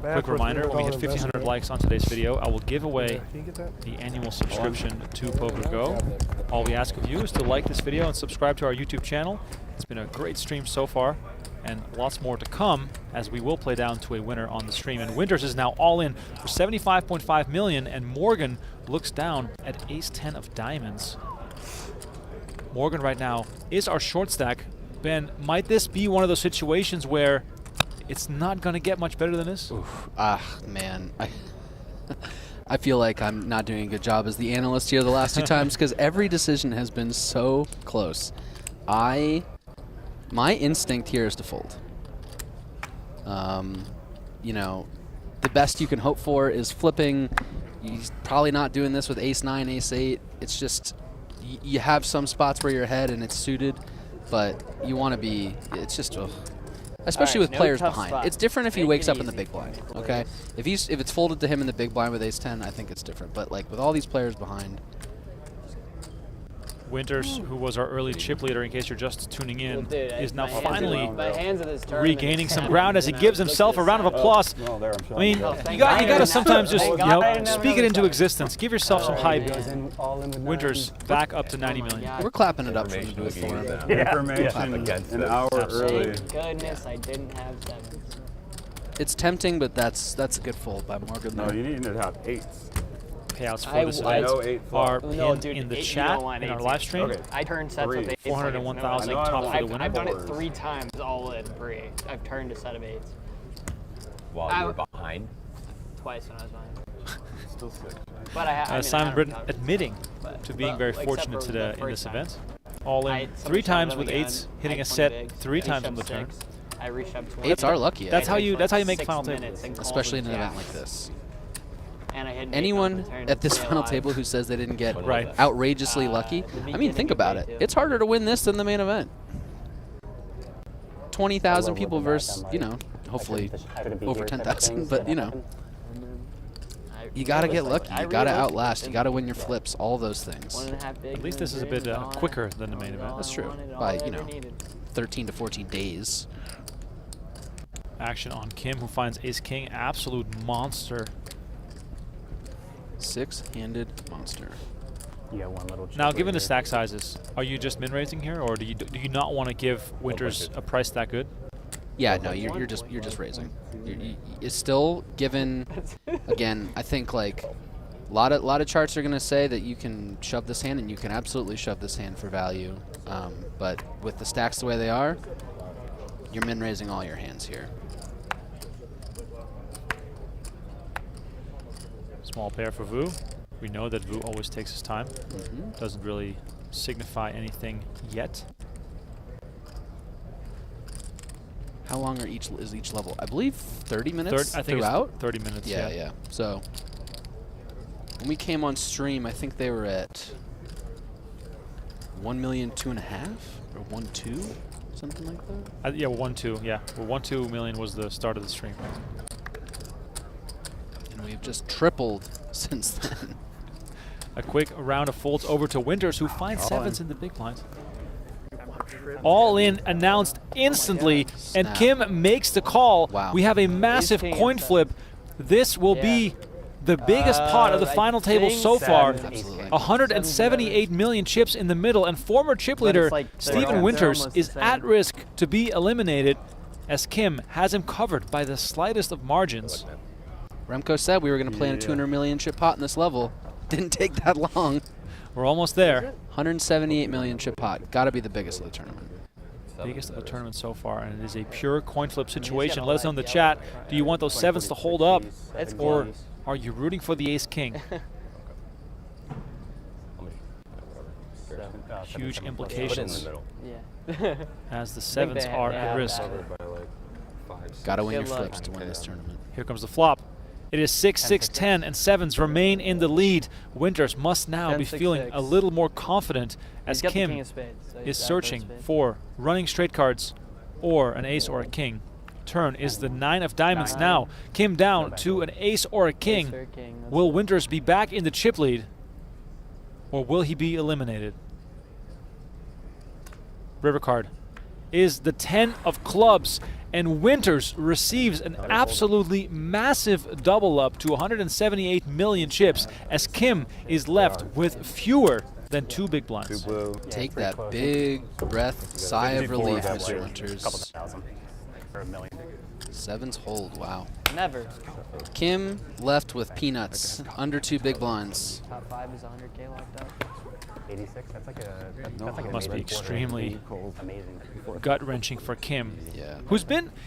Quick reminder, when we hit 1,500 likes on today's video, I will give away the annual subscription to PokerGO. All we ask of you is to like this video and subscribe to our YouTube channel. It's been a great stream so far, and lots more to come as we will play down to a winner on the stream. And Winters is now all in for 75.5 million, and Morgan looks down at Ace-10 of diamonds. Morgan right now is our short stack. Ben, might this be one of those situations where it's not going to get much better than this? Oof. Man. I feel like I'm not doing a good job as the analyst here the last 2 times because every decision has been so close. My instinct here is to fold. You know, the best you can hope for is flipping. He's probably not doing this with ace-9, ace-8. It's just, you have some spots where you're ahead and it's suited, but you want to be, it's just, ugh. Especially with players behind. spot. It's different if he Make wakes it up in the easy. big blind, okay? If it's folded to him in the big blind with ace-10, I think it's different. But like with all these players behind, Winters, who was our early chip leader, in case you're just tuning in, is now My finally hands of this tournament regaining some have ground as he been gives out. himself a Look round of at this applause. Oh, there, I'm I showing mean, you. you got to sometimes just Thank God. speak it into existence. Give yourself some hype. Goes Winters back up to 90 Oh my million. God. we're clapping it up for him to do it Information for him. against Information against an this. hour Absolutely. early. Thank goodness I didn't have 7s. It's tempting, but that's a good fold by Morgan No, there. you need to have 8s. Payouts I for this know event 8 are flop. No, pinned dude, in the 8 you chat don't want in our 8s. live stream. Okay. I turned sets Three. of 8s. 401,000 I know I top don't for the like winner. I've done it Boards. 3 times all in pre. I've turned a set of 8s. While you were behind. Twice when I was behind. Still 6. But I mean, Simon I Britton don't- admitting but- to being but very except fortunate for to the in this first time. event. All in 3 times with 8s, hitting a set 3 times on the turn. I reshoved 20. 8s are lucky. That's how you make 6 final table. minutes and called Especially in with an event jacks. like this. And I hit an 8 on Anyone the turn at this to stay final alive. table who says they didn't get Right. outrageously lucky, the I mean, beginning think of about day it. 2. It's harder to win this than the main event. 20,000 people versus, you know, hopefully over 10,000, but you know, you gotta get lucky. You gotta outlast. You gotta win your flips. All those things. 1.5 big At least this is a bit quicker than the main event. That's true. By, you know, 13 to 14 days. Action on Kim, who finds ace-king, absolute monster. 6-handed monster. You got one little chip Now, right given the here. stack sizes, are you just min-raising here, or do you not want to give Winters a price that good? Yeah, no, you're just raising. It's still given. Again, I think like a lot of charts are gonna say that you can shove this hand, and you can absolutely shove this hand for value. But with the stacks the way they are, you're min raising all your hands here. Small pair for Vu. We know that Vu always takes his time. Doesn't really signify anything yet. How long are is each level? I believe 30 minutes I think throughout. it's 30 minutes. Yeah. So when we came on stream, I think they were at 1,250,000 or 1.2, something like that. Yeah, 1.2. Yeah, well, 1.2 million was the start of the stream. And we've just tripled since then. A quick round of folds over to Winters, who finds 7s in the big blinds. All in announced instantly, and Snap. Kim makes the call. Wow. We have a massive Ace-king coin and flip. This will be the biggest pot of the I final table think so far. Absolutely. 178 million chips in the middle, and former chip But leader it's like they're Stephen almost Winters the is same. at risk to be eliminated, as Kim has him covered by the slightest of margins. Remko said we were going to play in a 200 million chip pot in this level. Didn't take that long. We're almost there. 178 million chip pot. Got to be the biggest of the tournament. Biggest of the tournament so far, and it is a pure coin flip situation. Let us know in the chat, do you want those 7s to hold up, It's or close. are you rooting for the ace-king? Huge Put it in implications the middle. Yeah. as the think 7s they are have at risk. that. Got to win your Good luck. flips to win this tournament. Here comes the flop. It is 6-6-10, and 7s remain in the lead. Winters must now be 10-6-6. feeling a little more confident as He's got the king Kim of spades, so is he's got searching those spades. for running straight cards or an ace or a king. Turn is the 9 of diamonds now. Kim down to an ace or a Ace king. or king, that's Will it. Winters be back in the chip lead, or will he be eliminated? River card is the 10 of clubs, and Winters receives an absolutely massive double up to 178 million chips, as Kim is left with fewer than 2 big blinds. Take that big breath, sigh of relief, Mr. Winters. Couple thousand for a million. 7s hold, wow. Never. Kim left with peanuts, under 2 big blinds. Top 5 is 100K locked up. 86. That's like a. That's like Must be extremely amazing. gut-wrenching for Kim, Yeah.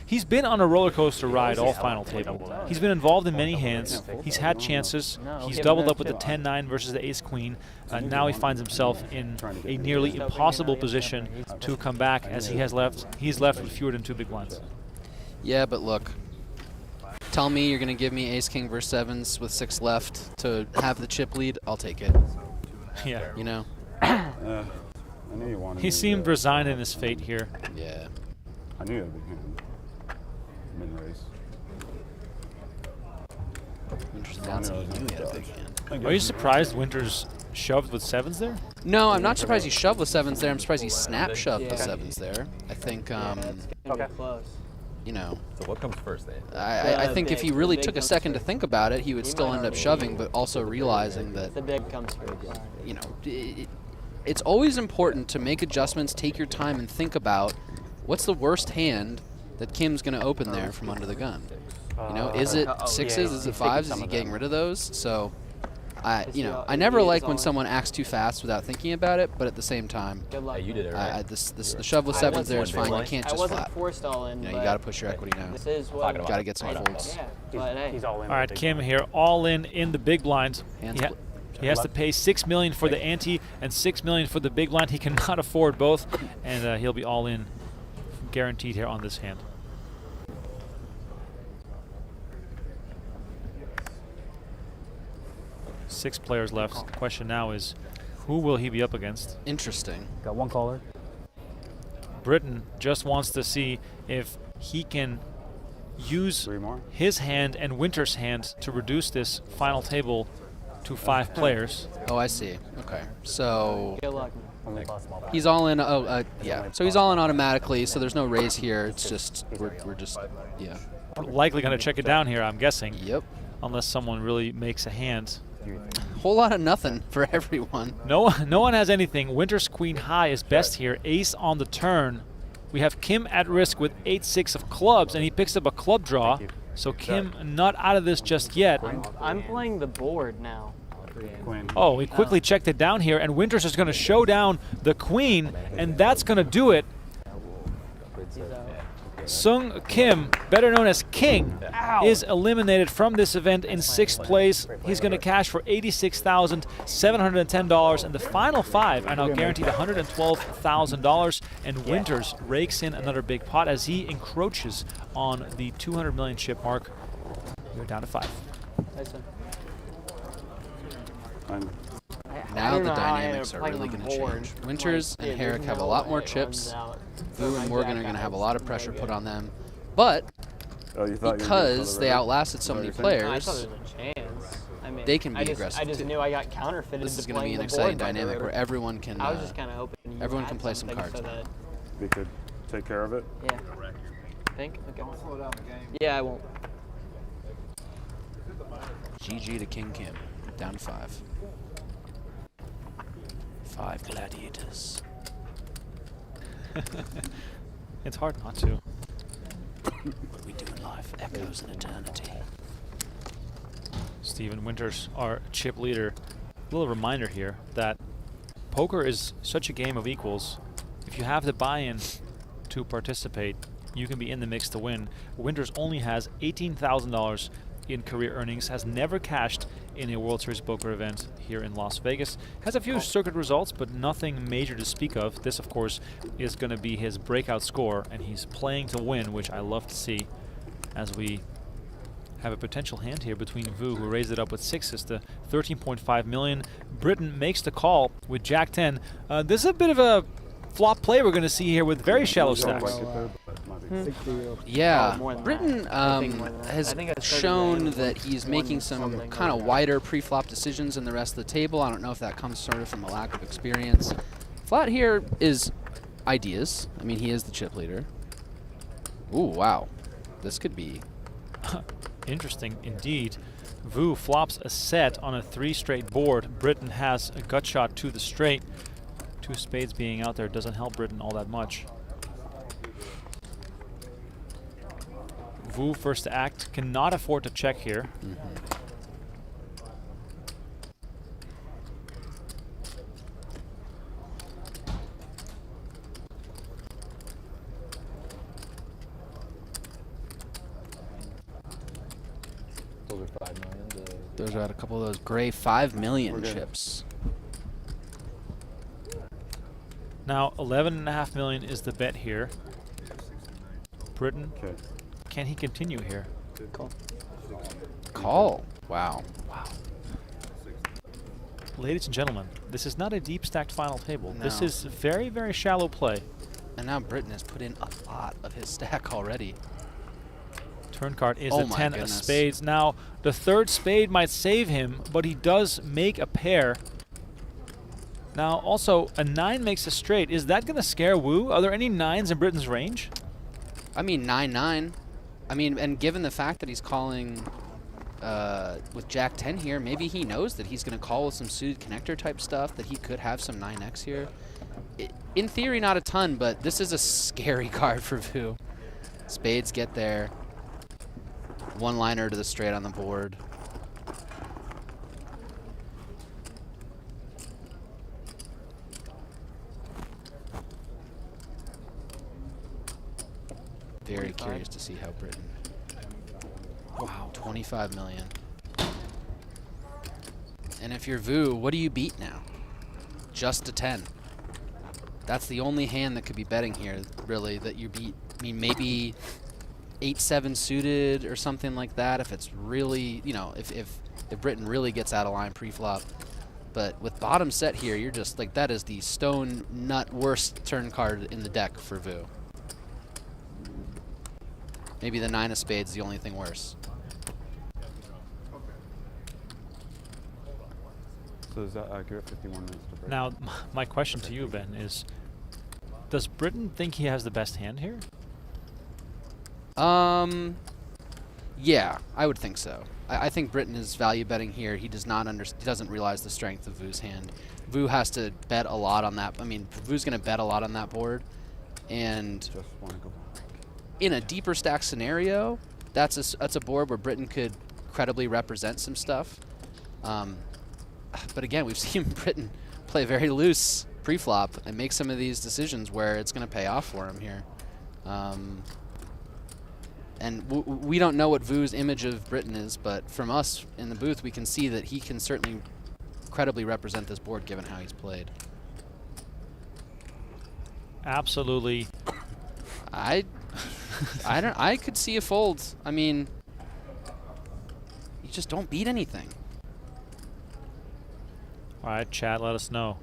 he's been on a roller coaster ride all final table. He's been involved in many hands. He's had chances. He's doubled up with the 10-9 versus the ace-queen. Now he finds himself in a nearly impossible position to come back, as he's left with fewer than 2 big blinds. Yeah, but look. Tell me you're going to give me ace-king versus sevens with 6 left to have the chip lead. I'll take it. Yeah. You know? I knew you wanted He me seemed to- resigned in his fate here. Yeah. I knew you had a big hand. Mid-race. Interesting. That's how you knew he had a big hand. Are you surprised Winters shoved with 7s there? No, I'm not surprised he shoved with 7s there. I'm surprised he snap shoved the 7s there. I think, It's gonna be close. you know, So what comes first, eh? I think if he big- really the took big a second to comes think about it, he would still end up shoving, but also realizing that, The big comes first. you know, it's always important to make adjustments, take your time, and think about what's the worst hand that Kim's going to open there from under the gun. You know, is it 6s? Is it 5s? Is he getting rid of those? So, I never like when someone acts too fast without thinking about it, but at the same time, Good luck. Yeah, you did it right. the shove with 7s there is fine. You can't I just wasn't flat. forced all in. You know, you but got to push your equity now. This is what. Talking about Got to get some I- folds. Yeah, but hey. He's all in. All right, Kim here, all in the big blind. Hands He, he has to pay $6 million for the ante and $6 million for the big blind. He cannot afford both, and he'll be all in, guaranteed here on this hand. Six players left. The question now is, who will he be up against? Interesting. Got one caller. Britain just wants to see if he can use 3 more. his hand and Winter's hand to reduce this final table to 5 players. Oh, I see. Okay. So Good luck. Only possible. he's all in. Yeah. So he's all in automatically. So there's no raise here. It's just we're just yeah. Likely going to check it down here, I'm guessing, Yep. unless someone really makes a hand. Whole lot of nothing for everyone. No one has anything. Winter's queen high is best here. Ace on the turn. We have Kim at risk with 8-6 of clubs, and he picks up a club draw. So Kim not out of this just yet. I'm playing the board now. Queen. Oh, he quickly checked it down here, and Winters is going to show down the queen, and that's going to do it. He's out. Sung Kim, better known as King, is eliminated from this event in 6th place. He's going to cash for $86,710, and the final 5 are now guaranteed $112,000. And Winters rakes in another big pot as he encroaches on the 200 million chip mark. We're down to 5. Nice one. Now the know how I ended dynamics up are playing really on going the to board. change. Winters Like, and dude, Herrick there's have a no lot more way it chips. runs out. Vu and Morgan are going to have a lot of pressure put on them. But Oh, you thought because they outlasted so many I thought players, there was a chance. I mean, they can be I just, aggressive, I just too. knew I got counterfeited this to is going to be playing an the exciting board by the dynamic where river. everyone can I was just kind of hoping you everyone had can play some something cards so now. that, We could take care of it. yeah. Think? Okay. Yeah, I won't. GG to King Kim. Down to 5. 5 gladiators. It's hard not to. What we do in life echoes in eternity. Steven Winters, our chip leader. A little reminder here that poker is such a game of equals. If you have the buy-in to participate, you can be in the mix to win. Winters only has $18,000 in career earnings, has never cashed in a World Series poker event here in Las Vegas. Has a few circuit results, but nothing major to speak of. This, of course, is going to be his breakout score, and he's playing to win, which I love to see, as we have a potential hand here between Vu, who raised it up with 6s to 13.5 million. Britain makes the call with Jack 10. This is a bit of a flop play we're going to see here with very shallow stacks. Yeah, more than Britain that. I think more than that. has I think I started shown doing that he's making some something kind of like that. wider pre-flop decisions than the rest of the table. I don't know if that comes sort of from a lack of experience. Flat here is ideas. I mean, he is the chip leader. Ooh, wow. This could be... Interesting indeed. Vu flops a set on a 3 straight board. Britain has a gut shot to the straight. 2 spades being out there doesn't help Britain all that much. Vu first to act, cannot afford to check here. throws out a couple of those gray 5 million chips. Now, 11.5 million is the bet here. Britton, can he continue here? Call. Call. Wow. Wow. Ladies and gentlemen, this is not a deep stacked final table. No. This is very, very shallow play. And now Britton has put in a lot of his stack already. Turn card is Oh the my 10 goodness. of spades. Now, the third spade might save him, but he does make a pair. Now, also, a 9 makes a straight. Is that going to scare Wu? Are there any 9s in Britton's range? I mean, 9-9. I mean, and given the fact that he's calling with Jack 10 here, maybe he knows that he's going to call with some suited connector type stuff, that he could have some 9x here. In theory, not a ton, but this is a scary card for Vu. Spades get there. One-liner to the straight on the board. Very curious to see how Britton. Wow, 25 million. And if you're Vu, what do you beat now? Just a 10. That's the only hand that could be betting here, really, that you beat. I mean, maybe 8-7 suited or something like that if it's really, you know, if Britton really gets out of line pre-flop. But with bottom set here, you're just like, that is the stone nut worst turn card in the deck for Vu. Maybe the 9 of spades is the only thing worse. So is that accurate? 51 minutes to break. Now, my question to you, Ben, is does Britton think he has the best hand here? Yeah, I would think so. I think Britton is value betting here. He does not he doesn't realize the strength of Vu's hand. Vu has to bet a lot on that. I mean, Vu's going to bet a lot on that board, and Just want to go back. in a deeper stack scenario, that's a board where Britton could credibly represent some stuff. But again, we've seen Britton play very loose pre-flop and make some of these decisions where it's going to pay off for him here. And we don't know what Vu's image of Britton is, but from us in the booth, we can see that he can certainly credibly represent this board given how he's played. Absolutely. I could see a fold. I mean, you just don't beat anything. All right, chat, let us know.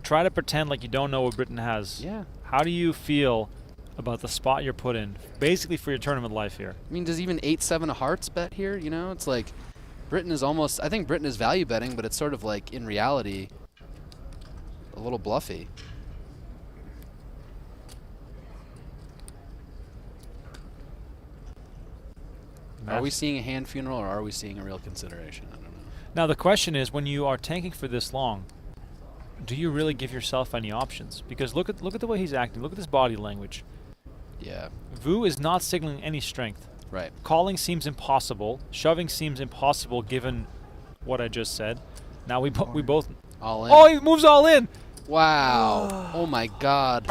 Try to pretend like you don't know what Britton has. Yeah. How do you feel about the spot you're put in, basically for your tournament life here? I mean, does even 8-7 of hearts bet here? You know, it's like Britton is almost, I think Britton is value betting, but it's sort of like, in reality, a little bluffy. Are we seeing a hand funeral or are we seeing a real consideration? I don't know. Now the question is, when you are tanking for this long, do you really give yourself any options? Because look at the way he's acting. Look at his body language. Yeah. Vu is not signaling any strength. Right. Calling seems impossible. Shoving seems impossible given what I just said. Now we both all in. Oh, he moves all in. Wow. Oh my God.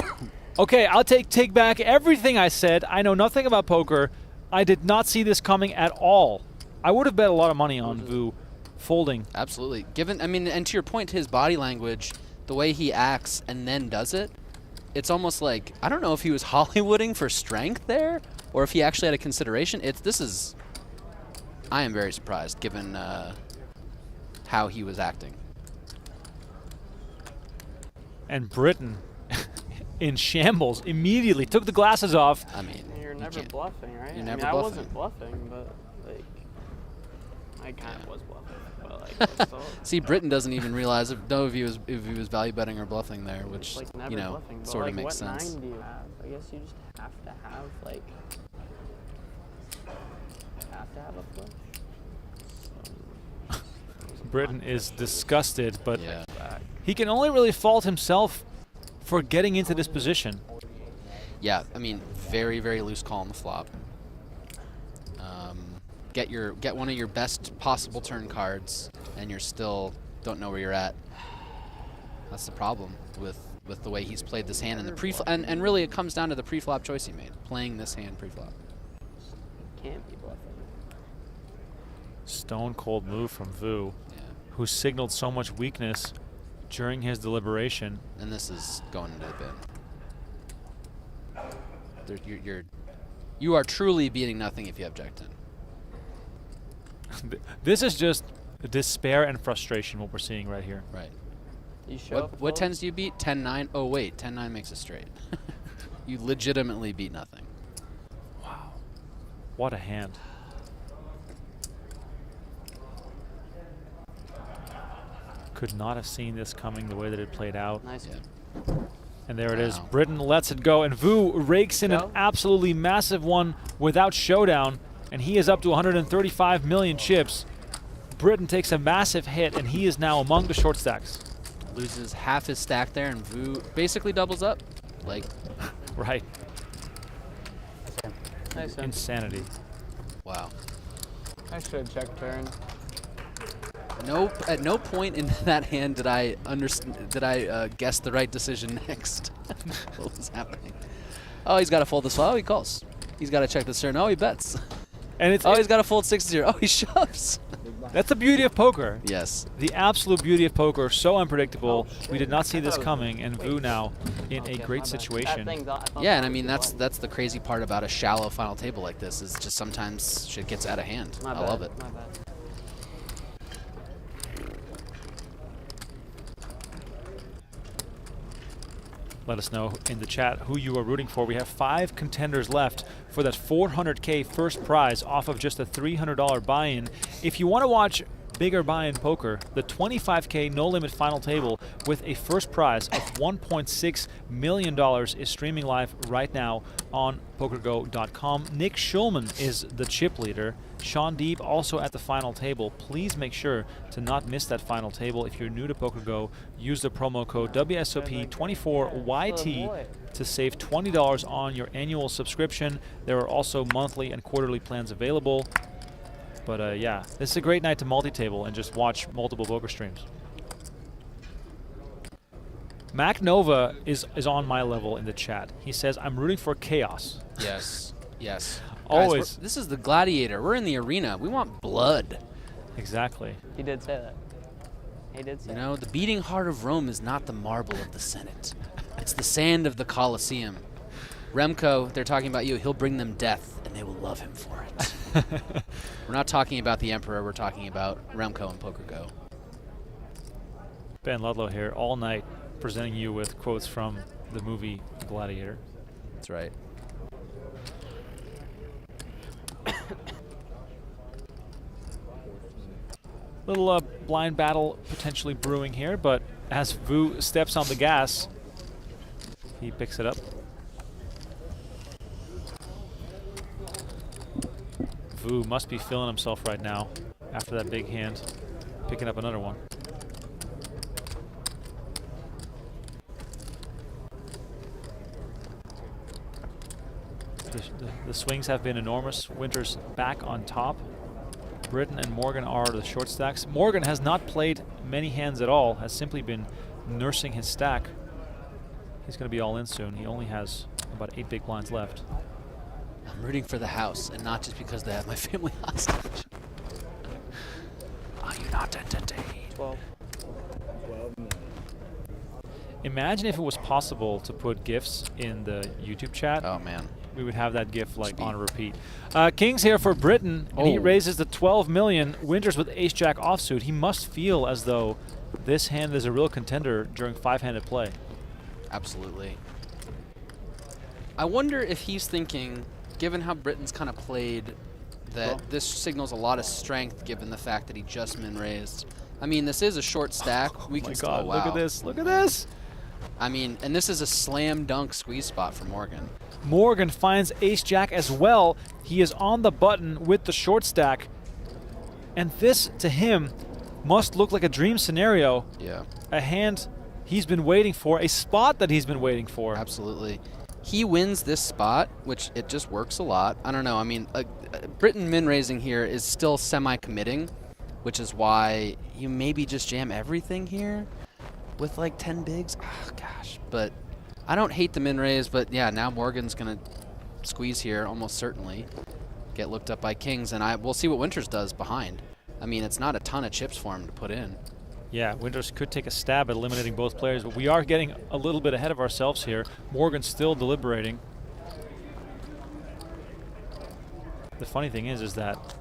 Okay, I'll take back everything I said. I know nothing about poker. I did not see this coming at all. I would have bet a lot of money on Vu folding. Absolutely. Given, I mean, and to your point, his body language, the way he acts and then does it, it's almost like, I don't know if he was Hollywooding for strength there or if he actually had a consideration. I am very surprised given how he was acting. And Britton in shambles immediately took the glasses off. I mean, you're never bluffing, right? You're I never mean, bluffing. I wasn't bluffing, but like, I kind of was bluffing. But like, see, Britton doesn't even realize know if he was value betting or bluffing there, which like never you know bluffing, but sort like, of makes what sense. 9 do you have? I guess you just have to have a flush. Britton is disgusted, but Yeah. he can only really fault himself for getting into this position. Yeah, I mean, very, very loose call on the flop. Get one of your best possible turn cards, and you're still don't know where you're at. That's the problem with the way he's played this hand in the pre-flop, and really it comes down to the pre-flop choice he made, playing this hand pre-flop. Can't be bluffing. Stone cold move from Vu, Yeah. who signaled so much weakness during his deliberation. And this is going into the bin. You are truly beating nothing if you have Jack 10. This is just despair and frustration, what we're seeing right here. Right. You show What tens do you beat? 10-9? Oh, wait. 10-9 makes it straight. You legitimately beat nothing. Wow. What a hand. Could not have seen this coming the way that it played out. Nice. Yeah. And there it is. Wow. Britain lets it go. And Vu rakes in an Go. absolutely massive one without showdown. And he is up to 135 million chips. Britain takes a massive hit, and he is now among the short stacks. Loses half his stack there, and Vu basically doubles up. Like, Right. Nice. Insanity. wow. I should have checked turn. Nope. At no point in that hand did I guess the right decision next. What was happening? Oh, he's got to fold this. Oh, he calls. He's got to check this turn. Oh, he bets. And it's Oh, he's got to fold 6-0. Oh, he shoves. that's the beauty of poker. Yes. The absolute beauty of poker. So unpredictable. We did not see this coming, and Vu now in a great situation. Yeah, and I mean that's the crazy part about a shallow final table like this is just sometimes shit gets out of hand. I love it. My bad. Let us know in the chat who you are rooting for. We have 5 contenders left for that $400K first prize off of just a $300 buy-in. If you want to watch bigger buy-in poker, the $25K no-limit final table with a first prize of $1.6 million is streaming live right now on PokerGo.com. Nick Schulman is the chip leader. Sean Deeb also at the final table. Please make sure to not miss that final table. If you're new to PokerGo, use the promo code WSOP24YT to save $20 on your annual subscription. There are also monthly and quarterly plans available. But yeah, this is a great night to multi-table and just watch multiple poker streams. Mac Nova is on my level in the chat. He says, I'm rooting for chaos. Yes. Yes. Always. Guys, this is the Gladiator. We're in the arena. We want blood. Exactly. He did say that. He did say You know, the beating heart of Rome is not the marble of the Senate. It's the sand of the Colosseum. Remko, they're talking about you. He'll bring them death, and they will love him for it. We're not talking about the Emperor. We're talking about Remko and PokerGo. Ben Ludlow here all night presenting you with quotes from the movie Gladiator. That's right. Little blind battle potentially brewing here, but as Vu steps on the gas, he picks it up. Vu must be feeling himself right now after that big hand, picking up another one. The swings have been enormous. Winters back on top. Britain and Morgan are the short stacks. Morgan has not played many hands at all, has simply been nursing his stack. He's going to be all in soon. He only has about 8 big blinds left. I'm rooting for the house, and not just because they have my family hostage. Are you not entertained? 12. Imagine if it was possible to put GIFs in the YouTube chat. Oh, man. We would have that GIF like on a repeat. King's here for Britain, and he raises the 12 million. Winters with ace-jack offsuit. He must feel as though this hand is a real contender during 5-handed play. Absolutely. I wonder if he's thinking, given how Britain's kind of played, that this signals a lot of strength given the fact that he just min-raised. I mean, this is a short stack. Oh we my can God, wow. look at this. Look at this. I mean, and this is a slam dunk squeeze spot for Morgan. Morgan finds ace-jack as well. He is on the button with the short stack. And this, to him, must look like a dream scenario. Yeah. A hand he's been waiting for, a spot that he's been waiting for. Absolutely. He wins this spot, which it just works a lot. I don't know. I mean, Britain min-raising here is still semi-committing, which is why you maybe just jam everything here with like 10 bigs. Oh, gosh. But I don't hate the min-raise, but yeah, now Morgan's going to squeeze here almost certainly. Get looked up by Kings, and we'll see what Winters does behind. I mean, it's not a ton of chips for him to put in. Yeah, Winters could take a stab at eliminating both players, but we are getting a little bit ahead of ourselves here. Morgan still deliberating. The funny thing is that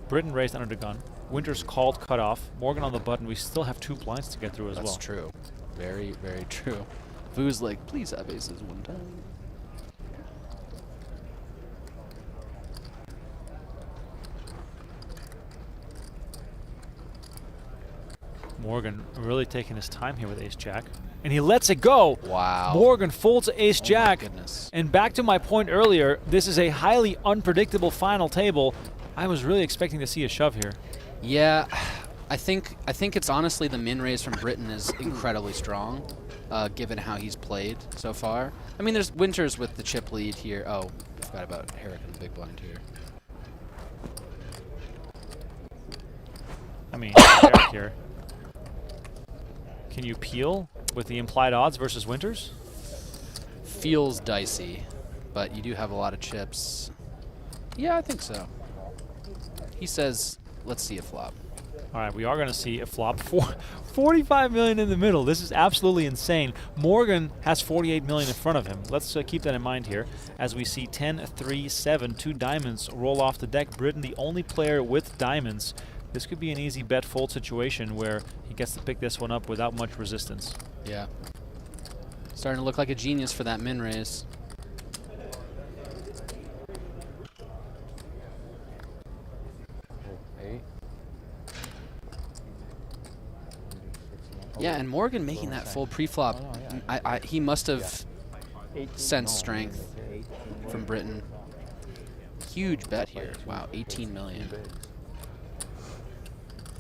Britain raised under the gun. Winters called cutoff. Morgan on the button. We still have 2 blinds to get through as well. That's true. Very, very true. Vu's like, please have aces one time. Morgan really taking his time here with ace-jack. And he lets it go. Wow. Morgan folds ace-jack. Oh my goodness. And back to my point earlier, this is a highly unpredictable final table. I was really expecting to see a shove here. Yeah, I think it's honestly the min raise from Britain is incredibly strong, given how he's played so far. I mean, there's Winters with the chip lead here. Oh, I forgot about Herrick in the big blind here. I mean, Herrick here. Can you peel with the implied odds versus Winters? Feels dicey, but you do have a lot of chips. Yeah, I think so. He says, let's see a flop. All right, we are going to see a flop. 45 million in the middle. This is absolutely insane. Morgan has 48 million in front of him. Let's keep that in mind here as we see 10, 3, 7, 2 diamonds roll off the deck. Britain, the only player with diamonds. This could be an easy bet fold situation where he gets to pick this one up without much resistance. Yeah. Starting to look like a genius for that min raise. Yeah, and Morgan making that full pre-flop, he must have sensed strength from Britain. Huge bet here. Wow, 18 million.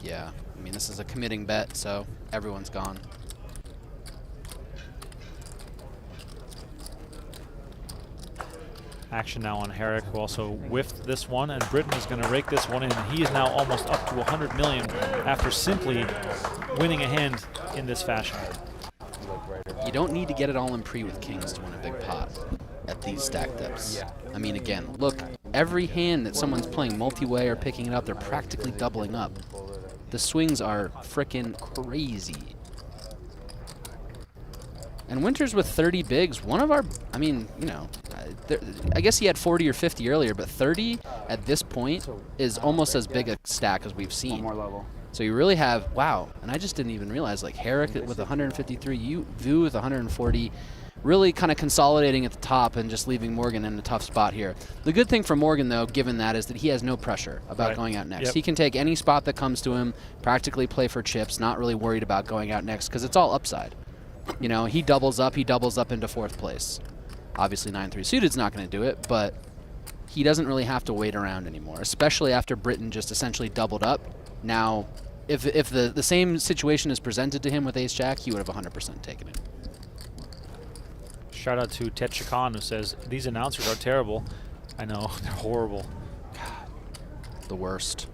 Yeah, I mean, this is a committing bet, so everyone's gone. Action now on Herrick, who also whiffed this one, and Britain is going to rake this one in. He is now almost up to 100 million after simply winning a hand in this fashion. You don't need to get it all in pre with kings to win a big pot at these stack depths. I mean, again, look, every hand that someone's playing multi-way or picking it up, they're practically doubling up. The swings are frickin' crazy. And Winters with 30 bigs, one of our, I mean, you know, I guess he had 40 or 50 earlier, but 30 at this point is almost as big a stack as we've seen. One more level. So you really have, wow, and I just didn't even realize, like Herrick with 153, Vu with 140, really kind of consolidating at the top and just leaving Morgan in a tough spot here. The good thing for Morgan, though, given that, is that he has no pressure about going out next. He can take any spot that comes to him, practically play for chips, not really worried about going out next, because it's all upside. You know, he doubles up into 4th place. Obviously 9-3 suited's not going to do it, but he doesn't really have to wait around anymore, especially after Britain just essentially doubled up. Now, if the same situation is presented to him with ace-jack, he would have 100% taken it. Shout out to Ted Chacon, who says, these announcers are terrible. I know, they're horrible. God, the worst.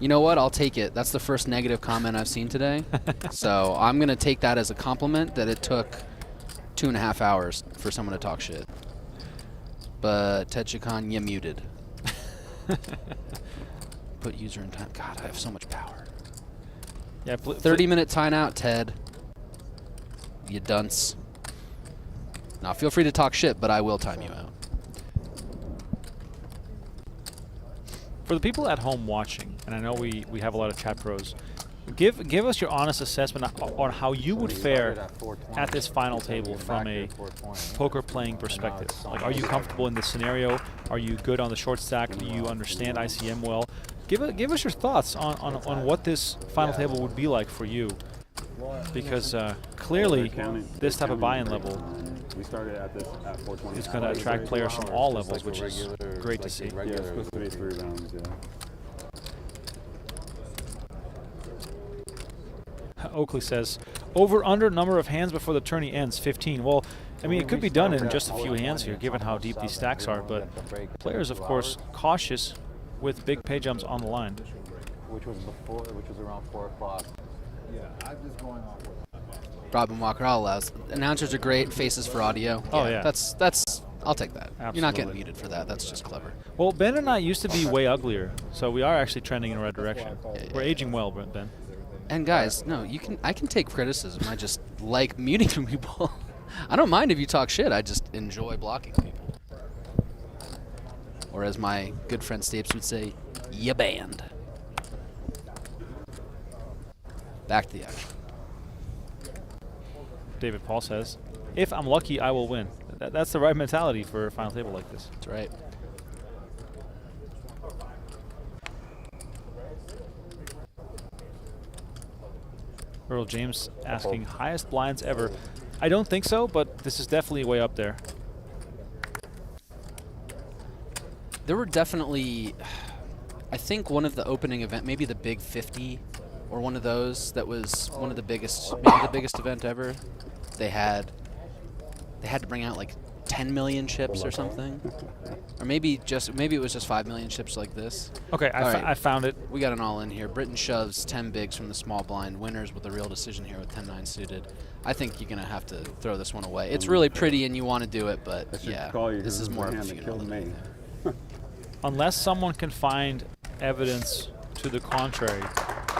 You know what? I'll take it. That's the first negative comment I've seen today. So I'm going to take that as a compliment that it took 2.5 hours for someone to talk shit. But Ted Chacon, you muted. Put user in time. God, I have so much power. Yeah, 30-minute timeout, Ted. You dunce. Now, feel free to talk shit, but I will time you out. For the people at home watching, and I know we have a lot of chat pros, give us your honest assessment on how you would fare at this final table from a poker playing perspective. Like, are you comfortable in this scenario? Are you good on the short stack? Do you understand ICM well? Give us your thoughts on what this final table would be like for you, because clearly this type of buy-in level We started at this at 420. is going to attract players from all levels, which is great to see. Yeah, it's supposed to be 3 rounds, yeah. Oakley says, over/under number of hands before the tourney ends, 15. Well, I mean, it could be done in just a few hands here, given how deep these stacks are, but players, of course, cautious with big pay jumps on the line. Which was around 4 o'clock. Yeah, I'm just going off with Robin Walker, all allows. Announcers are great, faces for audio. Oh, yeah. That's I'll take that. You're not Absolutely. getting muted for that. That's just clever. Well, Ben and I used to be way uglier, so we are actually trending in the right direction. We're aging well, Ben. And guys, no, I can take criticism. I just like muting people. I don't mind if you talk shit. I just enjoy blocking people. Or as my good friend Stapes would say, ya banned. Back to the action. David Paul says, if I'm lucky, I will win. That's the right mentality for a final table like this. That's right. Earl James asking, highest blinds ever. I don't think so, but this is definitely way up there. There were definitely, I think one of the opening event, maybe the Big 50 or one of those that was one of the biggest, maybe the biggest event ever. They had to bring out like 10 million chips or something. Or maybe it was just 5 million chips like this. Okay, I found it. We got an all-in here. Britain shoves 10 bigs from the small blind. Winners with a real decision here with 10-9 suited. I think you're going to have to throw this one away. It's really pretty and you want to do it, but yeah, this is more of a funeral than anything. Unless someone can find evidence to the contrary,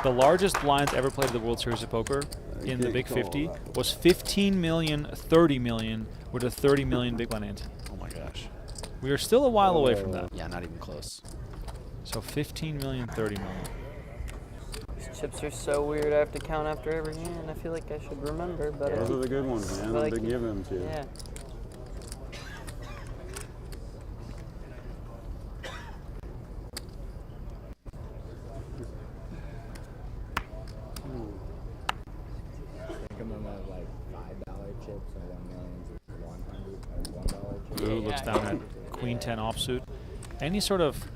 the largest blinds ever played at the World Series of Poker in the Big 50 was 15 million, 30 million with a 30 million big blind ante. Oh my gosh. We are still a while away from that. Yeah, not even close. So 15 million, 30 million. These chips are so weird. I have to count after every hand. I feel like I should remember, but Those are the good ones, man. I've been giving them to you. Yeah. Blue looks down at Queen 10 offsuit. Any sort of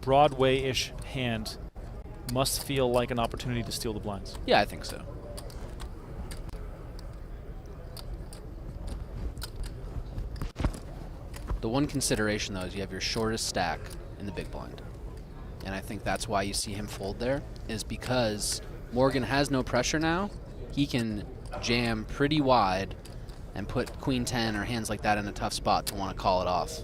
Broadway-ish hand must feel like an opportunity to steal the blinds. Yeah, I think so. The one consideration, though, is you have your shortest stack in the big blind. And I think that's why you see him fold there, is because Morgan has no pressure now. He can jam pretty wide and put Queen 10 or hands like that in a tough spot to want to call it off.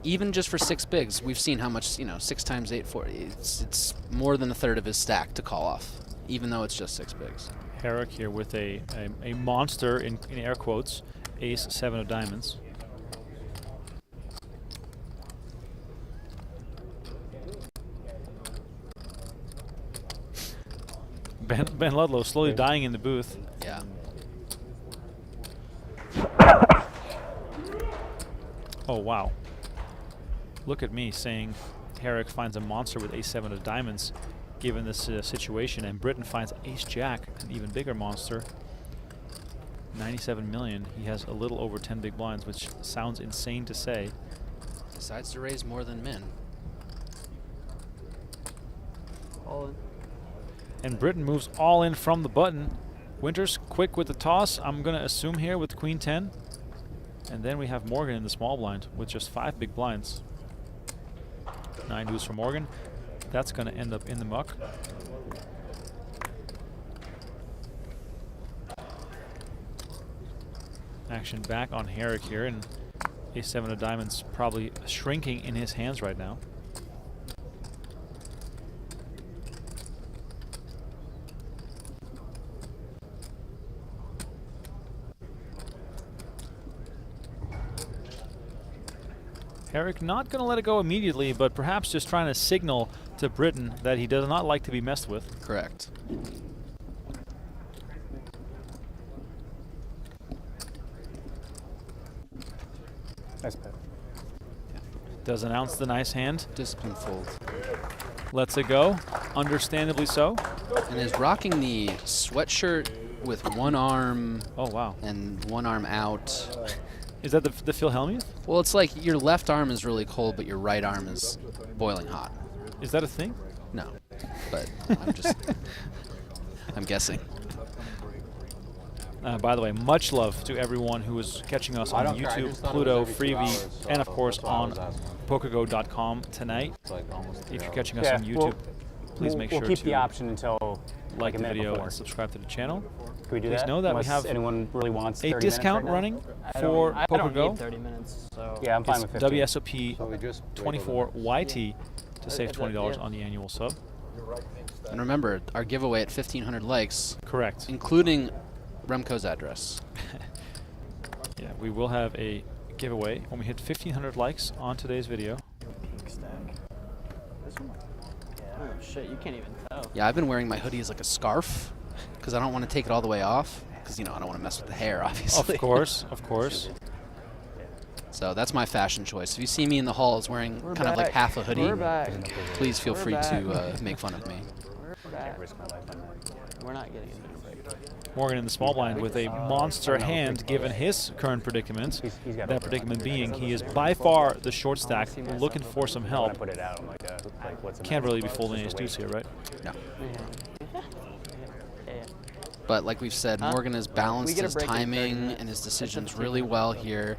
Even just for 6 bigs, we've seen how much, 6 times 8, 4, it's more than a third of his stack to call off, even though it's just 6 bigs. Herrick here with a monster, in air quotes, ace 7 of diamonds. Ben Ludlow slowly dying in the booth. Yeah. Oh, wow. Look at me saying Herrick finds a monster with ace-7 of diamonds given this situation, and Britain finds ace-jack, an even bigger monster. 97 million. He has a little over 10 big blinds, which sounds insane to say. Decides to raise more than min. All in. And Britain moves all in from the button. Winters quick with the toss, I'm going to assume here with Queen 10. And then we have Morgan in the small blind with just 5 big blinds. 9 deuce for Morgan. That's going to end up in the muck. Action back on Herrick here, and ace-7 of diamonds probably shrinking in his hands right now. Herrick not going to let it go immediately, but perhaps just trying to signal to Britain that he does not like to be messed with. Correct. Nice bet. Does announce the nice hand. Discipline fold. Lets it go. Understandably so. And is rocking the sweatshirt with one arm. Oh, wow. And one arm out. Is that the Phil Hellmuth? Well, it's like your left arm is really cold, but your right arm is boiling hot. Is that a thing? No, but I'm guessing. By the way, much love to everyone who is catching us on YouTube, Pluto, Freebie, and of course on PokerGo.com tonight. If you're catching us on YouTube, please make sure we'll keep to the option until like the video before. and subscribe to the channel. Can we do Please that? know that we Unless have anyone really wants a 30 discount minutes right running I for don't need PokerGo. 30 minutes, so. Yeah, I'm fine It's with 15. WSOP So we just wait 24 YT to save If that- $20 yeah. on the annual sub. And remember, our giveaway at 1,500 likes, Correct. including Remko's address. Yeah, we will have a giveaway when we hit 1,500 likes on today's video. Big stack. This one? Oh shit, you can't even tell. Yeah, I've been wearing my hoodie as like a scarf because I don't want to take it all the way off because, you know, I don't want to mess with the hair, obviously. Of course, of course. So that's my fashion choice. If you see me in the halls wearing kind of like half a hoodie, We're back. please feel We're free back. to make fun of me. We're back. We're not getting a dinner break. Morgan in the small blind with a monster hand given his current predicament. That predicament being he is by far the short stack, looking for some help. Put it out. I'm like, what's the Can't matter? really be folding Just ace deuce here, right? No. Yeah. But like we've said, Huh? Morgan has balanced get a his break in 30 timing minutes. and his decisions That's really well here.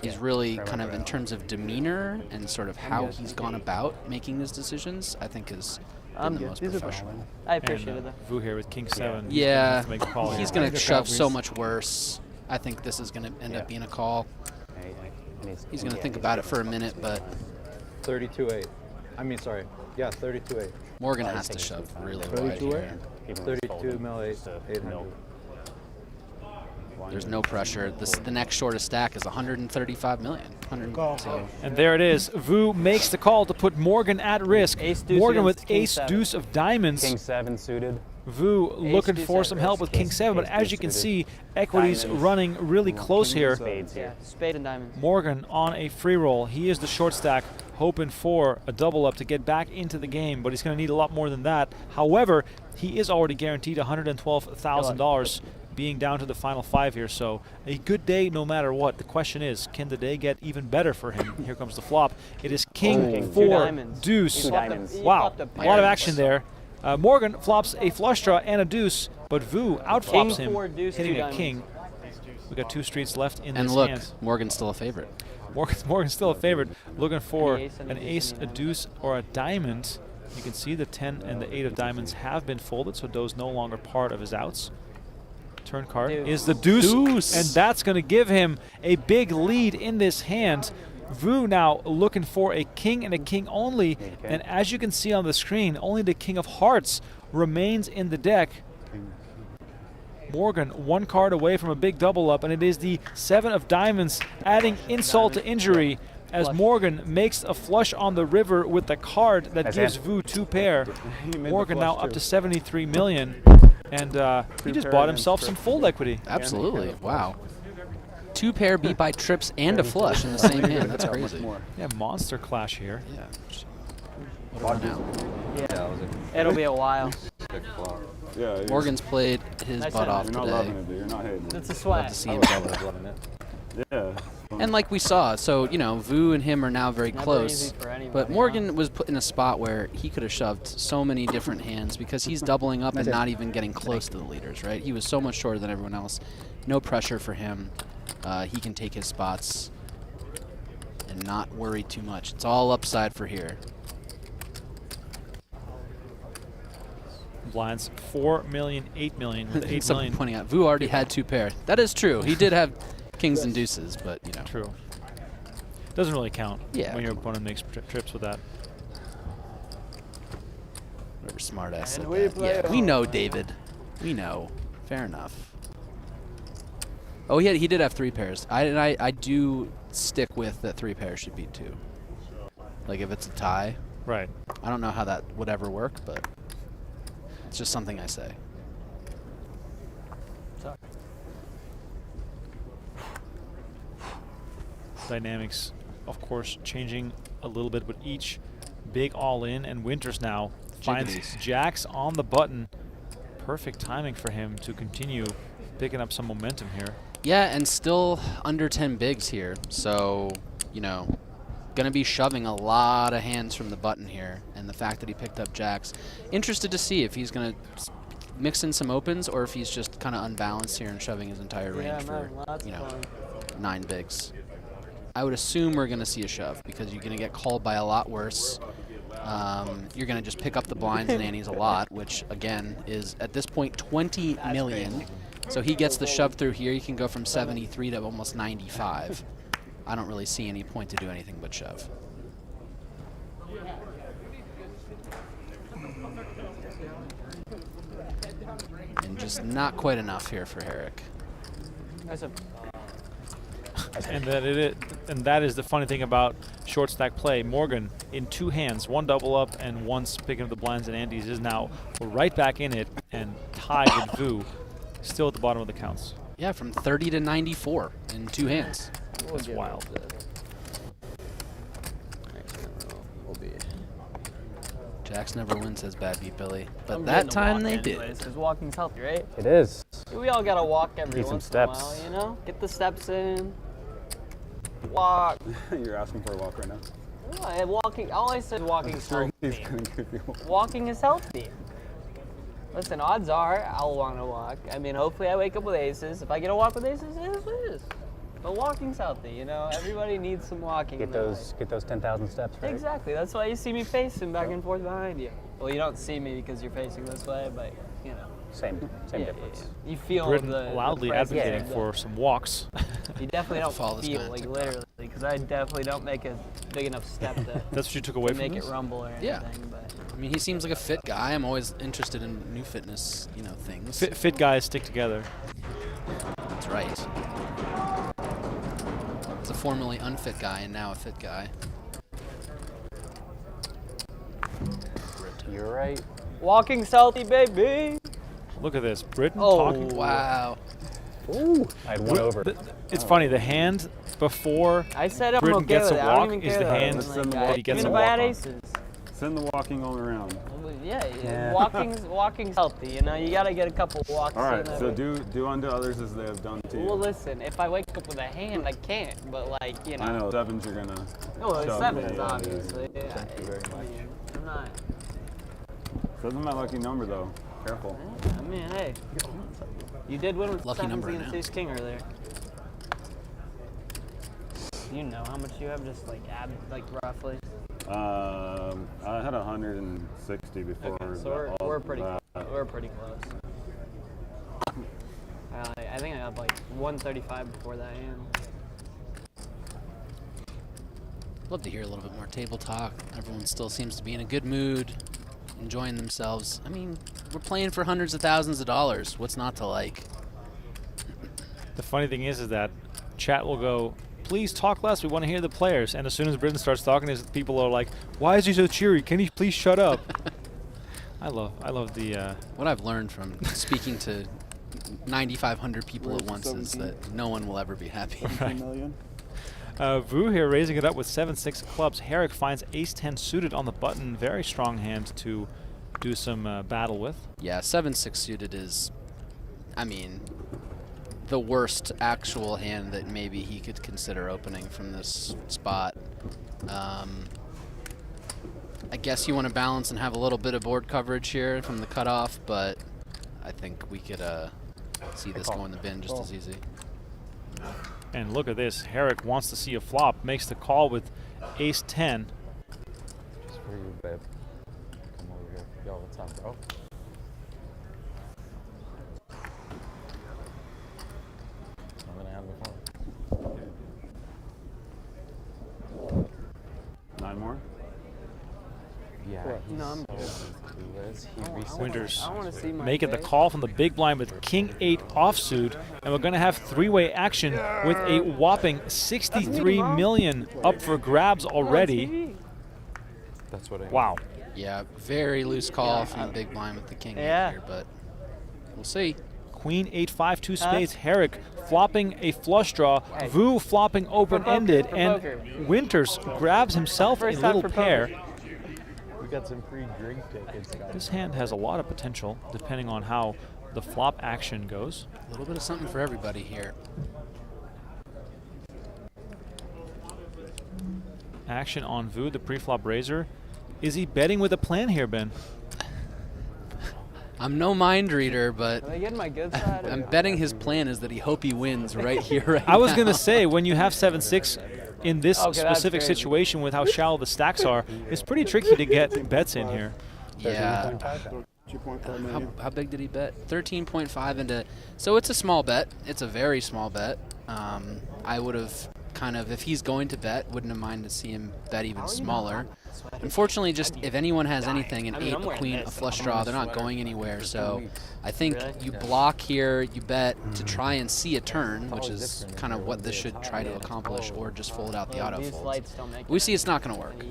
He's really Right, kind right, of, in right. terms of demeanor and sort of how he's gone about making his decisions, I think is I'm been the good. most These are professional. I appreciate it And though. Vu here with king 7. He's gonna Yeah, have to make a call he's here. going to shove so much worse. I think this is going to end Yeah. up being a call. He's going to think about it for a minute, but 32-8. I mean, sorry. Yeah, 32-8. Morgan has to shove really wide 32-8? here. 32 mil 800. There's no pressure. The next shortest stack is 135 million. 100, so And there it is. Vu makes the call to put Morgan at risk. Ace deuce Morgan with against king ace 7. deuce of diamonds. King 7 suited. Vu looking deuce for at some risk. help with king 7, but ace as deuce you can suited. see, equities Diamonds. running really close here. Spades Yeah, here. spade and diamonds. Morgan on a free roll. He is the short stack, hoping for a double up to get back into the game, but he's going to need a lot more than that. However, he is already guaranteed $112,000, being down to the final 5 here. So a good day no matter what. The question is, can the day get even better for him? Here comes the flop. It is king Two 4 diamonds. deuce. Two diamonds. Wow, a lot of action there. Morgan flops a flush draw and a deuce, but Vu outflops King him, 4 deuce, hitting two a king. diamonds. We got 2 streets left in and this look, hand. Morgan's still a favorite. Morgan's still a favorite, looking for An ace and a an deuce ace, and a a deuce, or a diamond. You can see the 10 and the 8 of diamonds have been folded, so those no longer part of his outs. Turn card Deuce. is the deuce, Deuce. and that's going to give him a big lead in this hand. Vu now looking for a king and a king only, and as you can see on the screen, only the king of hearts remains in the deck. Morgan 1 card away from a big double up, and it is the 7 of diamonds adding insult to injury as Flush. Morgan makes a flush on the river with the card that That's gives it. Vu 2 pair. Morgan now up to 73 million, and he just pair bought and himself strip. some fold equity. Absolutely. Wow. 2 pair beat by trips and a flush in the same hand. That's crazy. Yeah, monster clash here. Yeah. What about now? Yeah. It'll be a while. Pick flop. Yeah, you're, Morgan's played his Nice butt hand. off you're not today. loving it, dude. You're not hating it. It's a Love sweat. to see him double. Yeah. And like we saw, so, you know, Vu and him are now very Never close. easy for anybody, But huh? Morgan was put in a spot where he could have shoved so many different hands because he's doubling up and not even getting close to the leaders, right? He was so much shorter than everyone else. No pressure for him. He can take his spots and not worry too much. It's all upside for here. Blinds 4 million, 8 million, with 8 Someone million. pointing out, Vu already had 2 pair. That is true. He did have kings and deuces, but, you know. True. Doesn't really count Yeah, when your come on. opponent makes trips with that. Whatever smart ass said And we that. play Yeah, we know, David. We know. Fair enough. Oh, he did have 3 pairs. I do stick with that 3 pairs should be 2. Like if it's a tie. Right. I don't know how that would ever work, but it's just something I say. Dynamics, of course, changing a little bit with each big all-in, and Winters now finds Jiggities. jacks on the button. Perfect timing for him to continue picking up some momentum here. Yeah, and still under 10 bigs here. So, you know, going to be shoving a lot of hands from the button here. And the fact that he picked up jacks. Interested to see if he's going to mix in some opens or if he's just kind of unbalanced here and shoving his entire Yeah, range man, for, lots you of know, fun. 9 bigs. I would assume we're going to see a shove because you're going to get called by a lot worse. You're going to just pick up the blinds and antes a lot, which, again, is at this point 20 million. So he gets the shove through here. You can go from 73 to almost 95. I don't really see any point to do anything but shove. And just not quite enough here for Herrick. And that is the funny thing about short stack play. Morgan in 2 hands, 1 double up and 1 picking up the blinds and Andes is now right back in it and tied with Vu, still at the bottom of the counts. Yeah, from 30 to 94 in 2 hands. That's wild. Jax never wins, says Bad Beat Billy. But that time they did. Because walking's healthy, right? It is. We all gotta walk every once in a while, you know? Get the steps in. Walk. You're asking for a walk right now? Yeah, walking. All I said walking's healthy. He's gonna give you a walk. Walking is healthy. Listen, odds are I'll want to walk. I mean, hopefully I wake up with aces. If I get a walk with aces, it is what it is. But walking's healthy, you know? Everybody needs some walking. Get those 10,000 steps, right? Exactly. That's why you see me pacing back and forth behind you. Well, you don't see me because you're facing this way, but, you know. Same difference. Yeah. You feel Britain the loudly presence advocating of the- for some walks. You definitely don't Follow this feel, guy on like TikTok. literally, because I definitely don't make a big enough step to, That's what you took away to from make this? it rumble or anything. Yeah. But I mean, he seems like a fit guy. I'm always interested in new fitness, you know, things. Fit guys stick together. That's right. It's a formerly unfit guy and now a fit guy. You're right. walking's healthy, baby. Look at this. Britain Oh, talking. Wow. Ooh. I had 1 over. It's funny. The hand before I said I'm Britain okay gets with a it. I don't walk even is care the though. hand Like, that he gets even a if I walk had on. aces. Send the walking all around. Yeah. Walking's healthy. You know, you gotta get a couple walks. All right, in so every- do unto others as they have done to you. Well, listen. If I wake up with a hand, I can't. But like, you know. I know, sevens you're gonna. Oh, it's shove. sevens, Yeah. obviously. Yeah. Thank you very much. I'm not. Seven's my lucky number though. Careful. I mean, hey. You did win with Lucky sevens number against now. ace king earlier. You know how much you have, just like roughly. I had 160 before. Okay, so we're pretty that. we're pretty close. I think I had like 135 before that hand. Love to hear a little bit more table talk. Everyone still seems to be in a good mood, enjoying themselves. I mean, we're playing for hundreds of thousands of dollars. What's not to like? The funny thing is that chat will go, please talk less. We want to hear the players. And as soon as Britain starts talking, people are like, why is he so cheery? Can he please shut up? I love the. What I've learned from speaking to 9,500 people at once is that no one will ever be happy. Right. Vu here raising it up with 7-6 clubs. Herrick finds ace-10 suited on the button. Very strong hand to do some battle with. Yeah, 7-6 suited is, I mean, the worst actual hand that maybe he could consider opening from this spot. I guess you want to balance and have a little bit of board coverage here from the cutoff, but I think we could see this go in the bin just as easy. And look at this. Herrick wants to see a flop. Makes the call with ace-10. Just for you, babe. Come over here. Yo, what's up, bro? I'm gonna have the phone. 9 more. Yeah. No, I'm Winters I want to see my making the face. call from the big blind with king-8 offsuit, and we're going to have three-way action with a whopping 63 million up for grabs already. That's what I Wow. Yeah, very loose call from the big blind with the king here, but we'll see. Queen 8-5 2 spades. Herrick flopping a flush draw. Vu flopping open-ended, and Winters grabs himself a First time little for pair. poker. We got some free drink tickets, guys. This hand has a lot of potential depending on how the flop action goes. A little bit of something for everybody here. Action on Vu, the pre-flop raiser. Is he betting with a plan here, Ben? I'm no mind reader, but Am I getting my good side? I'm betting his plan is that he hope he wins right here, right I was now. going to say, when you have 7-6 in this Okay, that's specific crazy. situation with how shallow the stacks are, it's pretty tricky to get bets in here. Yeah. 2.5 million. How big did he bet? 13.5 into. So it's a small bet. It's a very small bet. I would have kind of, if he's going to bet, wouldn't have minded to see him bet even smaller. Unfortunately, just if anyone has anything, an 8, a queen, a flush draw, they're not going anywhere. So I think you block here, you bet to try and see a turn, which is kind of what this should try to accomplish, or just fold out the auto fold. We see it's not going to work.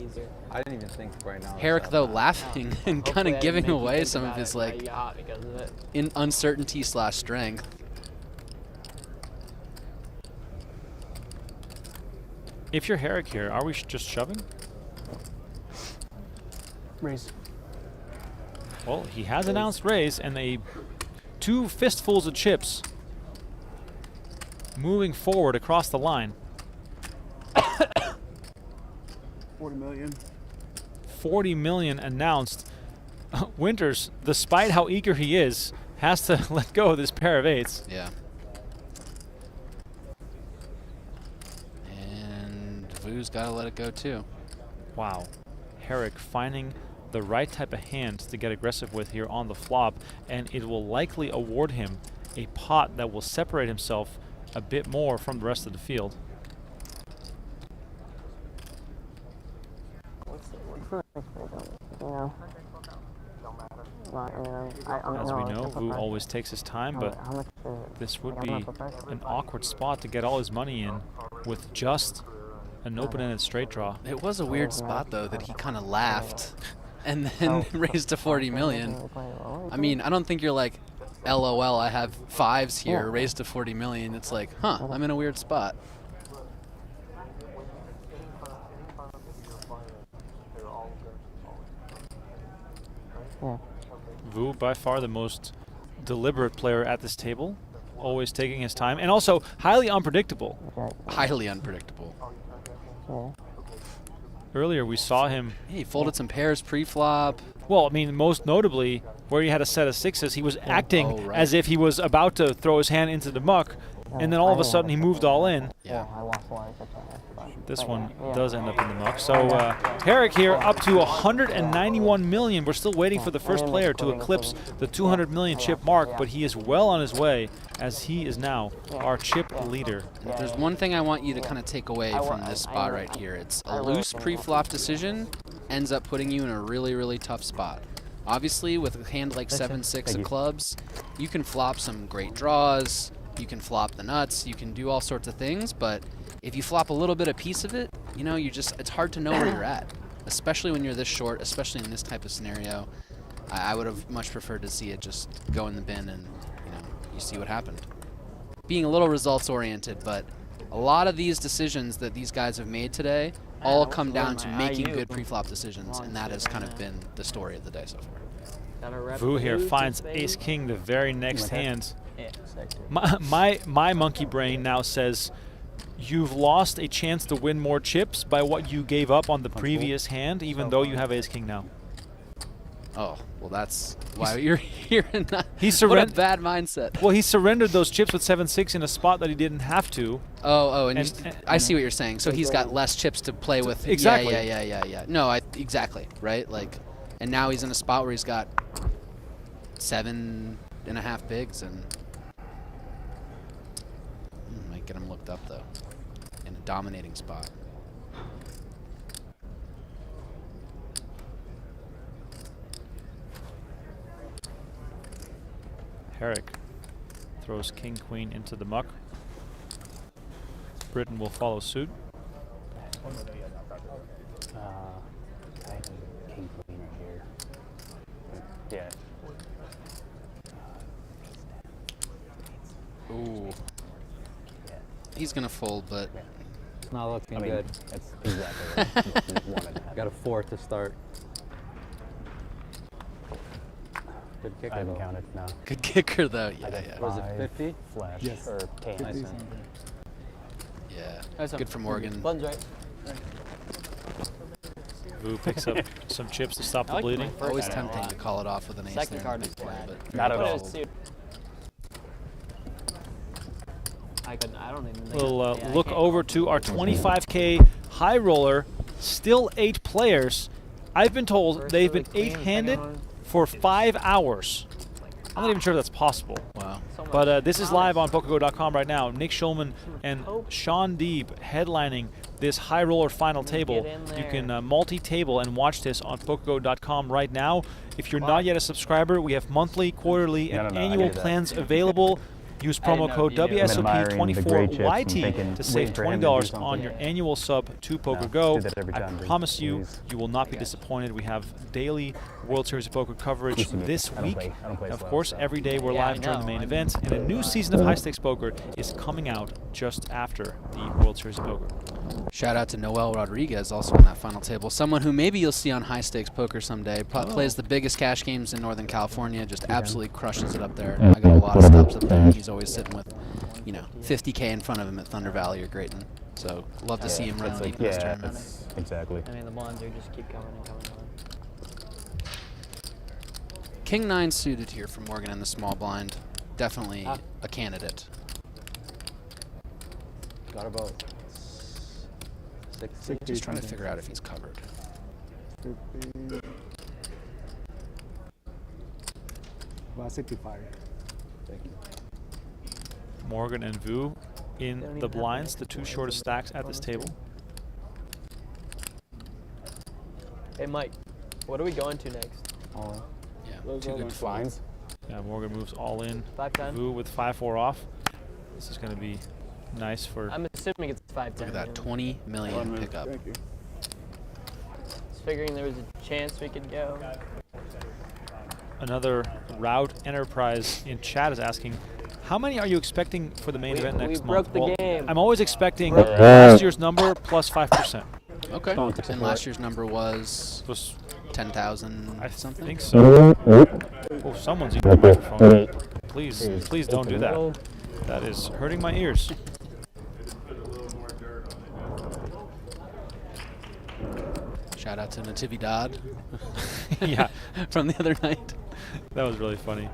I didn't even think right now. Herrick, though, laughing and kind of giving away some of his like uncertainty / strength. If you're Herrick here, are we just shoving? Raise. Well, he has announced raise, and 2 fistfuls of chips moving forward across the line. 40 million. 40 million announced. Winters, despite how eager he is, has to let go of this pair of 8s. Yeah. And Vu's got to let it go too. Wow. Herrick finding the right type of hand to get aggressive with here on the flop, and it will likely award him a pot that will separate himself a bit more from the rest of the field. As we know, Vu always takes his time, but this would be an awkward spot to get all his money in with just an open-ended straight draw. It was a weird spot, though, that he kind of laughed and then raised to 40 million. I mean, I don't think you're like, LOL, I have 5s here, raised to 40 million. It's like, huh, I'm in a weird spot. Vu, by far the most deliberate player at this table, always taking his time, and also highly unpredictable. Highly unpredictable. Earlier we saw him... He folded some pairs pre-flop. Well, I mean, most notably, where he had a set of 6s, he was acting as if he was about to throw his hand into the muck, and then all of a sudden he moved all in. Yeah. This one does end up in the muck. So Herrick here up to 191 million. We're still waiting for the first player to eclipse the 200 million chip mark, but he is well on his way, as he is now our chip leader. If there's one thing I want you to kind of take away from this spot right here. It's a loose pre-flop decision ends up putting you in a really, really tough spot. Obviously, with a hand like 7-6 of clubs, you can flop some great draws, you can flop the nuts, you can do all sorts of things, but if you flop a little bit of piece of it, you know, it's hard to know where you're at, especially when you're this short, especially in this type of scenario. I would have much preferred to see it just go in the bin and, you know, you see what happened. Being a little results-oriented, but a lot of these decisions that these guys have made today all come down to making good pre-flop decisions, and that has kind of been the story of the day so far. Vu here finds ace-king the very next hand. My monkey brain now says, you've lost a chance to win more chips by what you gave up on the previous hand, even though you have ace-king now. Oh, well, that's why you're here. And not, what a bad mindset. Well, he surrendered those chips with 7-6 in a spot that he didn't have to. And I see what you're saying. So he's got less chips to play with. Exactly. Yeah. No, exactly, right? Like, and now he's in a spot where he's got 7.5 bigs, and might get him looked up though, in a dominating spot. Herrick throws king-queen into the muck. Britain will follow suit. I have king-queen right here. Yeah. Ooh. He's gonna fold, but it's not looking good. That's exactly right. Got a 4 to start. Good kicker. I haven't counted now. Good kicker though. Yeah. Was it 50? Flash or K. Yeah. Good for Morgan. Buns right. Vu picks up some chips to stop the bleeding. Always tempting to call it off with an ace Second there. card is bad. But not at all. I don't even think We'll look over to our 25K high roller. Still 8 players. I've been told they've been 8-handed for 5 hours. I'm not even sure if that's possible. Wow. But this is live on PokerGO.com right now. Nick Schulman and Sean Deeb headlining this high roller final table. You can multi-table and watch this on PokerGO.com right now. If you're not yet a subscriber, we have monthly, quarterly, and annual plans available. Use promo code WSOP24YT to save $20 on your annual sub to PokerGo. I promise you, you will not be disappointed. We have daily World Series of Poker coverage this week. Of course, every day we're live during the main event, and a new season of High Stakes Poker is coming out just after the World Series of Poker. Shout out to Noel Rodriguez, also on that final table. Someone who maybe you'll see on High Stakes Poker someday. Plays the biggest cash games in Northern California, just absolutely crushes it up there. I got a lot of stops up there. He's always sitting with, you know, 50K in front of him at Thunder Valley or Grayton. So love to see him run deep in this tournament. Exactly. I mean, the blinds are just keep coming and coming on. King 9 suited here for Morgan in the small blind. Definitely a candidate. Got about 60. Just trying to figure out if he's covered. About 65. Thank you. Morgan and Vu in the blinds, the two shortest stacks at this table. Hey, Mike, what are we going to next? Yeah, two good blinds. Yeah, Morgan moves all in. 5-10. Vu with 5-4 off. This is going to be nice for... I'm assuming it's 5-10. Look at that, 20 million pickup. Thank you. Just figuring there was a chance we could go. Another Route Enterprise in chat is asking, how many are you expecting for the main event next month? We broke the game. I'm always expecting last year's number plus 5%. Okay. And last year's number was 10,000 I something? think so. Oh, someone's using the microphone. Please, please don't do that. That is hurting my ears. Shout out to Natividad. Yeah. From the other night. That was really funny.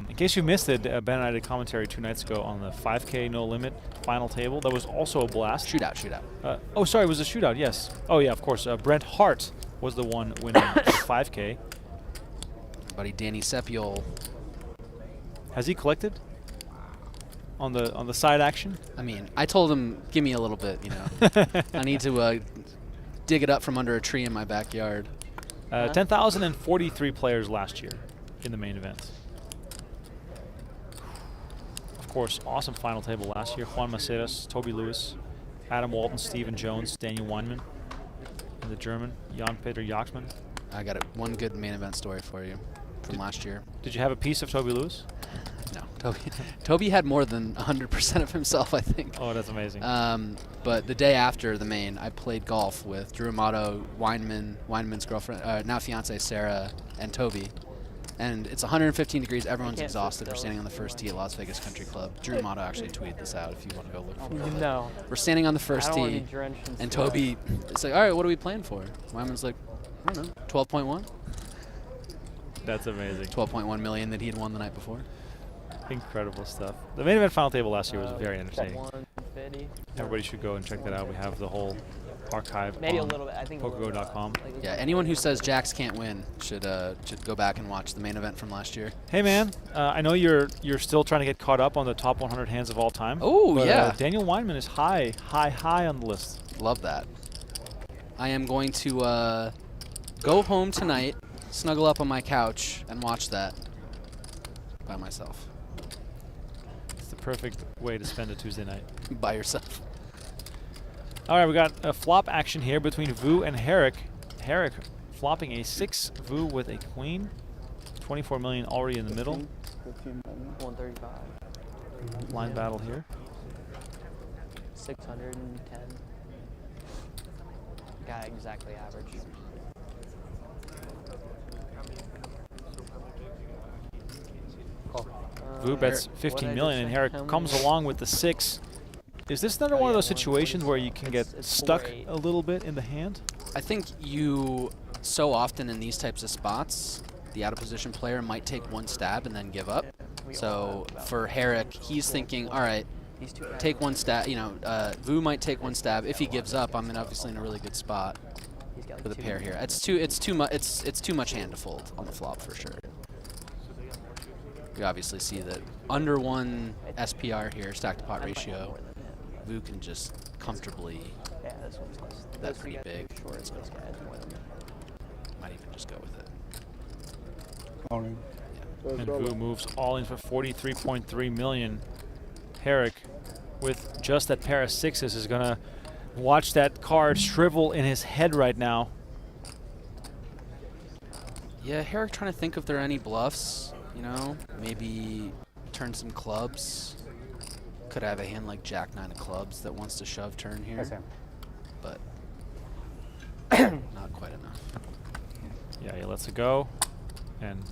In case you missed it, Ben and I did commentary 2 nights ago on the 5K no limit final table. That was also a blast. Shootout. Oh, sorry, it was a shootout, yes. Oh, yeah, of course. Brent Hart was the one winning the 5K. Buddy Danny Sepiol. Has he collected on the side action? I mean, I told him, give me a little bit, you know. I need to dig it up from under a tree in my backyard. 10,043 players last year in the main event. Of course, awesome final table last year. Juan Maceras, Toby Lewis, Adam Walton, Stephen Jones, Daniel Weinman, and the German, Jan-Peter Jaksman. I got one good main event story for you from last year. Did you have a piece of Toby Lewis? No. Toby had more than 100% of himself, I think. Oh, that's amazing. But the day after the main, I played golf with Drew Amato, Weinman's girlfriend, now fiance Sarah, and Toby. And it's 115 degrees. Everyone's exhausted. We're standing on the first tee at Las Vegas Country Club. Drew Amato actually tweeted this out if you want to go look for it. No. We're standing on the first tee, and Toby is like, all right, what are we playing for? Weinman's like, I don't know, 12.1? That's amazing. 12.1 million that he had won the night before. Incredible stuff. The main event final table last year was very entertaining. 150. Everybody should go and check that out. We have the whole archive Maybe on a little bit. I think PokerGo.com. Yeah, anyone who says Jax can't win should go back and watch the main event from last year. Hey man, I know you're still trying to get caught up on the top 100 hands of all time. Oh yeah. Daniel Weinman is high on the list. Love that. I am going to go home tonight, snuggle up on my couch, and watch that by myself. It's the perfect way to spend a Tuesday night. By yourself. All right, we got a flop action here between Vu and Herrick. Herrick flopping a 6, Vu with a queen. 24 million already in the middle. 135. Line battle here. 610. Got exactly average. Vu bets 15 million, and Herrick comes along with the 6. Is this another one of those situations where you can get stuck a little bit in the hand? I think you, so often in these types of spots, the out-of-position player might take one stab and then give up. So for Herrick, he's thinking, all right, take one stab. You know, Vu might take one stab. If he gives up, I'm obviously in a really good spot. He's got like with a 2 pair million. here. It's too much hand to fold on the flop for sure. We obviously see that under 1 SPR here, stack to pot ratio, Vu can just comfortably This one's less. bet pretty big. Short. It's gonna This guy's more than might even just go with it. All in. And Vu moves all in for 43.3 million. Herrick, with just that pair of sixes, is gonna watch that card shrivel in his head right now. Yeah, Herrick trying to think if there are any bluffs. You know, maybe turn some clubs. Could have a hand like Jack 9 of clubs that wants to shove turn here, but not quite enough. Yeah, he lets it go. And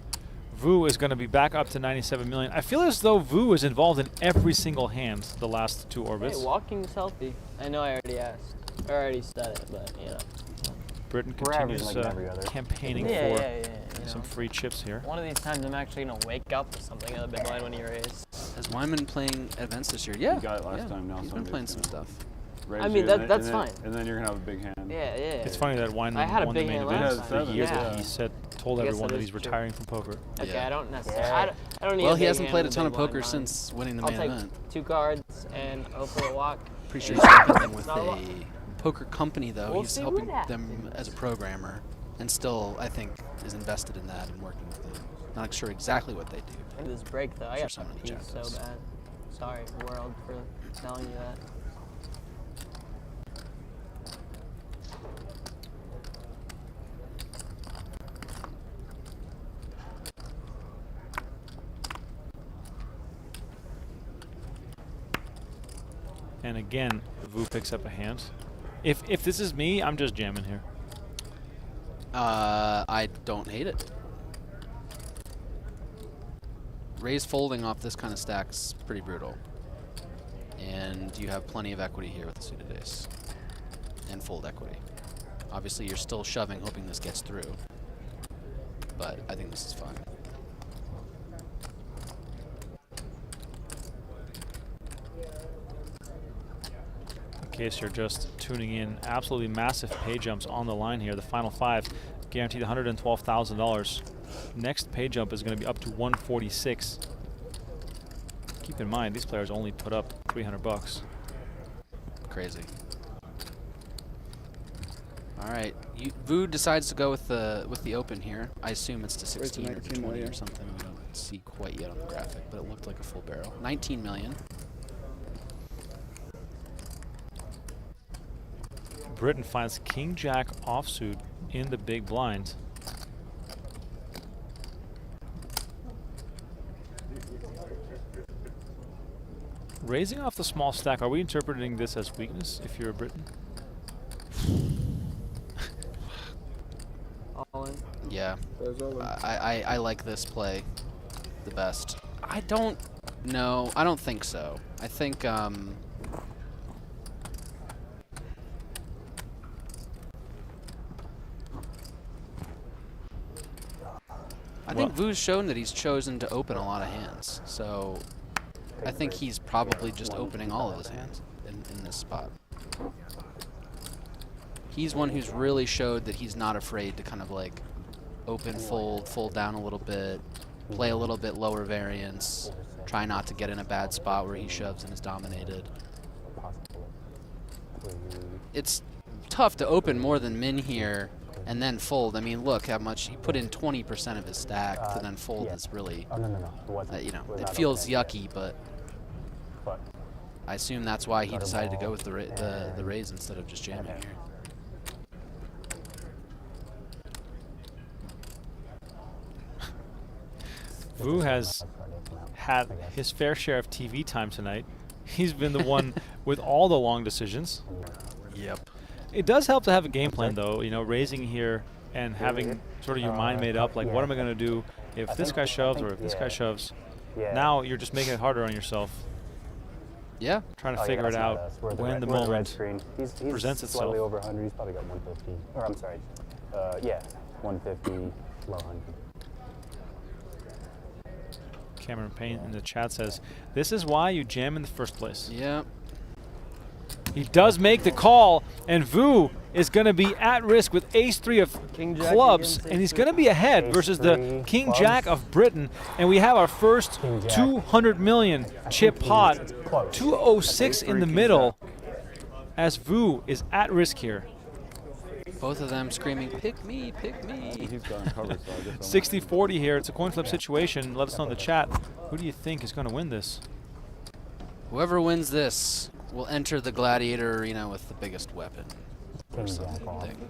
Vu is going to be back up to 97 million. I feel as though Vu is involved in every single hand the last 2 orbits. Hey, walking's healthy. I know I already asked. I already said it, but you know. Britain We're continues averaging like every other. campaigning for You some know. free chips here. One of these times I'm actually going to wake up with something in the big line when you raise. Has Wyman playing events this year? Yeah. You got it last time. Now he's been playing some stuff. I mean, that's fine. And then you're gonna have a big hand. Yeah. It's funny that Wyman I had a won the big main hand event last for time. years, Yeah. but he told I guess everyone that that is he's true. retiring from poker. Okay, Yeah. I don't necessarily. I don't need Well, a he big hasn't hand played a with ton big of poker blind since winning the I'll main take event. 2 cards and hopefully a walk. Pretty sure and he's helping them it's with not a lot. a poker company, though. We'll He's see helping what them happens. as a programmer, and still, I think, is invested in that and working with them. Not sure exactly what they do. This break though, I Sure got someone in peace chat so does. bad. Sorry, world, for telling you that. And again, Vu picks up a hand. If this is me, I'm just jamming here. I don't hate it. Raise folding off this kind of stack's pretty brutal. And you have plenty of equity here with the suited ace. And fold equity. Obviously, you're still shoving, hoping this gets through. But I think this is fine. In case you're just tuning in, absolutely massive pay jumps on the line here. The final 5 guaranteed $112,000. Next pay jump is going to be up to 146. Keep in mind, these players only put up 300 bucks. Crazy. All right, Vu decides to go with the open here. I assume it's to 16 or to 20 or something. We don't see quite yet on the graphic, but it looked like a full barrel. 19 million. Britain finds King Jack offsuit in the big blind. Raising off the small stack, are we interpreting this as weakness if you're a Briton? All in. Yeah, I like this play the best. I don't know. I don't think so. I think Vu's shown that he's chosen to open a lot of hands. So I think he's probably just opening all of his hands in this spot. He's one who's really showed that he's not afraid to kind of like open, fold down a little bit, play a little bit lower variance, try not to get in a bad spot where he shoves and is dominated. It's tough to open more than min here and then fold. I mean, look how much he put in 20% of his stack to then fold is really, you know, it feels yucky, but I assume that's why he decided to go with the raise instead of just jamming here. Vu has had his fair share of TV time tonight. He's been the one with all the long decisions. Yep. It does help to have a game plan, though. You know, raising here and having sort of your mind made up. Like, what am I going to do if this guy shoves or if this guy shoves? Now you're just making it harder on yourself. Yeah. Trying to figure it out when the moment presents itself. Slightly over 100. He's probably got 150. Or I'm sorry. Yeah, 150, low 100. Cameron Payne in the chat says, this is why you jam in the first place. Yep. He does make the call, and Vu is going to be at risk with ace-3 of King-Jack clubs, against and he's ace-3. going to be ahead versus the Ace-3 King-Jack clubs. of Britain, and we have our first King-Jack. 200 million chip pot. It's close. 206 in the middle, as Vu is at risk here. Both of them screaming, pick me, pick me. He's got uncovered, so I guess 60-40 here. It's a coin flip situation. Let us know in the chat. Who do you think is going to win this? Whoever wins this will enter the Gladiator Arena with the biggest weapon. Or King-Jack off. something.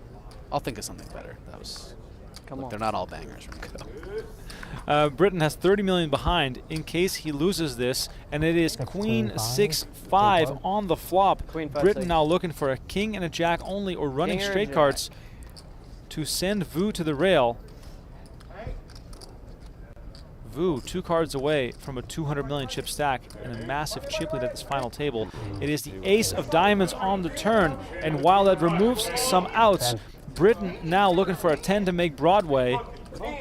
I'll think of something better. That was. Come Look, on. they're not all bangers, Remko. Britain has 30 million behind in case he loses this, and it is Queen 6-5 on the flop. Queen 5-6. Britain now looking for a king and a jack only, or running King or straight jack? cards to send Vu to the rail. Vu 2 cards away from a 200 million chip stack and a massive chip lead at this final table. It is the ace of diamonds on the turn, and while that removes some outs, Britain now looking for a 10 to make Broadway.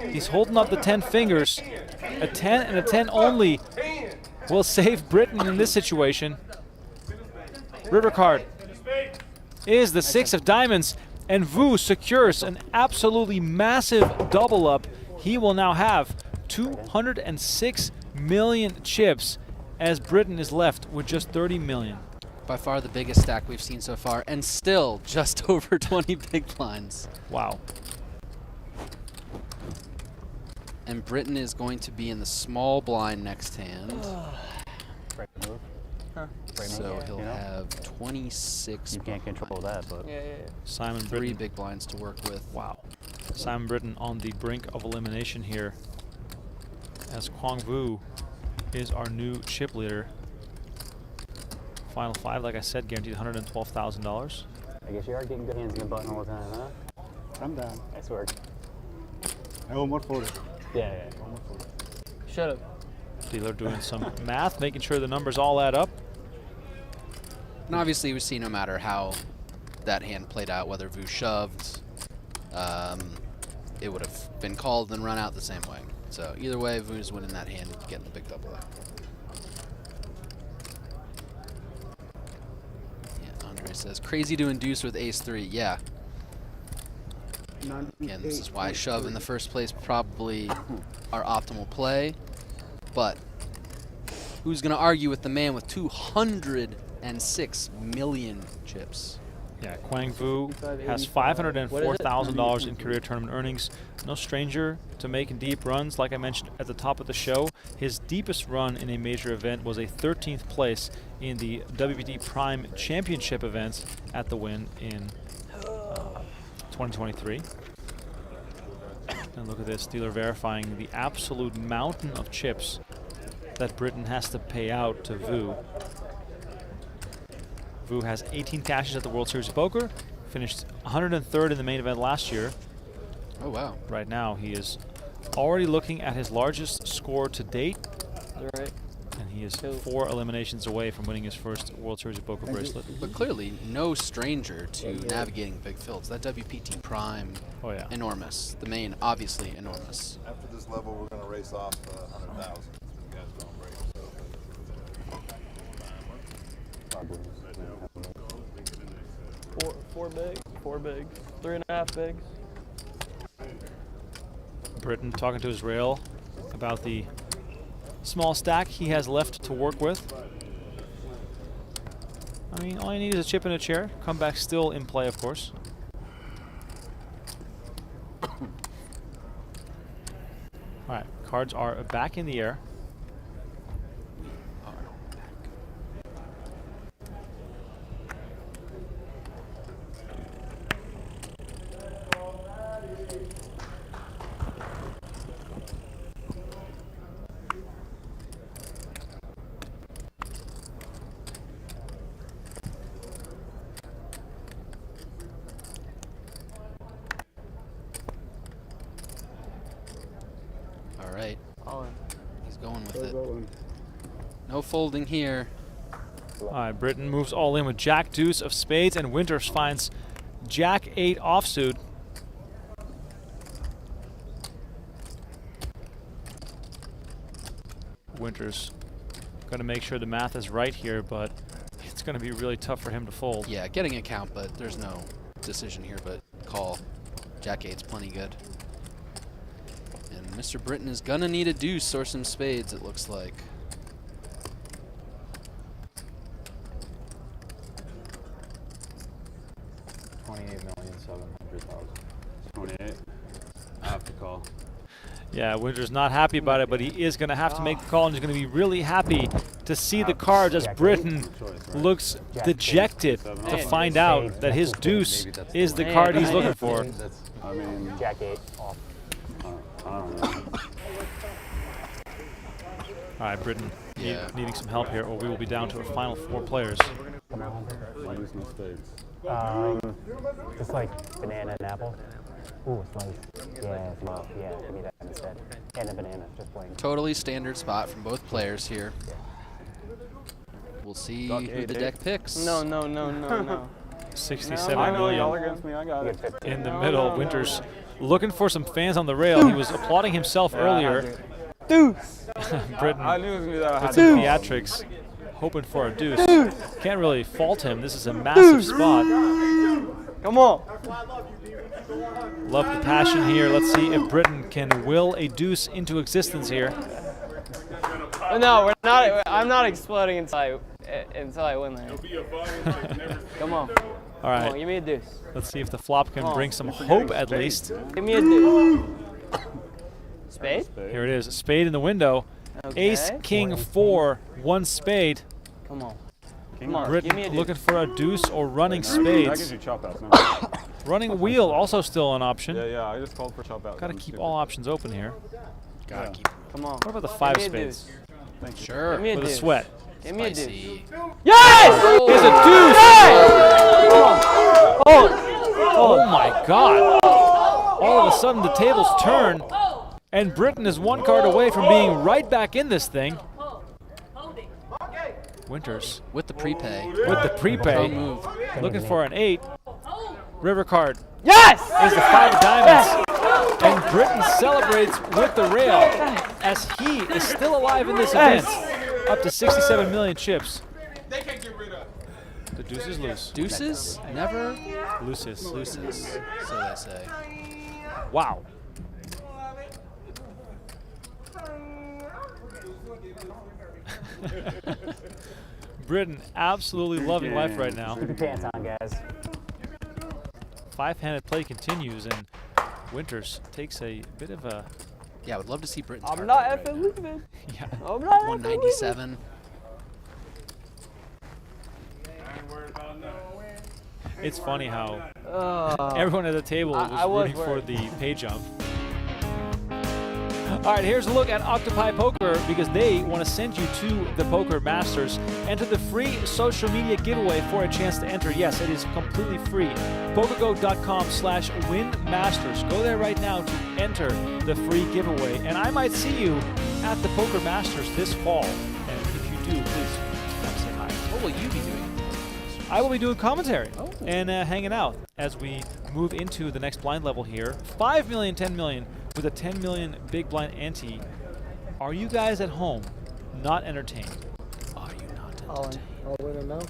He's holding up the 10 fingers. A 10 and a 10 only will save Britain in this situation. River card is the 6 of diamonds, and Vu secures an absolutely massive double up. He will now have 206 million chips, as Britain is left with just 30 million. By far the biggest stack we've seen so far, and still just over 20 big blinds. Wow. And Britain is going to be in the small blind next hand. Break move. Break So move, he'll you know? have 26. You can't control that, but Yeah, yeah, yeah. Simon 3 Britain. big blinds to work with. Wow. Simon Britain on the brink of elimination here, as Kwang Vu is our new chip leader. Final 5, like I said, guaranteed $112,000. I guess you are getting good hands in the button all the time, huh? I'm down. Nice work. I owe 140. Yeah. Shut up. Dealer doing some math, making sure the numbers all add up. And obviously we see no matter how that hand played out, whether Vu shoved, it would have been called and run out the same way. So either way, Vu's winning that hand and getting the big double up. Yeah, Andre says, crazy to induce with ace-3. Yeah. Again, this is why shove in the first place probably our optimal play. But who's going to argue with the man with 206 million chips? Yeah, Kwang Vu has $504,000 in career tournament earnings. No stranger to making deep runs. Like I mentioned at the top of the show, his deepest run in a major event was a 13th place in the WPT Prime Championship events at the Win in 2023. And look at this, dealer verifying the absolute mountain of chips that Britain has to pay out to Vu. Vu has 18 cashes at the World Series of Poker, finished 103rd in the main event last year. Oh, wow. Right now, he is already looking at his largest score to date, Is that right? and he is 4 eliminations away from winning his first World Series of Poker bracelet. But clearly, no stranger to navigating big fields. That WPT Prime, Oh yeah. enormous. The main, obviously, enormous. After this level, we're going to race off 100,000. You guys don't break, Four big, 3.5 bigs. Britain talking to his rail about the small stack he has left to work with. I mean, all you need is a chip and a chair. Comeback still in play, of course. All right, cards are back in the air. All right. All in. He's going with it. No folding here. All right, Britain moves all in with Jack Deuce of spades, and Winters finds Jack 8 offsuit. Winters going to make sure the math is right here, but it's going to be really tough for him to fold. Yeah, getting a count, but there's no decision here, but call. Jack 8's plenty good. And Mr. Britton is gonna need a deuce or some spades, it looks like. $28,700,000. 28. I have to call. Yeah, Winter's not happy about it, but he is going to have to make the call, and he's going to be really happy to see the cards as Britton looks dejected to find out that his deuce is the card he's looking for. I mean, Jack 8 off. I don't know. All right, Britton needing some help here, or we will be down to our final 4 players. Minus no spades. Just like banana and apple. Ooh, slice. Yeah, yeah, give me that instead. And a banana, just plain. Totally standard spot from both players here. We'll see who the deck picks. No, no, no, no, no. 67 I know million y'all against me. I got it. in the middle. Winters looking for some fans on the rail. He was applauding himself earlier. Deuce. Britton I knew it was gonna be that. with some theatrics, hoping for a deuce. Can't really fault him. This is a massive spot. Come on. Love the passion here. Let's see if Britton can will a deuce into existence here. No, we're not. I'm not exploding until I win there. Come on. All right. Come on, give me a deuce. Let's see if the flop can bring some hope at least. Give me a deuce. Spade? Here it is. A spade in the window. Okay. Ace, king, 4, 1 spade. Come on. Come on. Give me a Britton deuce. looking for a deuce or running That spades. gives you chop outs. Running wheel also still an option. Yeah, I just called for chop out. Got to keep all options open here. Gotta keep. Come on. What about the 5 Give me a spades? deuce. Sure. Give me a With a deuce. sweat. Give me a deuce. Spicy. Yes! Here's a deuce! Oh my God! All of a sudden the tables turn, and Britton is 1 card away from being right back in this thing. Winters With the prepay. with the prepay, move. looking for an 8. River card Yes! is the 5 of diamonds, and Britton celebrates with the rail as he is still alive in this event. Up to 67 million chips. The deuce is loose. Deuces? Never Looses. loses, so they say. Wow. Britton absolutely loving life right now. Keep your pants on, guys. 5-handed play continues, and Winters takes a bit of a Yeah, I would love to see Britton's I'm heart not rate right effing now. leaving. yeah. I'm not effing leaving. 197. It's funny how Oh. everyone at the table I was was rooting for worried. the pay jump. All right, here's a look at Octopi Poker because they want to send you to the Poker Masters. Enter the free social media giveaway for a chance to enter. Yes, it is completely free. PokerGo.com/winmasters. Go there right now to enter the free giveaway. And I might see you at the Poker Masters this fall. And if you do, please come say hi. What will you be doing? I will be doing commentary and hanging out as we move into the next blind level here. 5 million, 10 million with a 10 million big blind ante. Are you guys at home not entertained? Are you not All in. entertained? All in and now.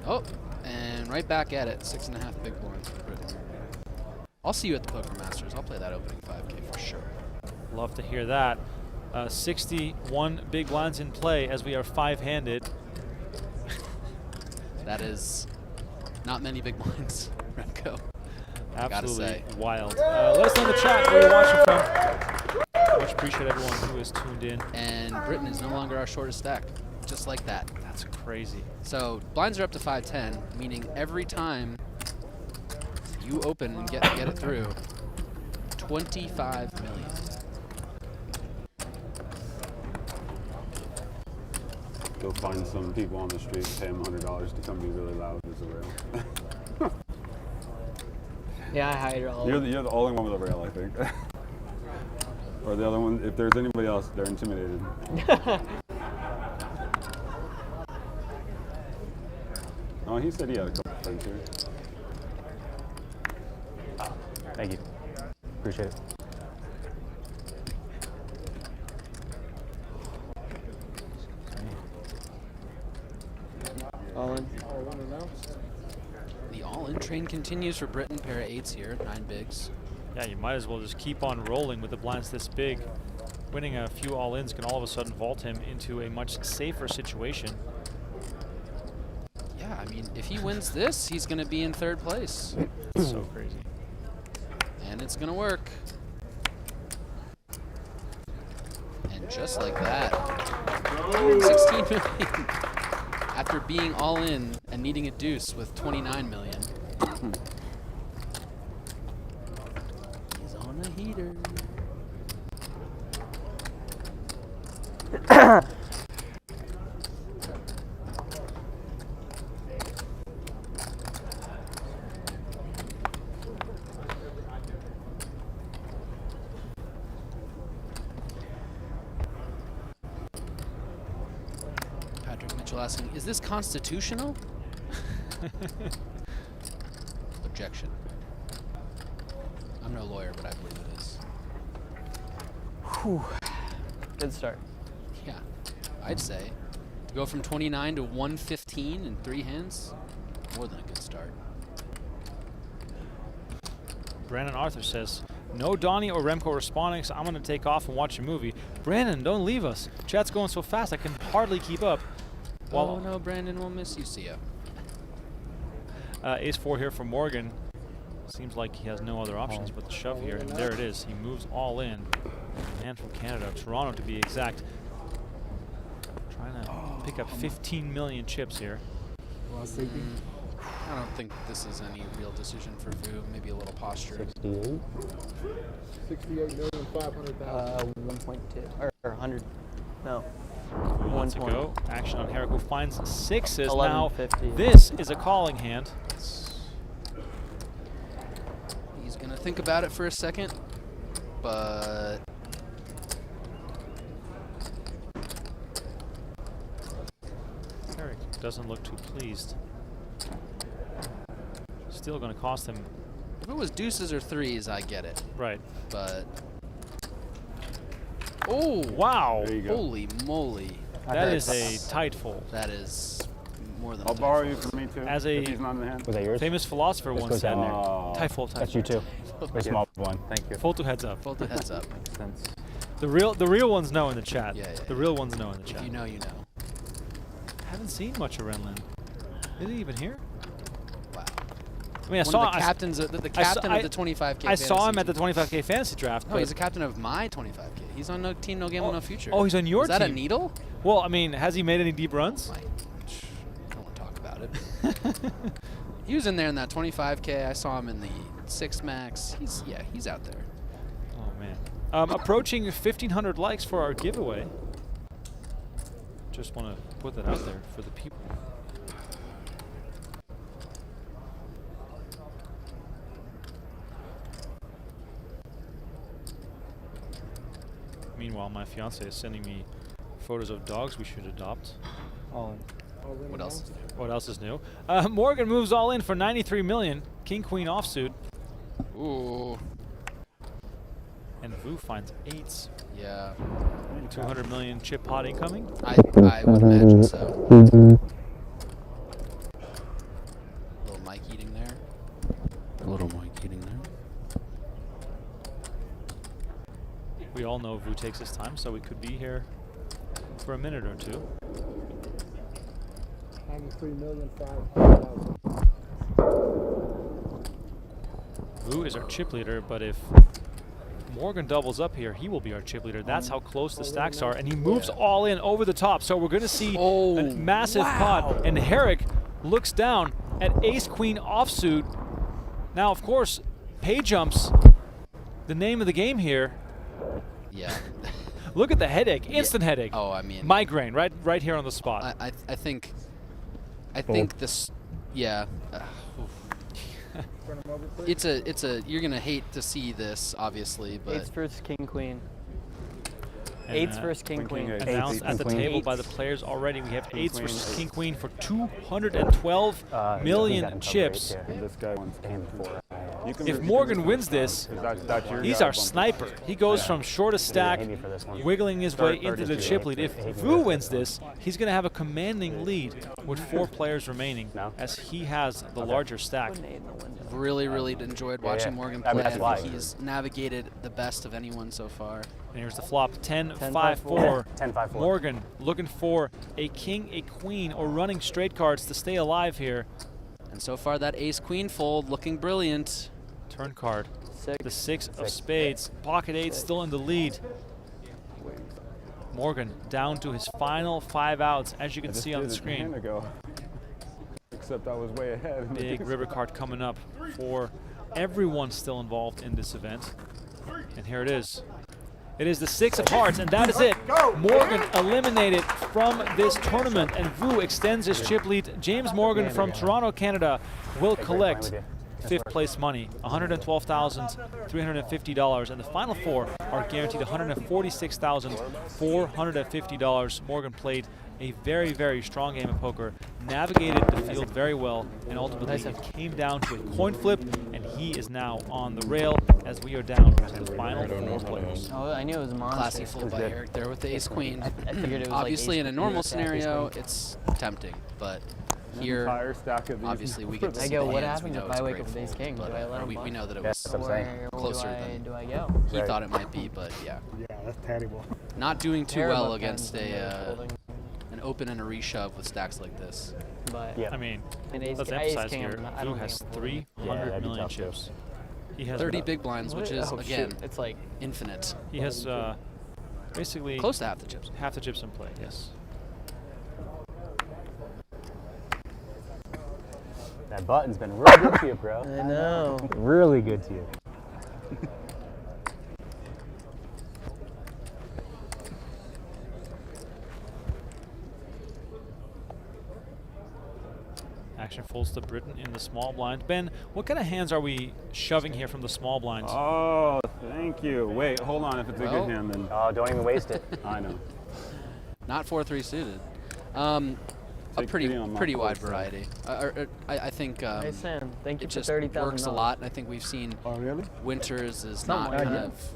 Oh, and right back at it. 6.5 big blinds for Britton. I'll see you at the Poker Masters. I'll play that opening 5K for sure. Love to hear that. 61 big blinds in play as we are 5-handed. That is not many big blinds, Remko. Absolutely say. wild. Let us know in the chat where you're watching from. Much appreciate everyone who is tuned in. And Britton is no longer our shortest stack. Just like that. That's crazy. So blinds are up to 510, meaning every time you open and get it through, 25 million. Go find some people on the street, pay them $100 to come be really loud as a rail. Yeah, I hide all. You're the only one with a rail, I think. Or the other one, if there's anybody else, they're intimidated. Oh, he said he had a couple friends here. Thank you. Appreciate it. All in. All in and now. The all-in train continues for Britain. Pair of 8s here, 9 bigs. Yeah, you might as well just keep on rolling with the blinds this big. Winning a few all-ins can all of a sudden vault him into a much safer situation. Yeah, I mean, if he wins this, he's going to be in 3rd place. It's so crazy. And it's going to work. And just like that, 16 million. After being all in and needing a deuce with 29 million. He's on a heater. Patrick Mitchell asking, is this constitutional? Objection. I'm no lawyer, but I believe it is. Whew. Good start. Yeah, I'd say. To go from 29 to 115 in 3 hands, more than a good start. Brandon Arthur says, no Donnie or Remko responding, so I'm going to take off and watch a movie. Brandon, don't leave us. Chat's going so fast I can hardly keep up. Oh no, Brandon, we'll miss you. See ya. Ace-4 here for Morgan. Seems like he has no other options but the shove here, and there it is. He moves all in. Man from Canada, Toronto to be exact. Trying to pick up 15 million chips here. I don't think this is any real decision for Vu. Maybe a little posture. 68. 68,500,000. 1.2 or 100. No. Who wants to go? Action on Herrick, who finds 6s. Now, 1150. this is a calling hand. He's gonna think about it for a second, but Herrick doesn't look too pleased. Still going to cost him. if it was deuces or 3s, I get it. Right. But oh wow! There you go. Holy moly! That is a tight fold. That is more than. I'll a borrow tight you fold. from me too. As if a he's not in the hand. Was that yours? famous philosopher This once goes said, down there. tight fold, tight That's you fold. too. Very small one. Thank you. Fold 2 heads up. Fold the heads up. Makes sense. The real ones know in the chat. Yeah, yeah, The real ones know in the If chat. you know, you know. Haven't seen much of Renlin. Is he even here? Wow. I mean, I One saw of the captains, the captain of the 25K. I saw him fantasy at the team. 25K fantasy draft. No, he's a captain of my 25K. He's on no team, no gamble, no future. Oh, he's on your Is that team. a needle? Well, I mean, has he made any deep runs? I don't want to talk about it. He was in there in that 25K. I saw him in the 6 max. He's out there. Oh man. Approaching 1,500 likes for our giveaway. Just want to put that out there for the people. Meanwhile, my fiance is sending me photos of dogs we should adopt. What else is new? What else is new? Morgan moves all in for 93 million. King Queen offsuit. Ooh. And Vu finds 8s. Yeah. 200 million chip pot incoming. I would imagine so. Little Mike eating there. A little Mike eating there. We all know Vu takes his time, so we could be here for a minute or two. 93,500,000. Vu is our chip leader, but if Morgan doubles up here, he will be our chip leader. That's how close the stacks are, and he moves all in over the top. So we're going to see a massive pot, and Herrick looks down at ace-queen offsuit. Now, of course, pay jumps, the name of the game here. Yeah. Look at the headache, instant headache. Oh, I mean, migraine, right here on the spot. I think this, yeah. It's a. You're gonna hate to see this, obviously, but 8s versus King Queen. And, 8s versus King Queen. Announced at the Queen. table by the players already. We have 8s versus King Queen for 212 million chips. And this guy wants Damn, 4. If Morgan wins this, he's our sniper. He goes from shortest stack, wiggling his way into the chip lead. If Vu wins this, he's going to have a commanding lead with 4 players remaining, as he has the larger stack. Really, really enjoyed watching Morgan play. I think he's navigated the best of anyone so far. And here's the flop, 10-5-4. 10-5-4. Morgan looking for a king, a queen, or running straight cards to stay alive here. And so far, that ace-queen fold looking brilliant. Turn card, the 6 of spades. Pocket 8 still in the lead. Morgan down to his final 5 outs, as you can see on the screen. Except I was way ahead. Big river card coming up for everyone still involved in this event. And here it is. It is the 6 of hearts, and that is it. Morgan eliminated from this tournament, and Vu extends his chip lead. James Morgan from Toronto, Canada, will collect 5th place money, $112,350, and the final 4 are guaranteed $146,450. Morgan played a very, very strong game of poker, navigated the field very well, and ultimately it came down to a coin flip, and he is now on the rail as we are down to the final 4 players. Oh, I knew it was a monster. Classy fold by Eric there with the ace-queen. I figured it was Obviously, like in a normal scenario, it's tempting, but here, obviously, we get to see the what hands. We happens know if it's I a wake great up with ace-king? Do fold, I let him we know that it That's was what I'm saying. closer do I than go? he thought it might be, but yeah. Yeah, that's terrible. Not doing too Terrible well kind against of an open and a reshove with stacks like this. But I mean, ace- let's ace emphasize king, here, I Vu don't has think- 300 million chips. He has 30 big blinds, which is, again, it's like infinite. He has basically Close to half the chips. half the chips in play, yes. That button's been really good to you, bro. I know. Really good to you. Action folds to Britain in the small blind. Ben, what kind of hands are we shoving here from the small blinds? Oh, thank you. Wait, hold on. If it's a good hand, then. Oh, don't even waste it. I know. Not 4-3 suited. A pretty wide variety. I think Hey Sam, thank you it for just $30,000. works a lot, and I think we've seen Winters is not Something kind like of.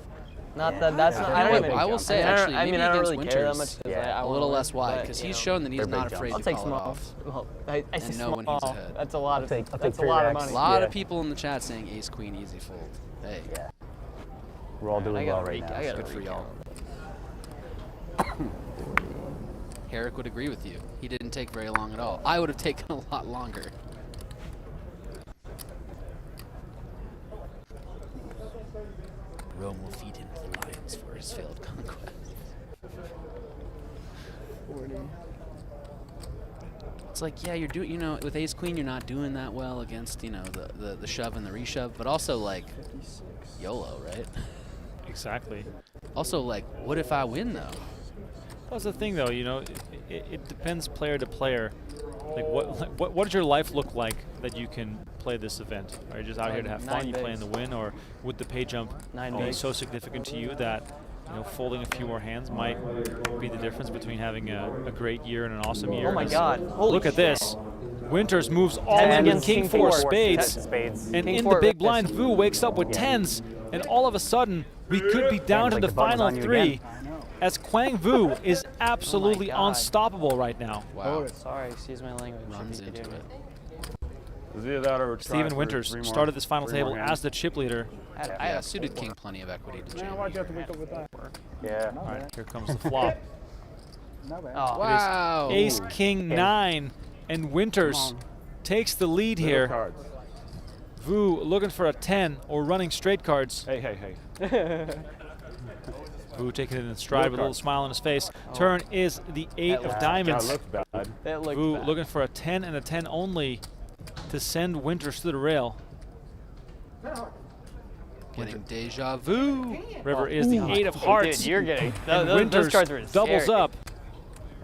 Not that. That's not. I don't even. I will say actually, I mean, maybe I don't against really care that Winters, much. I a little wanna less win, wide but, because you he's know, shown that he's they're not big afraid I'll to take call it small. off. Well, I And say know when he's small. ahead. That's a lot of. I'll take That's a 3 lot of racks. money. A lot Yeah. of people in the chat saying ace queen easy fold. Hey, Yeah. We're all doing well right now. I gotta good for y'all. recount. Herrick would agree with you. He didn't take very long at all. I would have taken a lot longer. Rome will feed him the lions for his failed conquest. It's like, yeah, you're doing, you know, with ace queen, you're not doing that well against, you know, the shove and the reshove, but also like YOLO, right? Exactly. Also, like, what if I win though? That's the thing, though. You know, it depends player to player. Like, what does your life look like that you can play this event? Are you just out here to have fun? You playing to win, or would the pay jump be so significant to you that, you know, folding a few more hands might be the difference between having a great year and an awesome year? Oh my God! Holy Look at this. Winters moves all in with against King King 4 four. spades, Spades. and King in four the big ripped blind, this. Vu wakes up with tens, and all of a sudden we could be down to like the the button's final on you 3. again. As Kwang Vu is absolutely God. unstoppable right now. Wow. Sorry, excuse my language. Runs If you could into hear it. Is either that or Steven Winters started this final table as the chip leader. Yeah, suited king, plenty of equity to jam. Why'd you have to wake up with that? Yeah. All right, here comes the flop. Oh, Wow. Ace King 9, and Winters takes the lead here. Cards. Vu looking for a 10 or running straight cards. Hey, hey, hey. Vu taking it in stride with a little smile on his face. Turn is the 8 of diamonds. That looks bad. that looked Vu bad. looking for a 10 and a 10 only to send Winters to the rail. Getting deja vu. River is the 8 of hearts. Dude, you're getting. And Those Winters cards were doubles scary. up.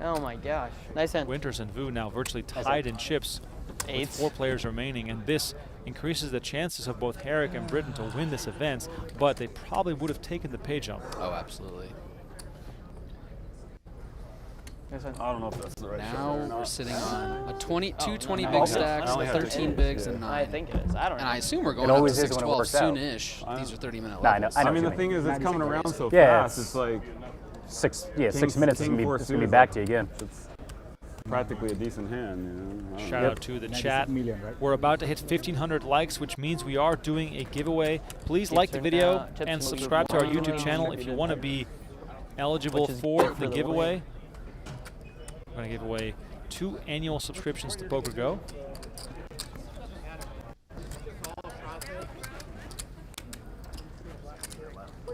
Oh my gosh! Nice hand. Winters and Vu now virtually tied in chips with Eights. 4 players remaining, and this increases the chances of both Herrick and Britain to win this event, but they probably would have taken the pay jump. Oh, absolutely. I don't know if that's the right shot Now or not. we're sitting on a 20, two 20 no, big no. stacks, I only have 13 to- bigs, yeah. and 9. I think it is. I don't know. And I assume we're It going up to always is when it 612 works out. soon-ish. These are 30-minute No, I know- levels. I know I mean, what the you thing mean. is, it's coming around so Yeah, fast. It's like 6 king- minutes is king gonna four be, it's suited gonna be is back like- to you again. It's practically a decent hand, you know. I don't Shout know. out to the chat. We're about to hit 1,500 likes, which means we are doing a giveaway. Please like the video and subscribe to our YouTube channel if you want to be eligible for the giveaway. We're going to give away 2 annual subscriptions to PokerGo.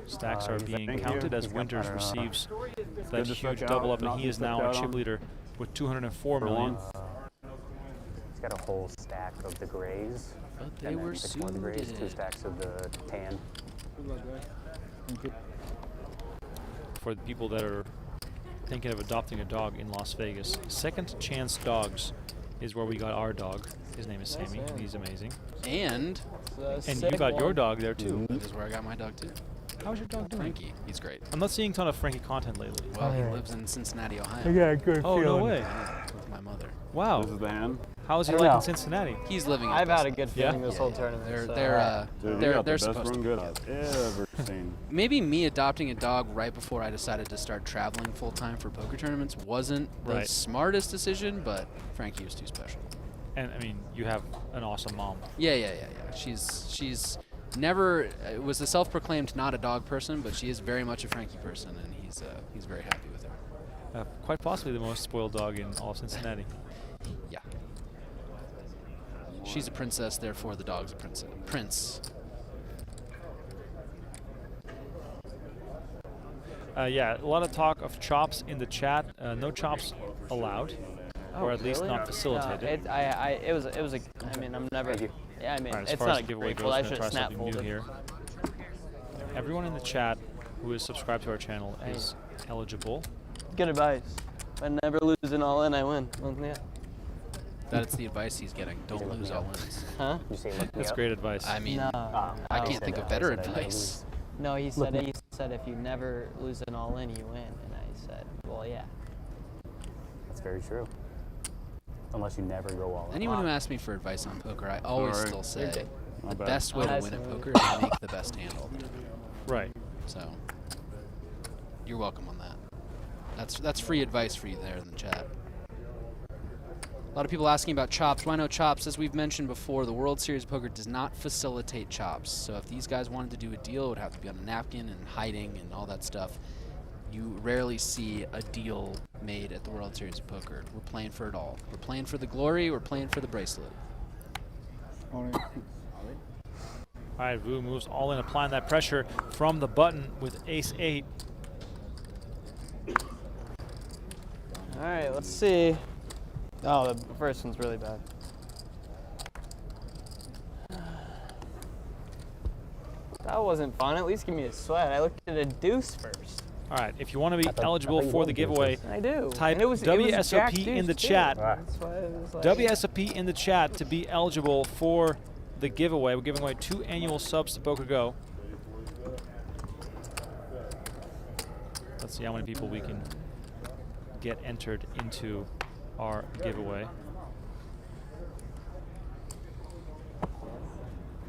Stacks are being Thank counted you. as Winters receives that to huge check double out, up, and not he to is check now a out chip on. leader with 204 million. He's got a whole stack of the grays. But they and then were 6 more of the grays, 2 suited. stacks of the tan. For the people that are thinking of adopting a dog in Las Vegas, Second Chance Dogs is where we got our dog. His name is Sammy, and he's amazing. And And you got your dog there too. that is where I got my dog, too. How's your dog doing? Frankie. He's great. I'm not seeing a ton of Frankie content lately. Well, he lives in Cincinnati, Ohio, Yeah, good Oh, no way. with my mother. Wow. This is the hand. How is he I don't like know. in Cincinnati? He's living. I've his had a best good life. feeling Yeah? this whole tournament. They're so, Dude, you they're got the best supposed to run be. good I've ever seen. Maybe me adopting a dog right before I decided to start traveling full time for poker tournaments wasn't the Right. smartest decision, but Frankie was too special. And I mean, you have an awesome mom. Yeah. She's never was a self-proclaimed not a dog person, but she is very much a Frankie person, and he's very happy with her. Quite possibly the most spoiled dog in all of Cincinnati. Yeah. She's a princess, therefore the dog's a prince. Yeah, a lot of talk of chops in the chat. No chops allowed, or at least really? not facilitated. It was a. I mean, I'm never. Yeah, I mean, All right, as it's far not as a the giveaway grateful. goes, I I'm going should to try snap something new folded. here. Everyone in the chat who is subscribed to our channel is eligible. Good advice. I never lose an all in, I win. Well, yeah. That's the advice he's getting. Don't lose all ins. Huh? You say look me That's up. great advice. I mean, No. I no. can't think of I better said I never advice. No, he said if you never lose an all in, you win. And I said, well, yeah. That's very true. Unless you never go all in. Anyone who asks me for advice on poker, I always Alright. still say Not the bad. best way to Nice. win at poker is to make the best hand all the time. Right. So you're welcome on that. That's free advice for you there in the chat. A lot of people asking about chops. Why no chops? As we've mentioned before, the World Series of Poker does not facilitate chops. So if these guys wanted to do a deal, it would have to be on a napkin and hiding and all that stuff. You rarely see a deal made at the World Series of Poker. We're playing for it all. We're playing for the glory. We're playing for the bracelet. All right, Vu moves all in, applying that pressure from the button with ace-8. All right, let's see. Oh, the first one's really bad. That wasn't fun. At least give me a sweat. I looked at a deuce first. All right, if you want to be I thought eligible you for wanted the deuces. giveaway, I do. type And it was WSOP jack in the deuce, too. chat. That's why it was like, WSOP in the chat to be eligible for the giveaway. We're giving away 2 annual subs to PokerGo. Let's see how many people we can get entered into our giveaway.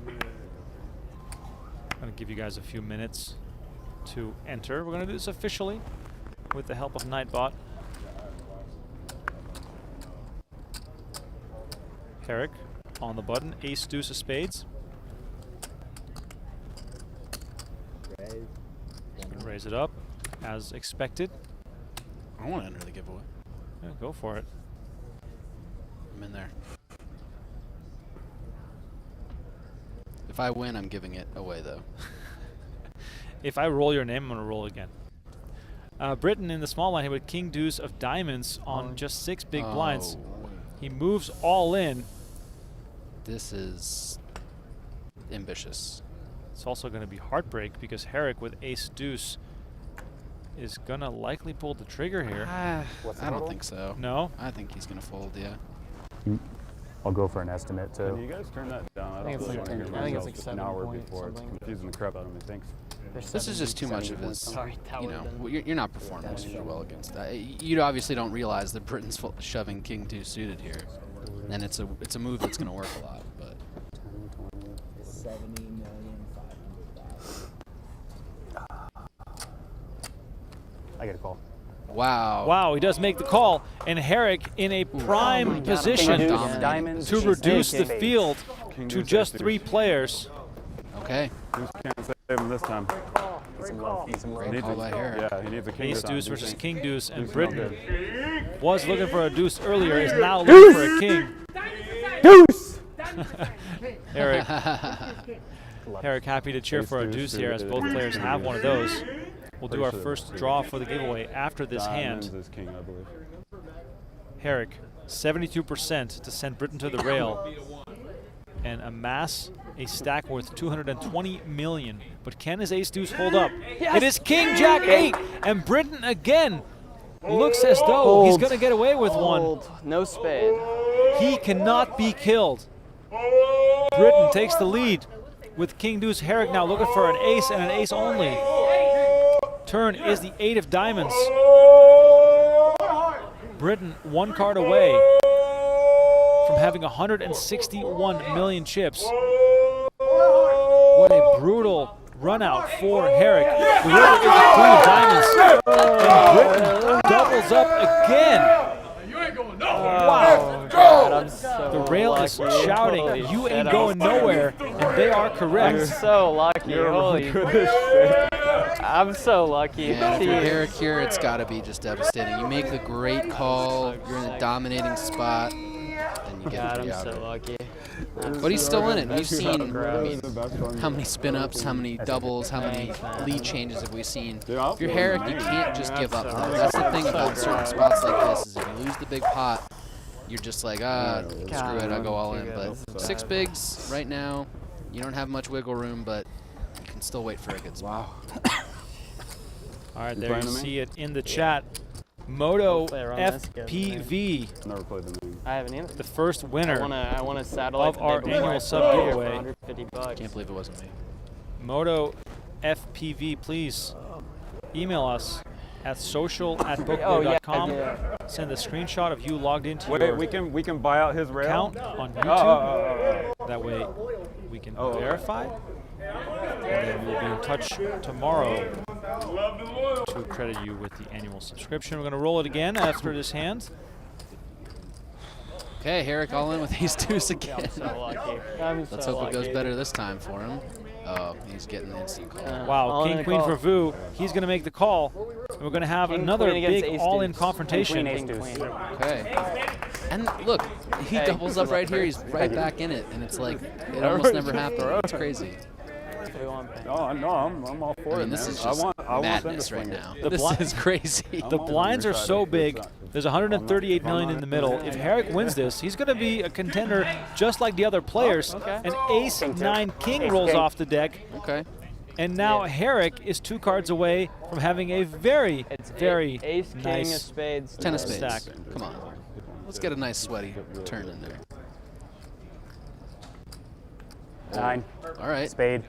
I'm going to give you guys a few minutes to enter. We're going to do this officially with the help of Nightbot. Herrick on the button, ace, deuce of spades. He's going to raise it up as expected. I want to enter the giveaway. Yeah, go for it. I'm in there. If I win, I'm giving it away, though. If I roll your name, I'm going to roll again. Britain in the small line here with king deuce of diamonds on just 6 big blinds. Oh, He moves all in. this is ambitious. It's also going to be heartbreak because Herrick with ace deuce is going to likely pull the trigger here. I What's the don't total? think so. No? I think he's going to fold, yeah. I'll go for an estimate Can too. you guys turn that down? I think don't it's really like want to hear 10. I think it's myself like an hour 7 point before. It's something. confusing the crap out of me. Thanks. This is just too much of his. Sorry, that You would've know, been- you're not performing super well against that. You obviously don't realize that Britain's shoving King 2 suited here, and it's a move that's going to work a lot. But 70,500,000. I get a call. wow. Wow, he does make the call, and Herrick in a prime position King deuce, dominating diamonds, to ace, reduce the spade. field King to deuce, just ace, 3 deuce. players. Okay. Deuce can't save him this time. Need some love. Need some love. Great call by Herrick. Yeah, he needs a king Ace this time. deuce versus king deuce, and Deuce Britain no good. was looking for a deuce earlier, is now looking for a king. Deuce! Herrick happy to cheer Ace for a deuce deuce here, as both players have one of those. We'll do our first draw for the giveaway after this Diamonds hand. is king, I believe. Herrick, 72% to send Britain to the rail and amass a stack worth 220 million. But can his ace deuce hold up? It is king jack 8, and Britain again looks as though he's going to get away with one. Fold. No spade. He cannot be killed. Britain takes the lead with king deuce. Herrick now looking for an ace and an ace only. Turn is the 8 of diamonds. Britain 1 card away from having 161 million chips. What a brutal run out for Herrick. The river is the 3 of diamonds. And Britain doubles up again. Wow. God, I'm so The rail is lucky. shouting, Holy you shit, ain't I'm going nowhere, and they are I'm correct. so lucky. Holy. I'm so lucky. Yeah, for Jeez. Herrick here, it's got to be just devastating. You make the great call, you're in a dominating spot, and you get God, a 3 I'm outer. so lucky. But he's still in it. We've seen The best one. how many spin-ups, how many doubles, how many lead changes have we seen. Dude, I'll If you're throw Herrick, him you in. can't just give up. That's the thing about certain spots like this, is if you lose the big pot, you're just like, screw it, I'll go all in. But 6 bigs right now, you don't have much wiggle room, but you can still wait for a good spot. All right, You there you playing to me? see it in the chat. Moto Hopefully I run this good, FPV, Never played the name. I haven't either. the first winner. I want a satellite of our the day before annual I sub play giveaway. for 150 bucks. Can't believe it wasn't me. Moto FPV, please email us at social@pokergo.com. Oh, yeah. Send a screenshot of you logged into Wait, your we can buy out his rail. account on YouTube. Oh. That way we can Oh. verify. And then we'll be in touch tomorrow to credit you with the annual subscription. We're going to roll it again after this hand. Okay, Herrick all in with ace deuce again. I'm so lucky. I'm Let's so hope it goes lucky. better this time for him. Oh, he's getting the instant call. Wow, all in king, the queen call. for Vu. He's going to make the call. And we're going to have King, another queen against big ace all-in deuce. confrontation. Queen, ace deuce. Okay. And look, he Hey. doubles up right here. He's right back in it, and it's like it almost never happened. It's crazy. We want No, no, I'm all for I it. mean, this man. is just I want them to madness right swing it. now. This is crazy. The I'm blinds are excited. so big. It's not- There's 138 million in the middle. If Herrick wins this, he's going to be a contender just like the other players. An ace 9 king Ace rolls king. off the deck, Okay. and now Herrick is 2 cards away from having a very, It's very ace, king of nice spades. 10 of spades. stack. Come on. Let's get a nice sweaty turn in there. 9, All right. spade.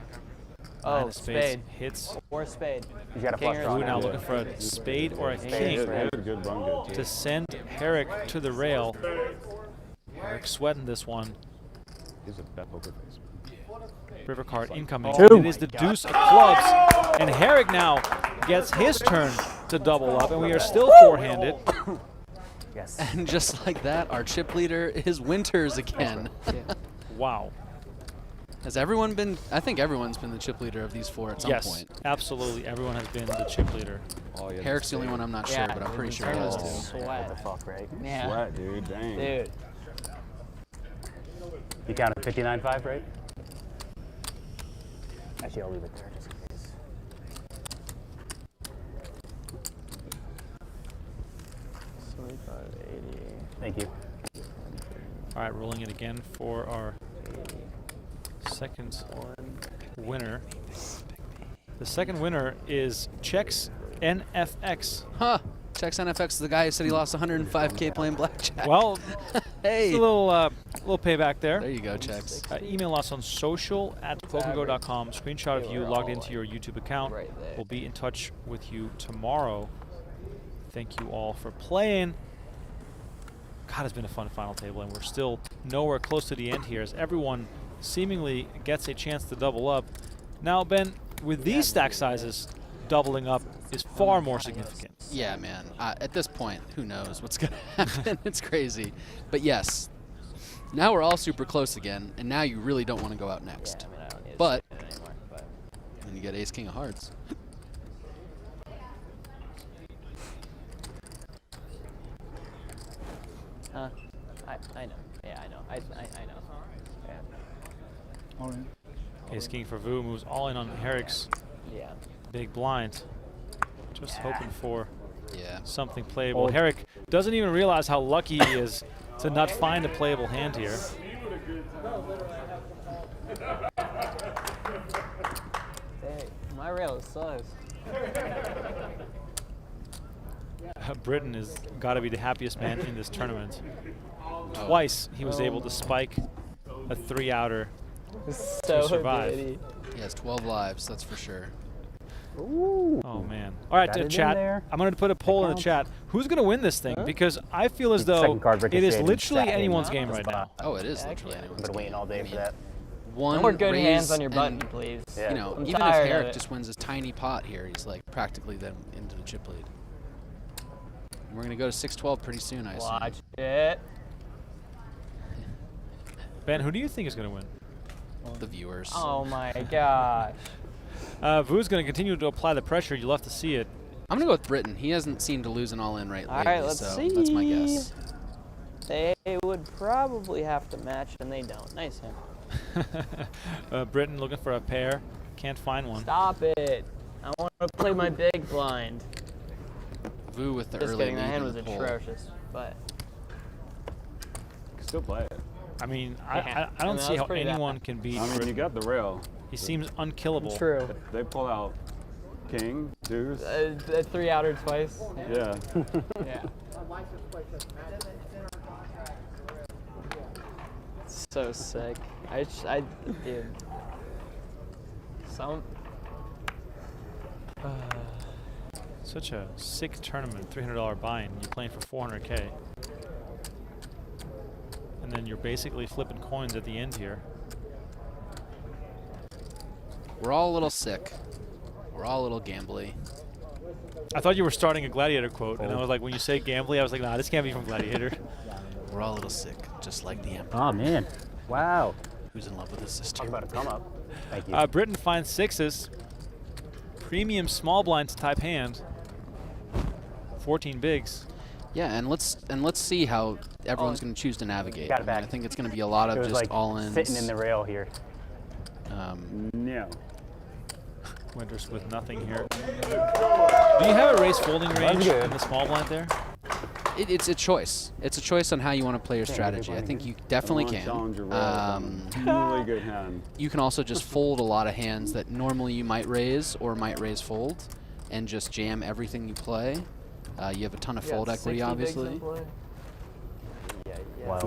Nine Oh, of spades spade. hits. Or spade. You got a King flush or draw Vu now. now looking for a spade or a Spade. king He had a good run good, to too. send Herrick to the rail. Herrick sweating this one. He's a bad poker face. River card incoming. Two. It is the deuce of clubs. And Herrick now gets his turn to double up, and we are still four-handed. Yes. And just like that, our chip leader is Winters again. Wow. Has everyone been? I think everyone's been the chip leader of these 4 at some Yes, point. absolutely. Everyone has been the chip leader. Oh, yeah, Herrick's the only one I'm not sure, but I'm pretty sure he has too. Sweat. What the fuck, right? Yeah. Sweat, dude. Dang. Dude. You counted 59.5, right? Actually, I'll leave it there just in case. Thank you. All right, rolling it again for our second winner. The second winner is Checks NFX. Huh. Checks NFX is the guy who said he lost 105K playing blackjack. Well, Hey. Just a little payback there. There you go, checks. Email us on social@pokergo.com. Screenshot of you logged into your YouTube account. Right there. We'll be in touch with you tomorrow. Thank you all for playing. God, it's been a fun final table, and we're still nowhere close to the end here as everyone seemingly gets a chance to double up. Now, Ben, with these stack sizes, doubling up is far more significant. Yeah, man. At this point, who knows what's going to happen? It's crazy. But yes, now we're all super close again, and now you really don't want to go out next. Yeah, I mean, I don't need But to say it anymore, but when you get ace king of hearts. huh? I know. Yeah, I know. I know. Yeah. Ace king for Vu moves all in on Herrick's Yeah. big blind. Just hoping for Yeah. something playable. Herrick doesn't even realize how lucky he is to not find a playable hand here. Hey, my rail sucks. Britain has got to be the happiest man in this tournament. Twice he was able to spike a 3-outer So to survive. giddy. He has 12 lives, that's for sure. Ooh. Oh man! All right, Got it in chat. there. I'm going to put a poll in the chat. Who's going to win this thing? Because I feel as though Second card it is ricocheted, literally sat in anyone's the game right now. Oh, it is Heck literally yeah. anyone's I've been waiting game. all day I for mean, that. One More good raise hands on your and, button, please. Yeah. You know, I'm even if tired of Herrick it. just wins his tiny pot here, he's like practically then into the chip lead. And we're going to go to 6-12 pretty soon, I assume. Watch it. Ben, who do you think is going to win? The viewers. Oh my gosh. Vu's going to continue to apply the pressure. You'll have to see it. I'm going to go with Britain. He hasn't seemed to lose an all-in right All lately, right, let's so see. that's my guess. They would probably have to match, and they don't. Nice hand. Britain looking for a pair. Can't find one. Stop it. I want to play my big blind. Vu with the Just early kidding. That lead hand in was the poll. atrocious, but You can still play it. I mean, Yeah. I don't that see was how pretty bad. anyone can beat I mean, you Britain. got the rail. He seems unkillable. true. They pull out king, deuce. A 3-outer twice. Yeah. Yeah. So sick. Dude. Some. Such a sick tournament. $300 buy-in. You're playing for 400K. And then you're basically flipping coins at the end here. We're all a little sick. We're all a little gambly. I thought you were starting a Gladiator quote, and I was like, when you say gambly, I was like, nah, this can't be from Gladiator. We're all a little sick, just like the Emperor. Oh man. Wow. Who's in love with his sister? Talk about a come up. Thank you. Britain finds sixes. Premium small blinds type hand. 14 bigs. Yeah, and let's see how everyone's going to choose to navigate. Got it I back. think it's going to be a lot It of was just like all-ins. sitting in the rail here. No. Winters with nothing here. Do you have a race folding range good. in the small blind there? It's a choice. It's a choice on how you want to play your strategy. I think you definitely can. Challenger rail. Really good hand. You can also just fold a lot of hands that normally you might raise or might raise fold and just jam everything you play. You have a ton of fold equity, obviously. Wow.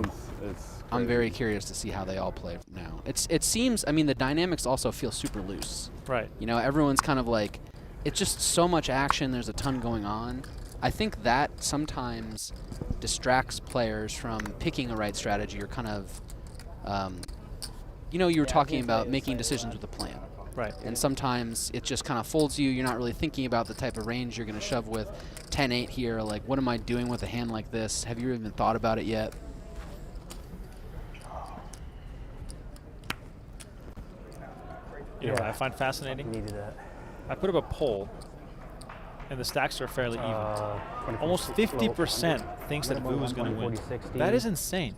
It's I'm crazy. very curious to see how they all play now. It seems, I mean, the dynamics also feel super loose. Right. You know, everyone's kind of like, it's just so much action. There's a ton going on. I think that sometimes distracts players from picking a right strategy or kind of, you know, you were talking about making decisions with a plan. Right. And sometimes it just kind of folds you. You're not really thinking about the type of range you're going to shove with. 10-8 here, like, what am I doing with a hand like this? Have you even thought about it yet? You know what I find fascinating? Needed that. I put up a poll, and the stacks are fairly even. 24, Almost 50% thinks that Vu is going to win. 40-60. That is insane.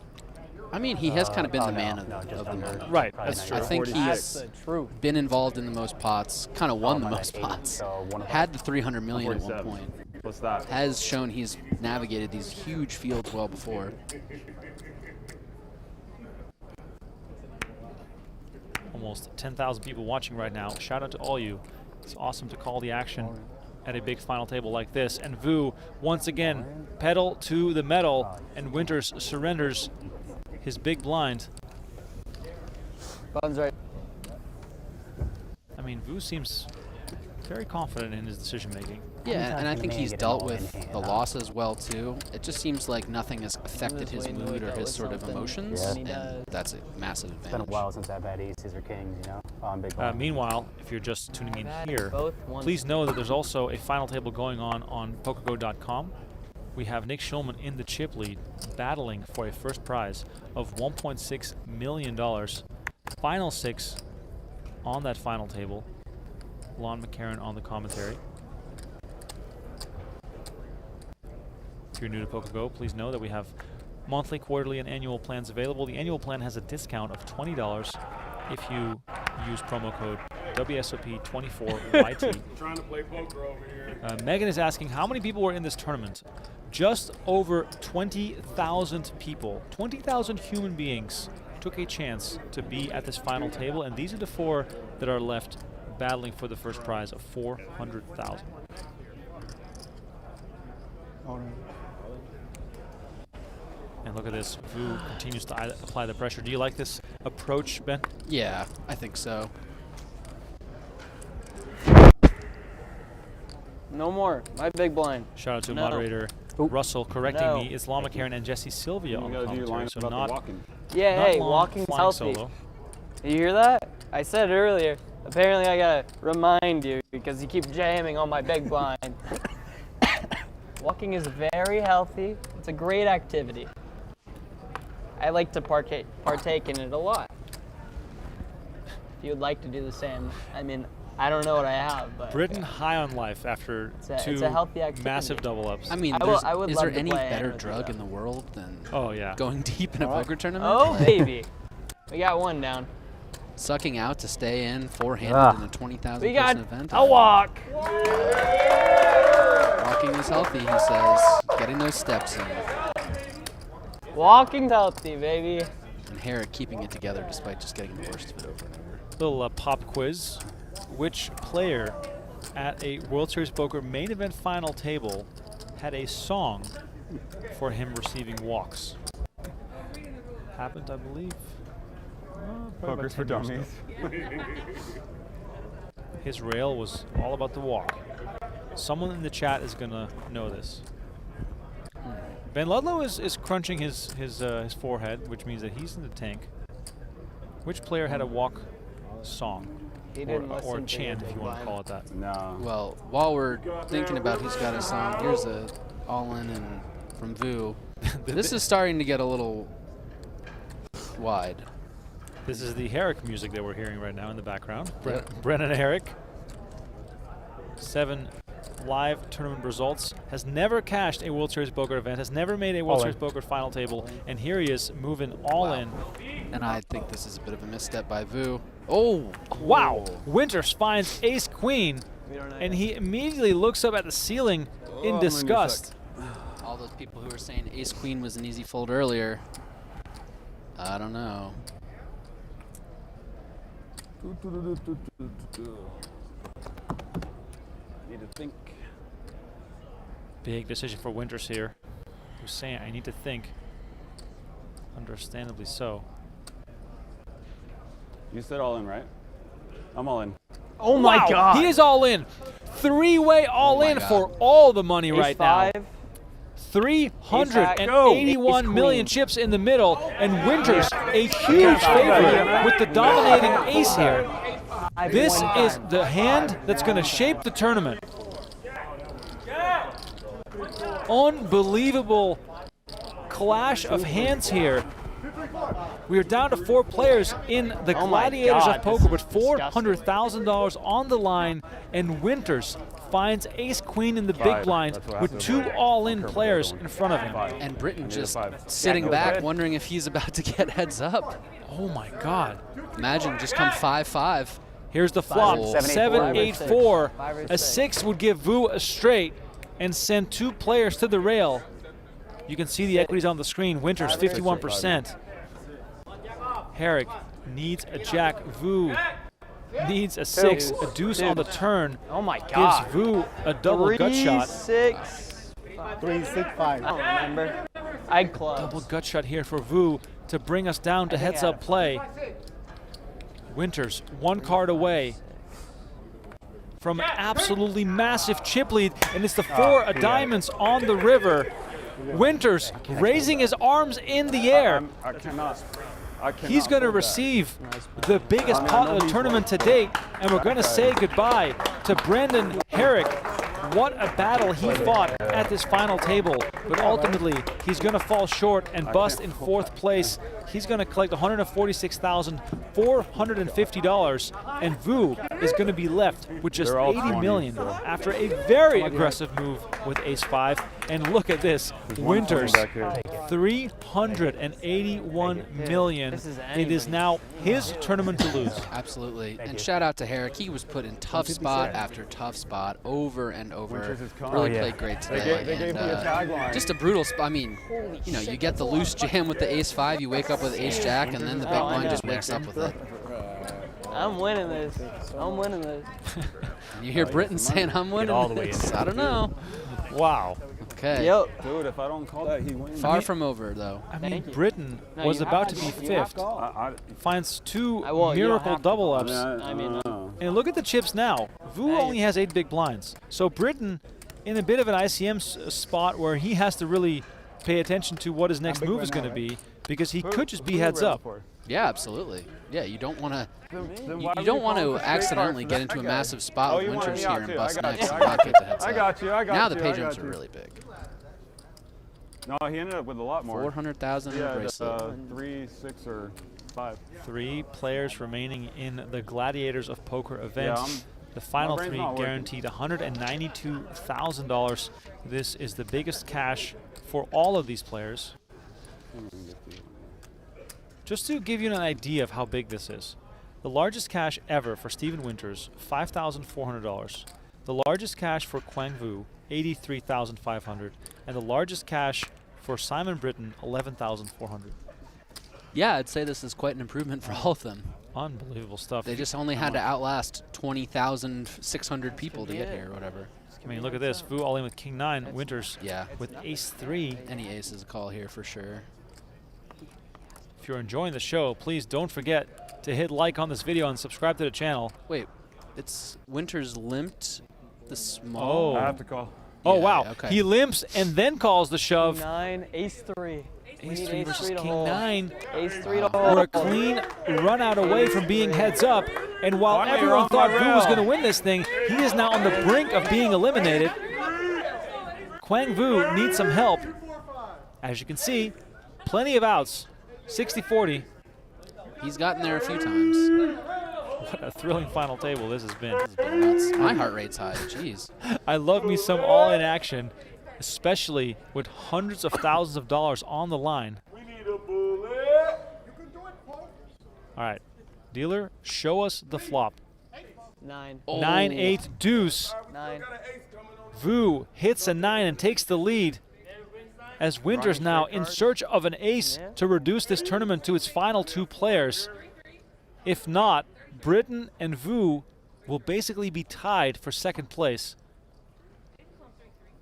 I mean, he has kind of been the man no, of just the under. moment. Right, Probably that's 90. true. I think That's he's the truth. been involved in the most pots, kind of won the I'm at most 80, pots, so one of had the 300 million at one 47. point, What's that? has shown he's navigated these huge fields well before. Almost 10,000 people watching right now. Shout out to all you. It's awesome to call the action at a big final table like this. And Vu, once again, pedal to the metal, and Winters surrenders his big blind. Buns right. I mean, Vu seems very confident in his decision making. Yeah, and I think he's dealt with the loss well too. It just seems like nothing has affected his mood or his sort of emotions, and that's a massive advantage. It's been a while since I've had aces or kings, you know, on big blind. Meanwhile, if you're just tuning in here, please know that there's also a final table going on PokerGO.com. We have Nick Schulman in the chip lead, battling for a first prize of $1.6 million. Final 6 on that final table. Lon McCarron on the commentary. If you're new to PokerGO, please know that we have monthly, quarterly, and annual plans available. The annual plan has a discount of $20 if you use promo code WSOP24YT. Trying to play poker over here. Megan is asking how many people were in this tournament. Just over 20,000 people, 20,000 human beings took a chance to be at this final table, and these are the 4 that are left battling for the first prize of $400,000. And look at this, Vu continues to apply the pressure. Do you like this approach, Ben? Yeah, I think so. No more. My big blind. Shout out to moderator Russell correcting me. It's Lon McCarron and Jesse Sylvia on the commentary, so not yeah, not hey, Lon walking's flying healthy. solo. You hear that? I said it earlier. Apparently I gotta remind you because you keep jamming on my big blind. Walking is very healthy. It's a great activity. I like to partake in it a lot. If you'd like to do the same, I mean, I don't know what I have, but Britain high on life after it's a healthy activity. massive double ups. I mean, I would is love there to any play better with drug you, in the world than going deep in a poker tournament? Oh, baby. We got one down. Sucking out to stay in four-handed in a 20,000 We got person event. a walk. Walking is healthy, he says. Getting those steps in. Walking's healthy, baby. And Herrick keeping it together despite just getting the worst of it over and over. Little pop quiz. Which player at a World Series Poker main event final table had a song for him receiving walks? Happened, I believe. Poker's for dummies. His rail was all about the walk. Someone in the chat is gonna know this. Ben Ludlow is crunching his forehead, which means that he's in the tank. Which player had a walk song? Or chant, if you want to call it that. No. Well, while we're thinking about who's got a song, here's a all-in and from Vu. This is starting to get a little wide. This is the Herrick music that we're hearing right now in the background. Brennan Herrick. 7 live tournament results. Has never cashed a World Series Poker event. Has never made a World Series Poker final table. And here he is moving all in. And I think this is a bit of a misstep by Vu. Oh! Wow! Winters finds ace-queen. And he immediately looks up at the ceiling in disgust. All those people who were saying ace-queen was an easy fold earlier. I don't know. Need to think. Big decision for Winters here. He was saying, I need to think. Understandably so. You said all in, right? I'm all in. Oh my God! He is all in. 3-way all in for all the money right now. 381 million chips in the middle, and Winters a huge favorite with the dominating ace here. This is the hand that's going to shape the tournament. Unbelievable clash of hands here. We are down to 4 players in the Gladiators of Poker with $400,000 on the line, and Winters finds ace-queen in the big blind with 2 all-in players in front of him. And Britton just sitting back wondering if he's about to get heads up. Oh my God. Imagine just come 5-5. Here's the flop, 7-8-4. A 6 would give Vu a straight and send 2 players to the rail. You can see the equities on the screen. Winters 51%. Herrick needs a jack. Vu needs a 6, a deuce on the turn. Oh my God. Gives Vu a double gut shot. 6, 3, 6, 5. I don't remember. I close. Double gut shot here for Vu to bring us down to heads up play. Winters 1 card away from an absolutely massive chip lead, and it's the 4 of diamonds on the river. Winters raising his arms in the air. I cannot. He's going to receive the biggest pot of the tournament to date, and we're going to say goodbye to Brandon Herrick. What a battle he fought at this final table, but ultimately he's going to fall short and bust in 4th place. He's going to collect $146,450, and Vu is going to be left with just $80 million after a very aggressive move with Ace-5. And look at this, Winters, $381 million. It is now his tournament to lose. Absolutely. And shout out to Herrick. He was put in tough spot after tough spot over and over. Really played great today. They gave me a tagline. Just a brutal spot. I mean, you know, you get the loose jam with the Ace-5, you wake up with Ace-Jack, and then the big blind just wakes up with it. I'm winning this. I'm winning this. And you hear Britton saying, I'm winning this. I don't know. Wow. Okay. Yep. Dude, if I don't call that, he wins. Far from over, though. I mean, Britton was about to be 5th. Finds 2 miracle double ups. And look at the chips now. Vu only has 8 big blinds. So Britton in a bit of an ICM spot where he has to really pay attention to what his next move is going to be, because he could just be heads up. Yeah, absolutely. Yeah, you don't want to. You don't want to accidentally get into a massive spot with Winters here and bust next and not get the heads up. I got you. Now the pay jumps are really big. No, he ended up with a lot more. 400,000 in a bracelet. 3, 6, or 5. 3 players remaining in the Gladiators of Poker event. The final 3 guaranteed $192,000. This is the biggest cash for all of these players. Just to give you an idea of how big this is, the largest cash ever for Steven Winters, $5,400. The largest cash for Quang Vu, $83,500, and the largest cash for Simon Britton, $11,400. Yeah, I'd say this is quite an improvement for all of them. Unbelievable stuff. They just only had to outlast 20,600 people to get here or whatever. I mean, look at this. Vu all in with King 9, Winters with Ace 3. Any ace is a call here for sure. If you're enjoying the show, please don't forget to hit like on this video and subscribe to the channel. Wait, it's Winters limped the small. I have to call. Oh, wow. Okay. He limps and then calls the shove. 9, Ace 3. Ace 3 versus King 9. Ace 3 to hold. We're a clean run out away from being heads up. And while everyone thought Vu was going to win this thing, he is now on the brink of being eliminated. Quang Vu needs some help. As you can see, plenty of outs. 60-40. He's gotten there a few times. What a thrilling final table this has been. This has been nuts. My heart rate's high. Jeez. I love me some all-in action, especially with hundreds of thousands of dollars on the line. We need a bullet. You can do it, Paul. All right, dealer, show us the flop. 9. Oh. 9-8 deuce. 9. Vu hits a 9 and takes the lead, as Winters now in search of an ace to reduce this tournament to its final 2 players. If not, Britton and Vu will basically be tied for 2nd place.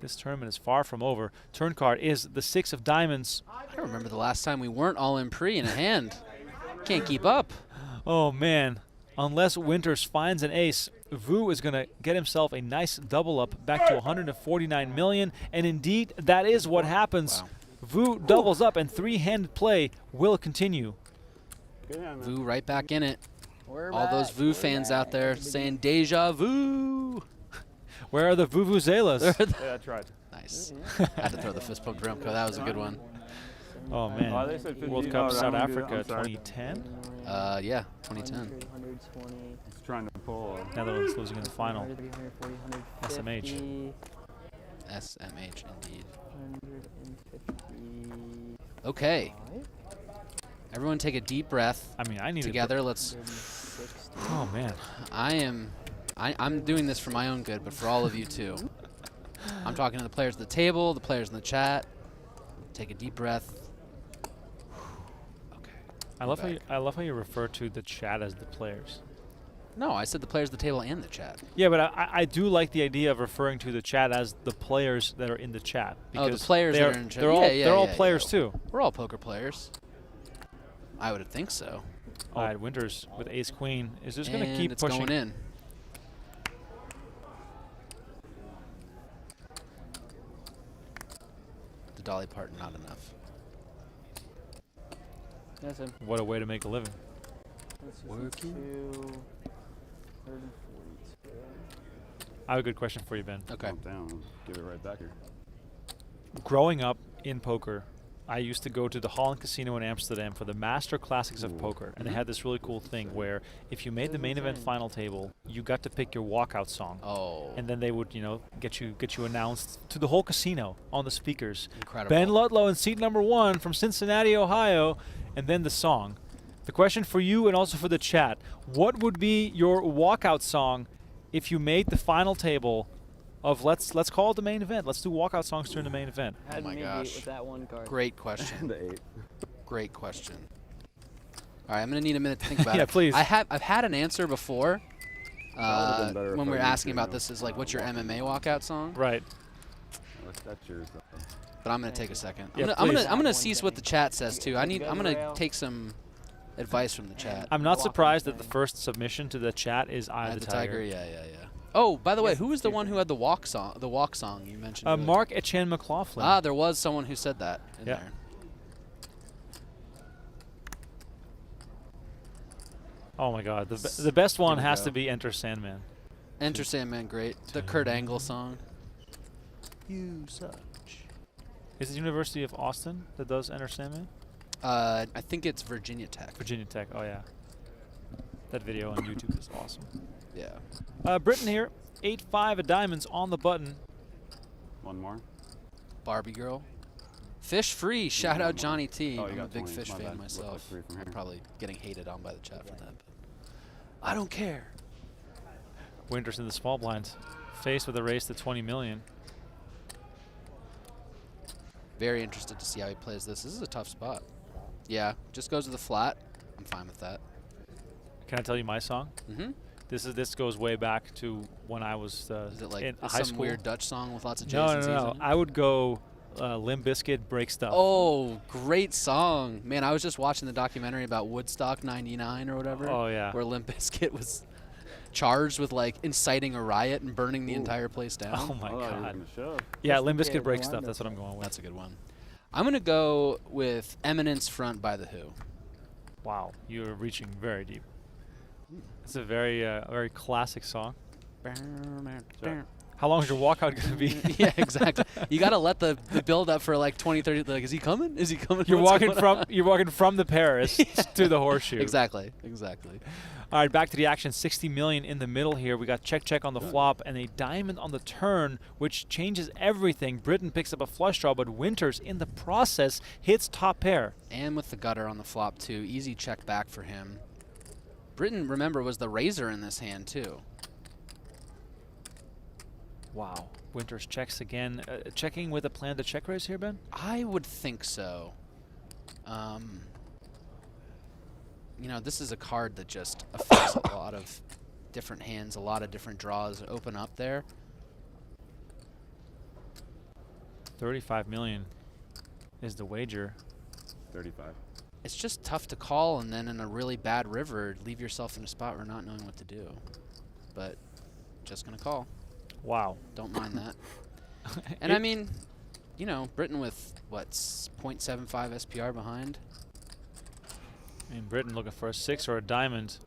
This tournament is far from over. Turn card is the 6 of diamonds. I don't remember the last time we weren't all in pre in a hand. Can't keep up. Oh, man. Unless Winters finds an ace, Vu is going to get himself a nice double up back to $149 million. And indeed, that is what happens. Wow. Vu doubles up and 3-handed play will continue. Vu right back in it. All those Vu fans out there saying deja vu. Where are the vuvuzelas? Yeah, I tried. Nice. Had to throw the fist poke to Remko. That was a good one. Oh, man. World Cup South Africa 2010? Yeah, 2010. He's trying to pull. Netherlands losing in the final. SMH. SMH, indeed. Okay. Everyone take a deep breath. I mean, I need together. Let's. Oh, man. I'm doing this for my own good, but for all of you too. I'm talking to the players at the table, the players in the chat. Take a deep breath. Okay. I love how you refer to the chat as the players. No, I said the players at the table and the chat. Yeah, but I do like the idea of referring to the chat as the players that are in the chat. Oh, the players that are in chat. They're all players too. We're all poker players. I would think so. All right, Winters with ace queen is just going to keep it's pushing. Going in. The Dolly part not enough. That's him. What a way to make a living. Working. I have a good question for you, Ben. Okay. Calm down. Give it right back here. Growing up in poker, I used to go to the Holland Casino in Amsterdam for the Master Classics of Poker, and they had this really cool thing where if you made the main event final table, you got to pick your walkout song. Oh. And then they would, you know, get you announced to the whole casino on the speakers. Incredible. Ben Ludlow in seat number 1 from Cincinnati, Ohio, and then the song. The question for you and also for the chat: what would be your walkout song if you made the final table of let's call it the main event? Let's do walkout songs during the main event. Had my me gosh. beat with that one card. Great question. The 8. Great question. All right, I'm gonna need a minute to think about it. Yeah, please. I've had an answer before. Would've been better When if we were I used asking you, about you know. this, is like, what's your MMA walkout song? Right. That's yours, though. But I'm gonna take a second. Yeah, I'm please. gonna cease what the chat says too. I'm gonna take some advice from the chat. I'm not surprised that the first submission to the chat is Eye of the Tiger. Yeah. Oh, by the way, who was the one who had the walk song? The walk song you mentioned. earlier? Mark Etienne McLaughlin. Ah, there was someone who said that in Yeah. there. Oh my God, the best one we has go. to be Enter Sandman. Enter Sandman, great. The Kurt Angle song. You such. Is it University of Austin that does Enter Sandman? I think it's Virginia Tech. Virginia Tech. Oh yeah. That video on YouTube is awesome. Yeah. Britain here, 8-5 of diamonds on the button. One more. Barbie Girl. Fish free. Shout out Johnny T. Oh, you I'm a got big 20. fish My fan bad. myself. Look like 3 from I'm here. probably getting hated on by the chat for that. But I don't care. Winters in the small blind, faced with a race to 20 million. Very interested to see how he plays this. This is a tough spot. Yeah, just goes to the flat. I'm fine with that. Can I tell you my song? Mm-hmm. This goes way back to when I was Is it like in high some school. weird Dutch song with lots of J's No. and Z's in it? I would go Limp Bizkit, Break Stuff. Oh, great song. Man, I was just watching the documentary about Woodstock 99 or whatever. Oh, yeah. Where Limp Bizkit was charged with like inciting a riot and burning the entire place down. Oh my Oh, you're God. gonna shove. Yeah, Limp Bizkit, Break Stuff. That's what I'm going with. That's a good one. I'm going to go with Eminence Front by The Who. Wow, you're reaching very deep. It's a very classic song. How long is your walkout going to be? Yeah, exactly. You got to let the build up for like 20, 30. Like, is he coming? Is he coming? You're What's walking going from on? the Paris to the horseshoe. Exactly. All right, back to the action. 60 million in the middle here. We got check on the flop and a diamond on the turn, which changes everything. Britain picks up a flush draw, but Winters in the process hits top pair. And with the gutter on the flop too, easy check back for him. Britain, remember, was the razor in this hand too. Wow. Winters checks again. Checking with a plan to check raise here, Ben? I would think so. You know, this is a card that just affects a lot of different hands, a lot of different draws open up there. 35 million is the wager. 35. It's just tough to call, and then in a really bad river, leave yourself in a spot where not knowing what to do. But just gonna call. Wow. Don't mind that. And I mean, you know, Britain with what, 0.75 SPR behind. In Britain looking for a 6 or a diamond.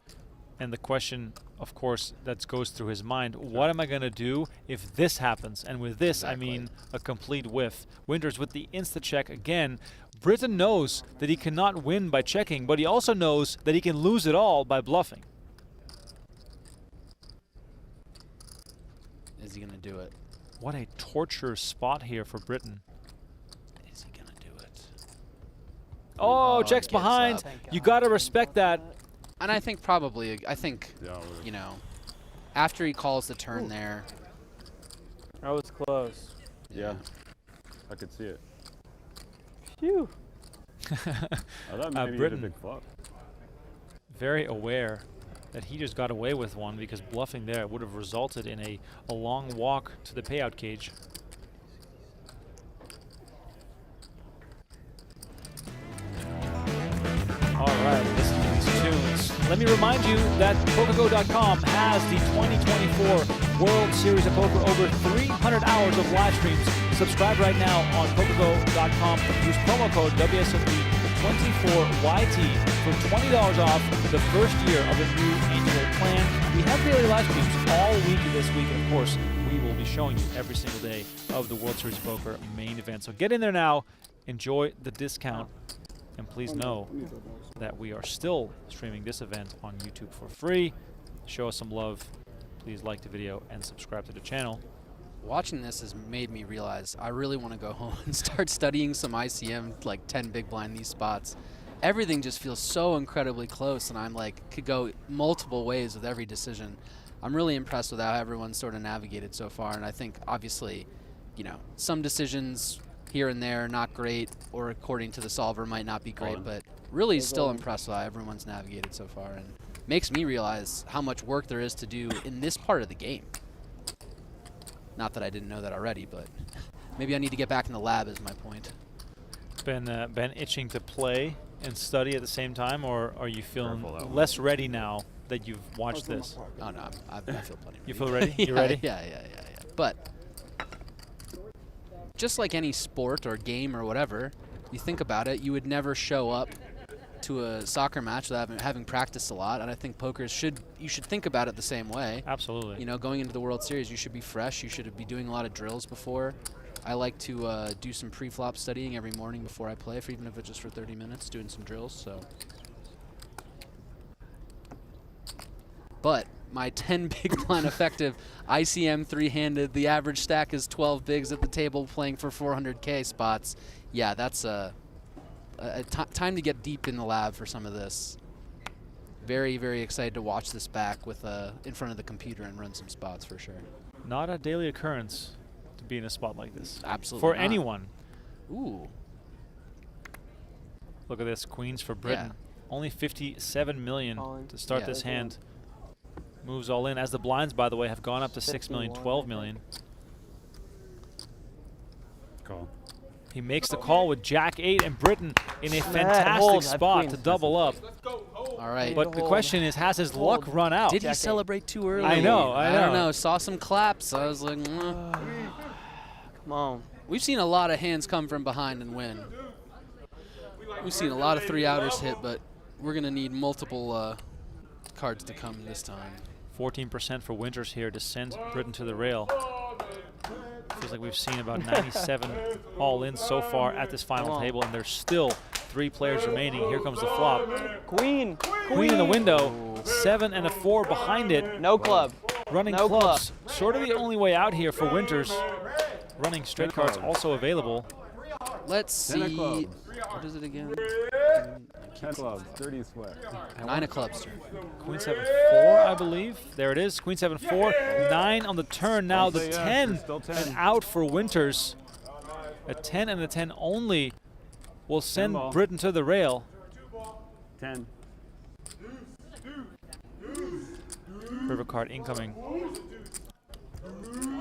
And the question, of course, that goes through his mind, what am I going to do if this happens? And with this, Exactly. I mean a complete whiff. Winters with the insta-check again. Britain knows that he cannot win by checking, but he also knows that he can lose it all by bluffing. Is he gonna do it? What a torture spot here for Britain. Is he gonna do it? Oh, checks gets behind. up. You got to respect that. And I think probably, Yeah, you know, after he calls the turn there. That was close. yeah. I could see it. Phew. I thought maybe he had a Britain. big flop. Very aware that he just got away with one, because bluffing there would have resulted in a long walk to the payout cage. All right, listen to these tunes. Let me remind you that PokerGo.com has the 2024 World Series of Poker, over 300 hours of live streams. Subscribe right now on PokerGo.com. Use promo code WSOP24YT for $20 off the first year of a new annual plan. We have daily live streams all week this week, and of course, we will be showing you every single day of the World Series of Poker main event. So get in there now, enjoy the discount, and please know that we are still streaming this event on YouTube for free. Show us some love. Please like the video and subscribe to the channel. Watching this has made me realize I really want to go home and start studying some ICM, like 10 big blind these spots. Everything just feels so incredibly close, and I'm like, could go multiple ways with every decision. I'm really impressed with how everyone's sort of navigated so far, and I think obviously, you know, some decisions here and there not great, or according to the solver might not be great, but really still impressed with how everyone's navigated so far, and makes me realize how much work there is to do in this part of the game. Not that I didn't know that already, but maybe I need to get back in the lab is my point. Been itching to play and study at the same time, or are you feeling less ready now that you've watched this? Oh no, I feel plenty ready. You feel ready? You Yeah, ready? Yeah. But just like any sport or game or whatever, you think about it, you would never show up to a soccer match without having practiced a lot, and I think poker you should think about it the same way. Absolutely. You know, going into the World Series, you should be fresh. You should be doing a lot of drills before. I like to do some pre-flop studying every morning before I play, even if it's just for 30 minutes, doing some drills. So, but my 10 big blind effective ICM three-handed, the average stack is 12 bigs at the table playing for 400K spots. Yeah, that's time to get deep in the lab for some of this. Very, very excited to watch this back with in front of the computer and run some spots for sure. Not a daily occurrence to be in a spot like this. Absolutely For not. anyone. Ooh. Look at this, queens for Britain. Yeah. Only 57 million to start this hand. Moves all in, as the blinds, by the way, have gone up to 6 million, 12 million. Call. He makes the call with Jack-8, and Britain in a fantastic spot to double up. All right. But the question is, has his luck run out? Did he celebrate too early? I know. I don't know. Saw some claps. I was like, Come on. We've seen a lot of hands come from behind and win. We've seen a lot of three-outers hit, but we're going to need multiple cards to come this time. 14% for Winters here to send Britain to the rail. Feels like we've seen about 97 all in so far at this final table, and there's still 3 players remaining. Here comes the flop. Queen. Queen in the window. 7 and a 4 behind it. No club. Running No clubs. Sort of the only way out here for Winters. Running straight cards also available. Let's see. What is it again? 10 clubs, 30 split. 9 of clubs. Queen 7-4, I believe. There it is. Queen 7-4. 9 on the turn. Now the 10 and out for Winters. A 10 and a 10 only will send Britain to the rail. 10. River card incoming.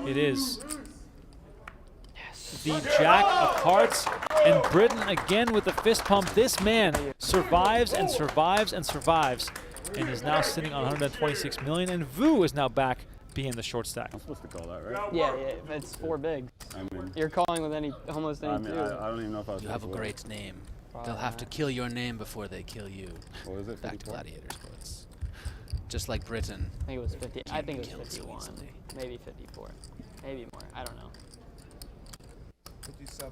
It is the Jack of Hearts, and Britain again with the fist pump. This man survives and survives and survives, and is now sitting on 126 million, and Vu is now back being the short stack. I'm supposed to call that, right? Yeah, if it's 4 bigs. I mean, You're calling with almost any two. I don't even know if I was You have a great name. They'll have to kill your name before they kill you. What was it? Back to Gladiators quotes. Just like Britain. I think it was 50. I think it was Killed so 51. easily. Maybe 54. Maybe more. I don't know. 57.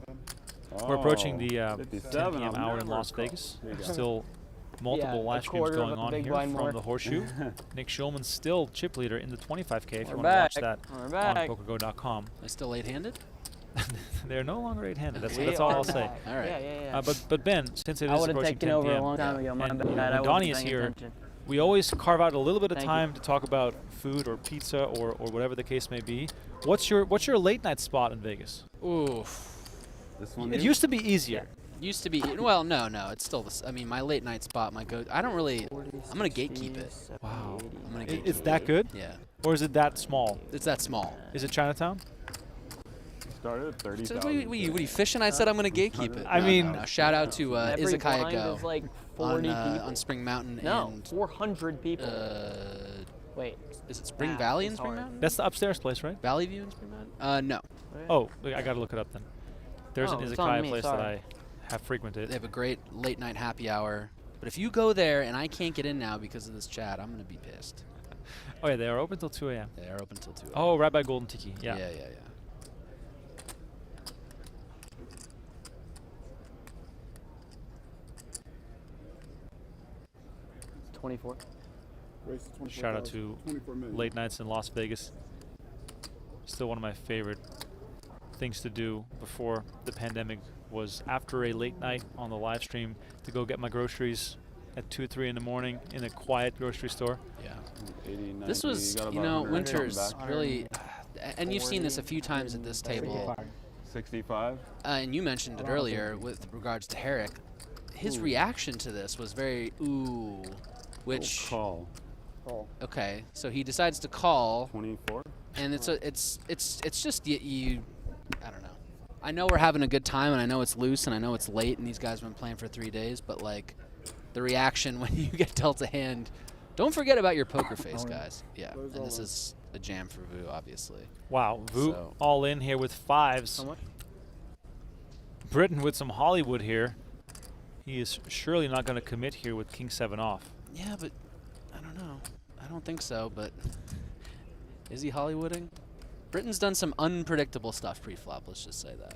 We're approaching the 57, 10 p.m. I'll hour in never Las call. Vegas. There you go. Still multiple Yeah, live a streams quarter going of a on big here blind from more. the Horseshoe. Nick Schulman's still chip leader in the 25K if you We're want to watch back. that We're on back. PokerGo.com. Are they still 8-handed? They're no longer 8-handed. That's We all are I'll say. back. All right. Yeah. But Ben, since it I is would have approaching taken 10 over p.m. a long time ago. My and, bad. you know, I when wasn't Donnie is paying here, attention. we always carve out a little bit of Thank time to talk about food or pizza or whatever the case may be. What's your late night spot in Vegas? Oof. This one It here? used to be easier. Used to be. Well, no, it's still this. I mean, my late night spot, my go. I don't really. I'm gonna gatekeep it. Wow. I'm gonna gatekeep It's that good? Yeah. Or is it that small? It's that small. Is it Chinatown? Started at 30,000. So what are you fishing? I said I'm gonna gatekeep it. I mean, no, shout out to Every blind Izakaya is like 40 people. on Spring Mountain No, and 400 people. Wait. Is it Spring Valley in Spring hard. Mountain? that's the upstairs place, right? Valley View in Spring Mountain? No. Oh, I gotta look it up then. There's an Oh, it's on izakaya me, place sorry. that I have frequented. They have a great late night happy hour. But if you go there and I can't get in now because of this chat, I'm gonna be pissed. Oh yeah, they are open till 2 a.m. They are open till 2 a.m. Oh, right by Golden Tiki. Yeah. Yeah. 24. Shout out to late nights in Las Vegas. Still one of my favorite things to do before the pandemic was after a late night on the live stream to go get my groceries at 2 or 3 in the morning in a quiet grocery store. Yeah. 80, 90, This was, you know, Winters really, and you've seen this a few times at this table. 65. And you mentioned it earlier with regards to Herrick. His reaction to this was very ooh, which Call. okay, so he decides to call, 24. and it's just you. I don't know. I know we're having a good time, and I know it's loose, and I know it's late, and these guys have been playing for 3 days, but like the reaction when you get dealt a hand. Don't forget about your poker face, guys. Yeah, and this is a jam for Vu, obviously. Wow, Vu all in here with 5s. Britain with some Hollywood here. He is surely not going to commit here with King 7 off. Yeah, but I don't know. I don't think so, but is he Hollywooding? Britain's done some unpredictable stuff pre-flop, let's just say that.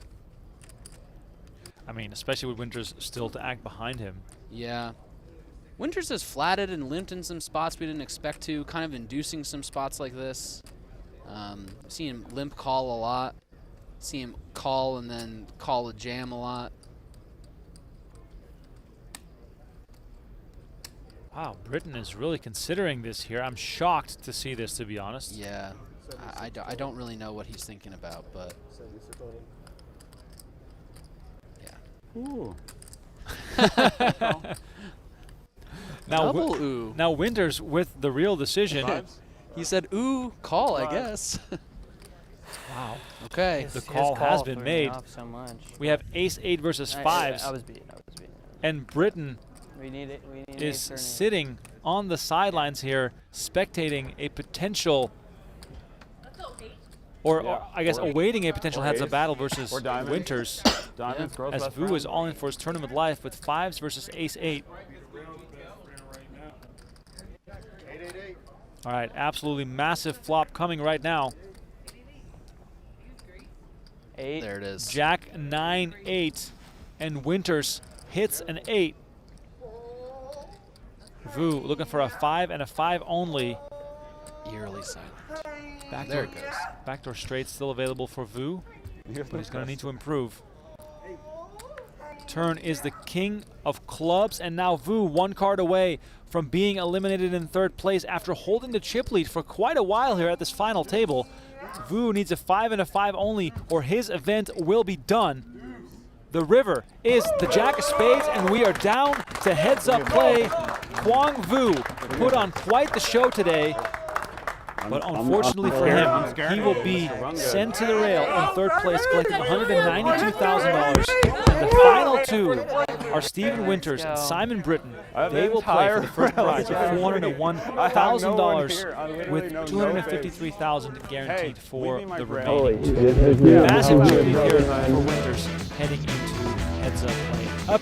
I mean, especially with Winters still to act behind him. Yeah. Winters has flatted and limped in some spots we didn't expect to, kind of inducing some spots like this. See him limp call a lot. See him call and then call a jam a lot. Wow, Britain is really considering this here. I'm shocked to see this, to be honest. Yeah, I don't really know what he's thinking about, but yeah. Ooh. Now Winters with the real decision. He said, ooh, call, I guess. Wow. Okay. The call has been made. So much. We have ace-8 versus 5s. I was beaten. And Britain We need it. is sitting on the sidelines here, spectating a potential, or I guess awaiting a potential heads-up battle versus Winters. Diamonds, girls As best Vu friend. is all in for his tournament life with 5s versus ace-8. All right, absolutely massive flop coming right now. 8. There it is. Jack 9-8, and Winters hits an 8. Vu looking for a 5 and a 5 only. Eerily silent. Backdoor, There it goes. Backdoor straight still available for Vu, but he's going to need to improve. Turn is the king of clubs, and now Vu 1 card away from being eliminated in 3rd place after holding the chip lead for quite a while here at this final table. Vu needs a 5 and a 5 only, or his event will be done. The river is the Jack of Spades, and we are down to heads-up play. Kwong Vu put on quite the show today, but unfortunately for him, he will be sent to the rail in 3rd place, collecting $192,000. And the final 2 are Stephen Winters and Simon Britton. They will play for the first prize of $401,000 with $253,000 guaranteed for the remaining. Massive tribute here for Winters heading into heads-up play.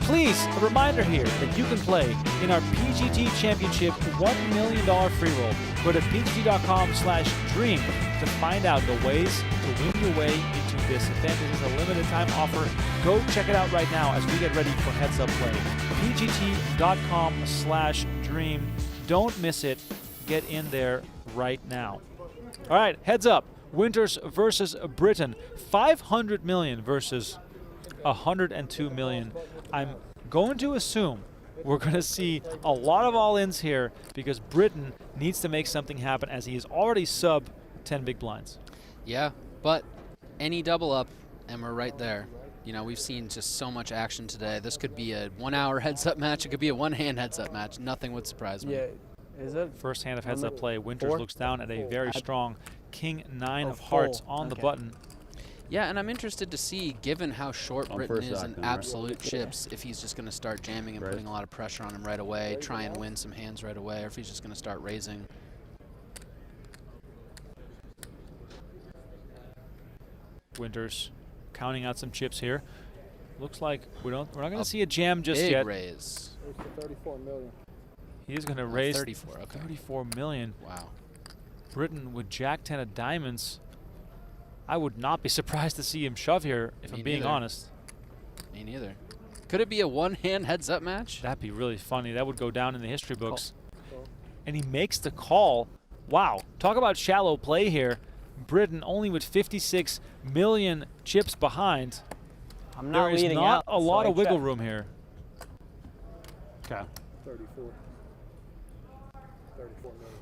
Please, a reminder here that you can play in our PGT Championship $1 million free roll. Go to pgt.com/dream to find out the ways to win your way into this event. This is a limited time offer. Go check it out right now as we get ready for heads up play. pgt.com/dream. Don't miss it. Get in there right now. All right, heads up. Winters versus Britain. 500 million versus 102 million. I'm going to assume we're going to see a lot of all-ins here because Britain needs to make something happen as he is already sub 10 big blinds. Yeah, but any double up, and we're right there. You know, we've seen just so much action today. This could be a 1-hour heads-up match. It could be a one-hand heads-up match. Nothing would surprise me. Yeah, is it? First hand of heads-up play. Winters Four? looks down at a very strong King 9 of full. hearts on the button. Yeah, and I'm interested to see, given how short On Britton first is in act, then, right? absolute chips, if he's just going to start jamming and putting a lot of pressure on him right away, try and win some hands right away, or if he's just going to start raising. Winters counting out some chips here. Looks like we're not going to see a jam just Big yet. raise. 34 million. He is going to raise 34. Okay. 34 million. Wow. Britton with Jack 10 of diamonds. I would not be surprised to see him shove here, if I'm being honest. Me neither. Could it be a one-hand heads-up match? That'd be really funny. That would go down in the history books. And he makes the call. Wow. Talk about shallow play here. Britton only with 56 million chips behind. I'm not there is leading not out, a lot so of wiggle check. room here. Okay. 34. 34 million.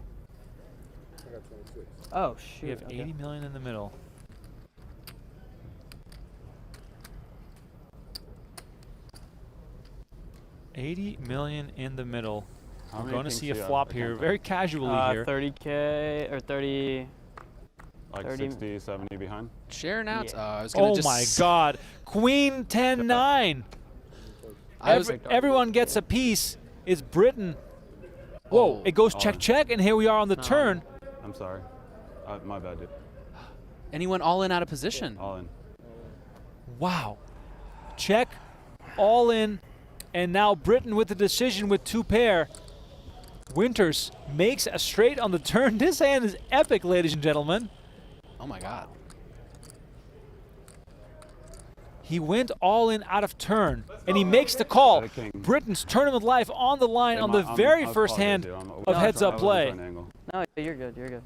I got 26. Oh, shoot. We have 80 million in the middle. $80 million in the middle. How We're many going to kings see do a you have? flop I here, can't very casually here. 30K or 30. Like 30. 60, 70 behind. Sharing out? Yeah. I was gonna Oh just my God. Queen 10-9. Everyone gets a piece. It's Britton. Whoa, it goes check, check, and here we are on the turn. I'm sorry. My bad, dude. And he went all in out of position. All in. Wow. Check, all in, and now Britton with the decision with 2 pair. Winters makes a straight on the turn. This hand is epic, ladies and gentlemen. Oh my God. He went all in out of turn, and he makes the call. Britton's tournament life on the line on the very first hand of heads-up play. No, you're good. You're good.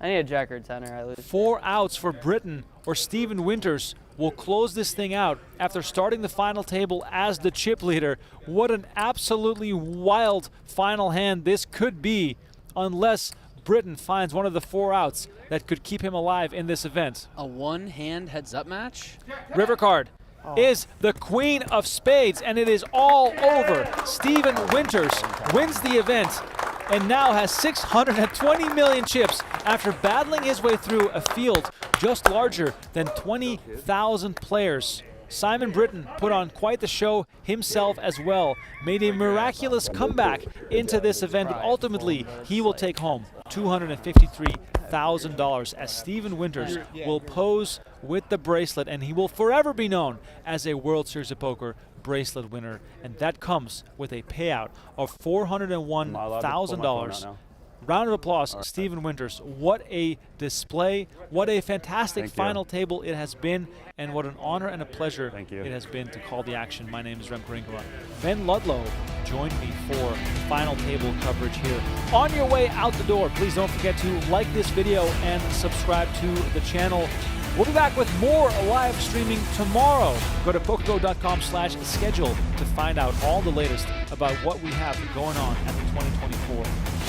I need a jack or tenor. I lose. 4 outs for Britton, or Steven Winters will close this thing out after starting the final table as the chip leader. What an absolutely wild final hand this could be, unless Britton finds one of the 4 outs that could keep him alive in this event. A one-hand heads-up match? River card is the Queen of Spades, and it is all over. Steven Winters wins the event and now has 620 million chips after battling his way through a field just larger than 20,000 players. Simon Britton put on quite the show himself as well, made a miraculous comeback into this event, but ultimately he will take home $253,000 as Steven Winters will pose with the bracelet, and he will forever be known as a World Series of Poker bracelet winner, and that comes with a payout of $401,000. Round of applause, Steven Winters. What a display. What a fantastic final table it has been, and what an honor and a pleasure it has been to call the action. My name is Remko. Ben Ludlow joined me for final table coverage here. On your way out the door, please don't forget to like this video and subscribe to the channel. We'll be back with more live streaming tomorrow. Go to PokerGO.com/schedule to find out all the latest about what we have going on at the 2024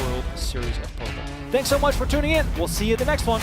World Series of Poker. Thanks so much for tuning in. We'll see you at the next one.